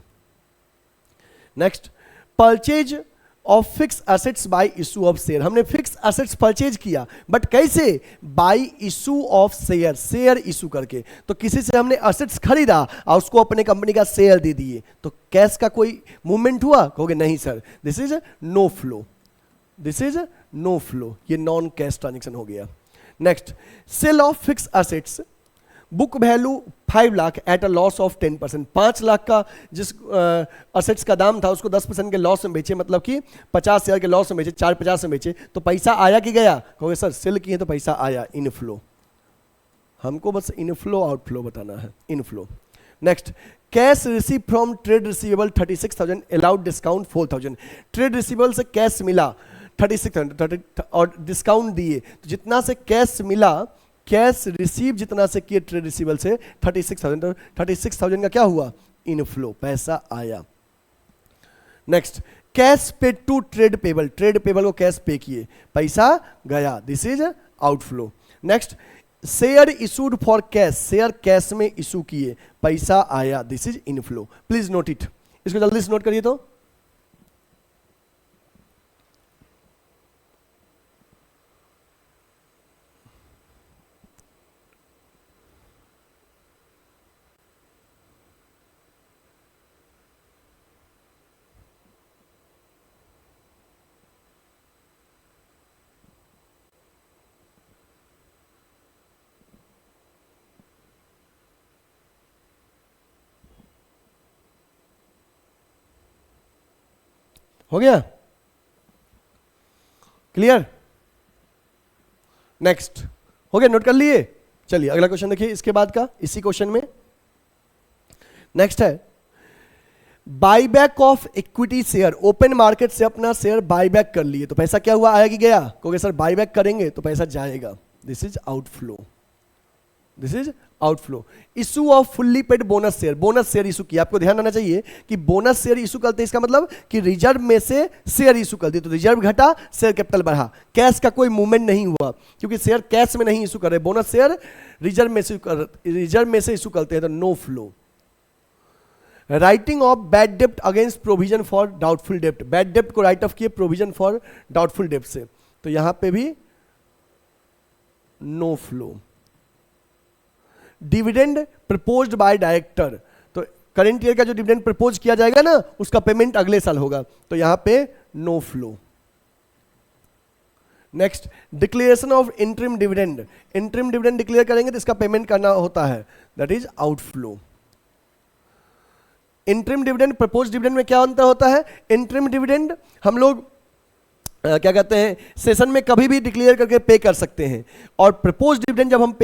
Next, purchase of fix assets by issue of share. हमने फिक्स एसेट्स परचेज किया, बट कैसे? By issue of share, share issue करके। तो किसी से हमने एसेट्स खरीदा और उसको अपने कंपनी का शेयर दे दिए, तो कैश का कोई मूवमेंट हुआ? कहोगे नहीं sir, this is no flow, this is no flow, ये नॉन कैश ट्रांजेक्शन हो गया। Next, sale of fix assets, book value 5 lakh at a loss of 10%। 5 lakh का जिस असेट्स का दाम था उसको 10% के लॉस में बेचे, मतलब कि 50 शेयर के लॉस में बेचे, 450 में बेचे, तो पैसा आया कि गया? कहोगे सर सेल किए तो पैसा आया, इनफ्लो। हमको बस इनफ्लो आउटफ्लो बताना है, inflow. Next, cash receive from trade receivable 36,000 allowed discount 4,000। Trade receivable से कैश मिला 36,000 और डिस्काउंट दिए, तो जितना से कैश मिला, कैश रिसीव जितना से किए ट्रेड रिसीवेबल से 36,000, तो 36,000 का क्या हुआ? इनफ्लो, पैसा आया। Next, cash pay to trade payable, trade payable को कैश पे किए, पैसा गया, this is outflow. Next, share issued for cash, share cash में इशू किए, पैसा आया, this is inflow. Please note it, इसको जल्दी से नोट करिए। तो हो गया क्लियर? नेक्स्ट, हो गया, नोट कर लिए? चलिए अगला क्वेश्चन देखिए इसके बाद का, इसी क्वेश्चन में। नेक्स्ट है, buyback of equity share, open market से अपना शेयर बाईबैक कर लिए, तो पैसा क्या हुआ? आया कि गया? कहोगे सर बाईबैक करेंगे तो पैसा जाएगा, this is outflow, this is outflow. Issue off fully paid bonus share, bonus share issue किया। आपको ध्यान रखना चाहिए कि बोनस शेयर इशू करते हैं, इसका मतलब कि रिजर्व में से शेयर इशू कर दिए, तो रिजर्व घटा, शेयर कैपिटल बढ़ा, कैश का कोई मूवमेंट नहीं हुआ, क्योंकि शेयर कैश में नहीं इशू कर रहे, बोनस शेयर रिजर्व में से इशू करते हैं, तो no flow. Writing off bad dept against provision for doubtful dept, bad डेप्ट को राइट ऑफ किए प्रोविजन फॉर डाउटफुल डेप्ट से, तो यहां पे भी no flow. Dividend proposed by director, तो करंट ईयर का जो डिविडेंड प्रपोज किया जाएगा ना, उसका पेमेंट अगले साल होगा, तो यहां पे no flow. Next, declaration of interim dividend, interim dividend declare करेंगे तो इसका पेमेंट करना होता है, that is outflow. Interim dividend propose dividend में क्या अंतर होता है? इंटरिम डिविडेंड हम लोग क्या कहते हैं, सेशन में कभी भी डिक्लेयर करके पे कर सकते हैं, और प्रपोज डिविडेंड जब हम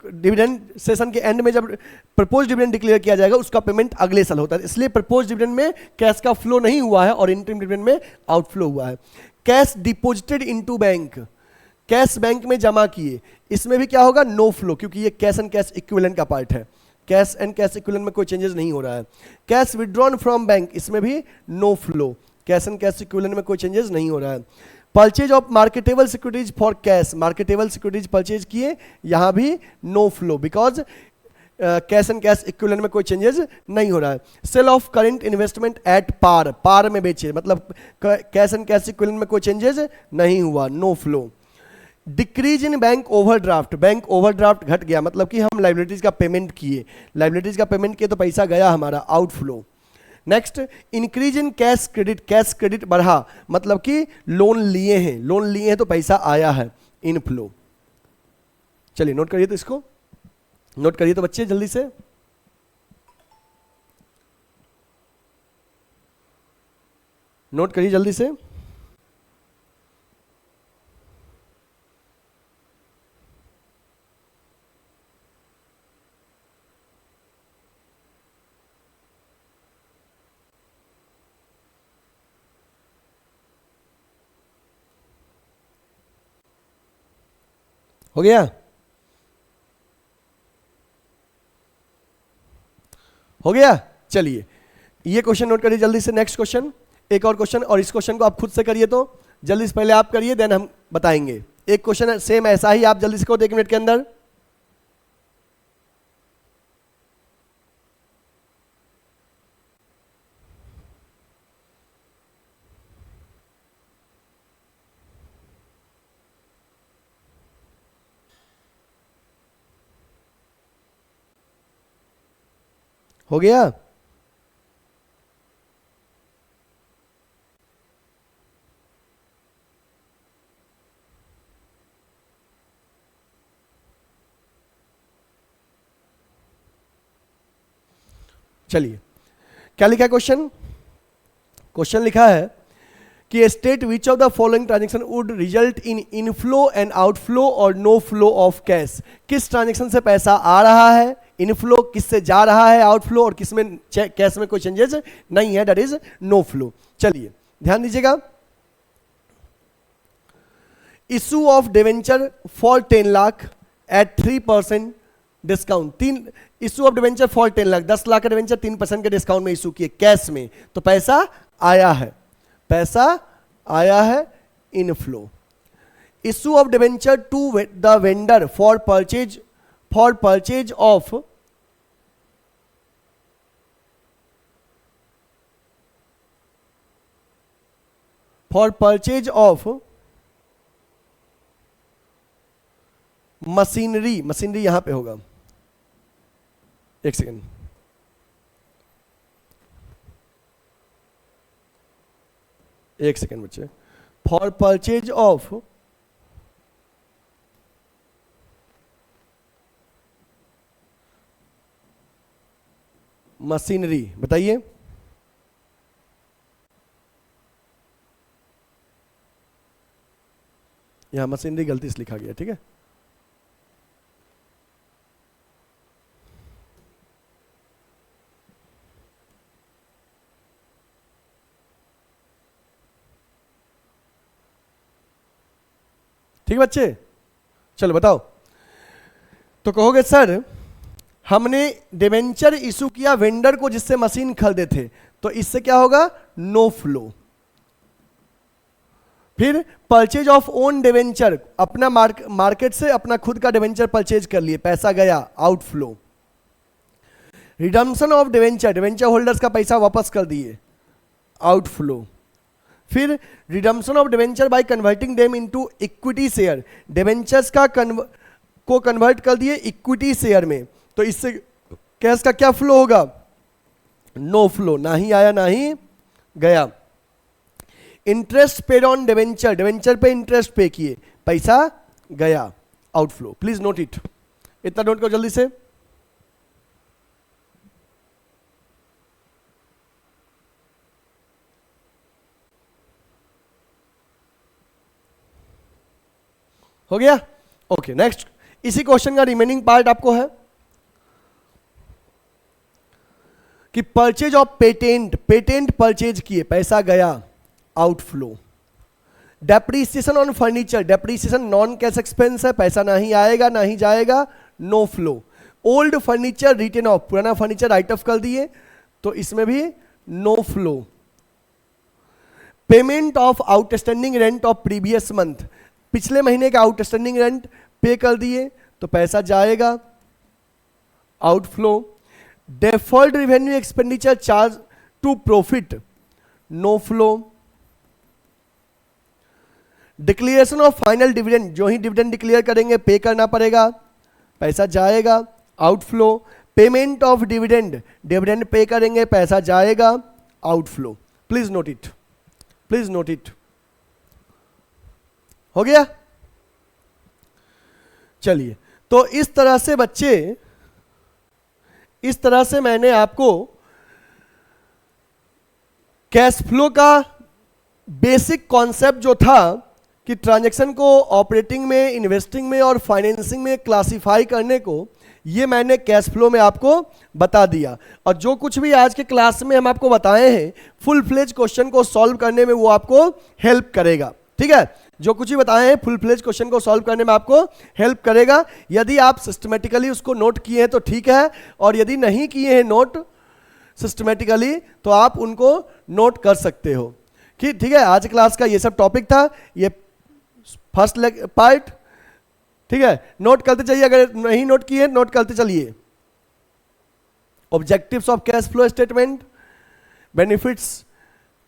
डिविडेंड सेशन के एंड में जब प्रपोज डिविडेंड डिक्लेयर किया जाएगा, उसका पेमेंट अगले साल होता है, इसलिए प्रपोज डिविडेंड में कैश का फ्लो नहीं हुआ है और इंटरिम डिविडेंड में आउटफ्लो हुआ है। Cash deposited into bank, cash bank में जमा किए, इसमें भी क्या होगा? नो फ्लो, क्योंकि ये कैश एंड कैश इक्विवेलेंट का पार्ट है, कैश एंड कैश इक्विवेलेंट में कोई चेंजेस नहीं हो रहा है। कैश विड्रॉन फ्रॉम बैंक, इसमें भी no flow, cash and cash equivalent में कोई चेंजेस नहीं हो रहा है। Purchase of marketable securities for cash, marketable securities purchase किए, यहां भी no flow, because cash and cash equivalent में कोई चेंजेस नहीं हो रहा है। Sale of current investment at par, par में बेचे, मतलब कैश एंड कैश इक्विवेलेंट में कोई चेंजेस नहीं हुआ, no flow. Decrease in bank overdraft, bank overdraft घट गया, मतलब कि हम लाइबिलिटीज का पेमेंट किए, लाइबिलिटीज का पेमेंट किए तो पैसा गया हमारा, outflow. Next, increase in cash credit, cash credit बढ़ा, मतलब कि लोन लिए हैं, लोन लिए हैं तो पैसा आया है, इनफ्लो। चलिए नोट करिए, तो इसको नोट करिए तो बच्चे जल्दी से, नोट करिए जल्दी से। हो गया? हो गया? चलिए ये क्वेश्चन नोट करिए जल्दी से। नेक्स्ट क्वेश्चन, एक और क्वेश्चन, और इस क्वेश्चन को आप खुद से करिए, तो जल्दी से पहले आप करिए, देन हम बताएंगे। एक क्वेश्चन सेम ऐसा ही आप जल्दी से करो 1 मिनट के अंदर। हो गया? चलिए क्या लिखा है क्वेश्चन? क्वेश्चन लिखा है कि state which of the following transaction would result in inflow and outflow और नो फ्लो ऑफ कैश। किस ट्रांजेक्शन से पैसा आ रहा है, इनफ्लो किससे जा रहा है, आउटफ्लो, और किस में कैश में कोई चेंजेस नहीं है, दैट इज नो फ्लो। चलिए ध्यान दीजिएगा। Issue of debenture for 10 lakh at 3% discount. 3 issue of debenture for 10 lakh, 10 lakh का डिवेंचर 3% के डिस्काउंट में इशू किए कैश में, तो पैसा आया है, पैसा आया है, inflow. Issue of debenture to the vendor for purchase of machinery, machinery यहां पे होगा, एक सेकेंड, एक सेकेंड बच्चे, फॉर परचेज ऑफ मशीनरी, बताइए। यहां मशीनरी गलती से लिखा गया, ठीक है। ठीक है बच्चे, चलो बताओ। तो कहोगे सर हमने डिवेंचर इशू किया वेंडर को जिससे मशीन खरीदे थे, तो इससे क्या होगा, नो फ्लो। फिर परचेज ऑफ ओन डिवेंचर, अपना मार्केट से अपना खुद का डिवेंचर परचेज कर लिए, पैसा गया, outflow. Redemption of debenture, debenture holders का पैसा वापस कर दिए, आउटफ्लो। फिर redemption of debenture by converting them into equity share, debentures का को कन्वर्ट कर दिए इक्विटी शेयर में, तो इससे कैश का क्या फ्लो होगा, नो फ्लो, ना ही आया ना ही गया। Interest paid on debenture, debenture पे इंटरेस्ट पे किए, पैसा गया, आउटफ्लो। प्लीज नोट इट, इतना नोट करो जल्दी से। हो गया? ओके नेक्स्ट, इसी क्वेश्चन का रिमेनिंग पार्ट आपको है कि purchase of patent, patent purchase किए, पैसा गया, outflow. Depreciation on furniture, depreciation non cash expense है, पैसा ना ही आएगा ना ही जाएगा, no flow. Old furniture written off, पुराना फर्नीचर राइट ऑफ कर दिए, तो इसमें भी no flow. Payment of outstanding rent of previous month, पिछले महीने का आउटस्टैंडिंग रेंट पे कर दिए, तो पैसा जाएगा, outflow. Deferred revenue expenditure charge to profit, no flow. Declaration of final dividend, जो ही डिविडेंड डिक्लेयर करेंगे पे करना पड़ेगा, पैसा जाएगा, outflow. Payment of dividend, dividend pay करेंगे, पैसा जाएगा, outflow. Please note it, please note it. हो गया? चलिए, तो इस तरह से बच्चे, इस तरह से मैंने आपको कैश फ्लो का बेसिक कॉन्सेप्ट जो था कि ट्रांजैक्शन को ऑपरेटिंग में, इन्वेस्टिंग में और फाइनेंसिंग में क्लासिफाई करने को, ये मैंने कैश फ्लो में आपको बता दिया। और जो कुछ भी आज के क्लास में हम आपको बताए हैं, फुल फ्लेज क्वेश्चन को सॉल्व करने में वो आपको हेल्प करेगा, ठीक है। जो कुछ भी बताए हैं फुल फ्लेज क्वेश्चन को सॉल्व करने में आपको हेल्प करेगा। यदि आप सिस्टमेटिकली उसको नोट किए हैं तो ठीक है, और यदि नहीं किए हैं नोट सिस्टमेटिकली तो आप उनको नोट कर सकते हो। ठीक है, आज क्लास का ये सब टॉपिक था, ये फर्स्ट पार्ट। ठीक है, नोट करते चलिए, अगर नहीं नोट किए नोट करते चलिए। Objectives of cash flow statement, benefits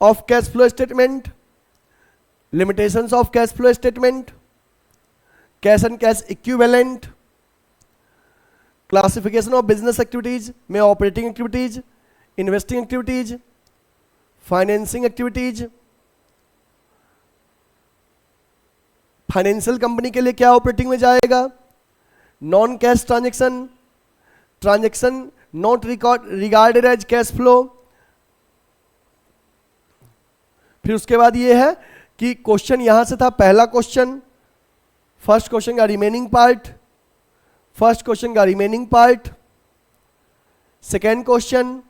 of cash flow statement, limitations of cash flow statement, cash and cash equivalent, classification of business activities में operating activities, investing activities, financing activities, financial company के लिए क्या ऑपरेटिंग में जाएगा, non cash transaction, transaction not regarded as cash flow. फिर उसके बाद ये है कि क्वेश्चन यहां से था, पहला क्वेश्चन, फर्स्ट क्वेश्चन का रिमेनिंग पार्ट, फर्स्ट क्वेश्चन का remaining part, second question,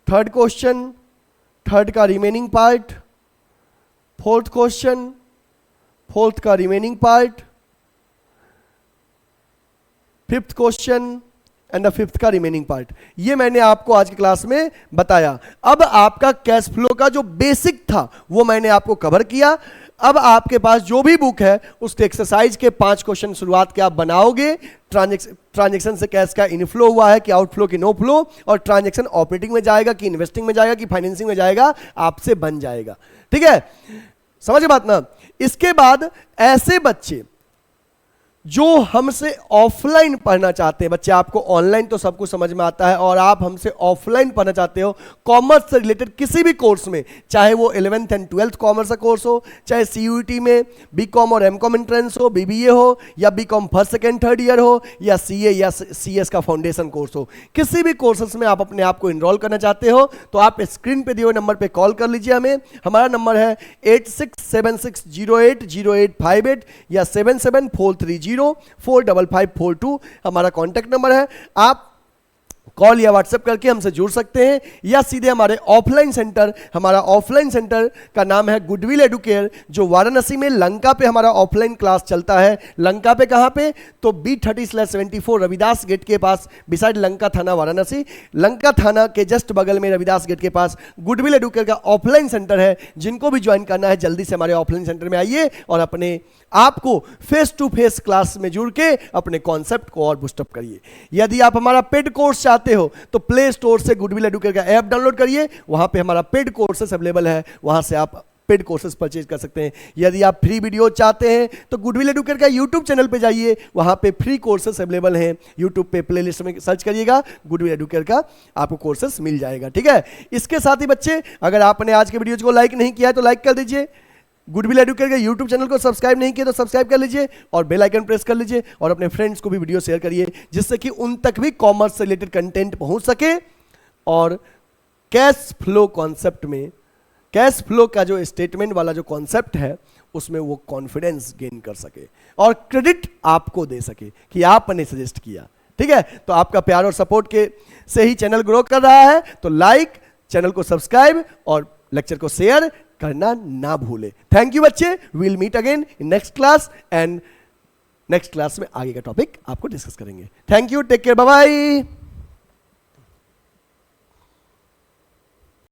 third question, third का remaining part, fourth question, fourth का remaining part, fifth question and the fifth का रिमेनिंग पार्ट। ये मैंने आपको आज की क्लास में बताया। अब आपका कैश फ्लो का जो बेसिक था वो मैंने आपको कवर किया। अब आपके पास जो भी बुक है उसके एक्सरसाइज के 5 क्वेश्चन शुरुआत के आप बनाओगे। ट्रांजैक्शन से कैश का इनफ्लो हुआ है कि आउटफ्लो की नो फ्लो, और ट्रांजैक्शन ऑपरेटिंग में जाएगा कि इन्वेस्टिंग में जाएगा कि फाइनेंसिंग में जाएगा, आपसे बन जाएगा। ठीक है, समझ बात ना। इसके बाद ऐसे बच्चे जो हमसे ऑफलाइन पढ़ना चाहते हैं, बच्चे आपको ऑनलाइन तो सब कुछ समझ में आता है, और आप हमसे ऑफलाइन पढ़ना चाहते हो कॉमर्स से रिलेटेड किसी भी कोर्स में, चाहे वो 11th एंड 12th कॉमर्स का कोर्स हो, चाहे CUET में बीकॉम और एमकॉम एंट्रेंस हो, BBA हो, या BCom first second third year हो, या CA या CS का फाउंडेशन कोर्स हो, किसी भी कोर्सेस में आप अपने आप को इनरोल करना चाहते हो तो आप स्क्रीन पे दिए हुए नंबर पे कॉल कर लीजिए हमें। हमारा नंबर है 8676080858 या 7743045542 हमारा कॉन्टैक्ट नंबर है। आप कॉल या व्हाट्सएप करके हमसे जुड़ सकते हैं, या सीधे हमारे ऑफलाइन सेंटर, हमारा ऑफलाइन सेंटर का नाम है गुडविल एडुकेयर, जो वाराणसी में लंका पे हमारा ऑफलाइन क्लास चलता है। लंका पे कहाँ पे, तो B30/74 रविदास गेट के पास, बिसाइड लंका थाना वाराणसी, लंका थाना के जस्ट बगल में रविदास गेट के पास गुडविल एडुकेयर का ऑफलाइन सेंटर है। जिनको भी ज्वाइन करना है जल्दी से हमारे ऑफलाइन सेंटर में आइए और अपने आपको फेस टू फेस क्लास में जुड़ के अपने कॉन्सेप्ट को और बूस्टअप करिए। यदि आप हमारा पेड कोर्स चाहते हो तो प्ले स्टोर से गुडविल एडुकेयर का ऐप डाउनलोड करिए, वहां पे हमारा पेड कोर्सेस अवेलेबल है, वहां से आप पेड कोर्सेज परचेज कर सकते हैं। यदि आप फ्री वीडियो चाहते हैं तो गुडविल एडुकेयर का यूट्यूब चैनल पे जाइए, वहां पे फ्री कोर्सेज अवेलेबल हैं। यूट्यूब पे प्लेलिस्ट में सर्च करिएगा गुडविल एडुकेयर का, आपको कोर्सेज मिल जाएगा। ठीक है, इसके साथ ही बच्चे अगर आपने आज के वीडियो को लाइक नहीं किया है तो लाइक कर दीजिए, गुडविल एडुकेयर के यूट्यूब चैनल को सब्सक्राइब नहीं किया तो सब्सक्राइब कर लीजिए, और बेल आइकन प्रेस कर लीजिए, और अपने फ्रेंड्स को भी वीडियो शेयर करिए जिससे कि उन तक भी कॉमर्स से रिलेटेड कंटेंट पहुंच सके, और कैश फ्लो कॉन्सेप्ट में, कैश फ्लो का जो स्टेटमेंट वाला जो कॉन्सेप्ट है उसमें वो कॉन्फिडेंस गेन कर सके और क्रेडिट आपको दे सके कि आपने सजेस्ट किया। ठीक है, तो आपका प्यार और सपोर्ट के से ही चैनल ग्रो कर रहा है, तो लाइक, चैनल को सब्सक्राइब और लेक्चर को शेयर करना ना भूले। थैंक यू बच्चे, will meet again in next class, and next class में आगे का टॉपिक आपको डिस्कस करेंगे। Thank you, take care, bye bye.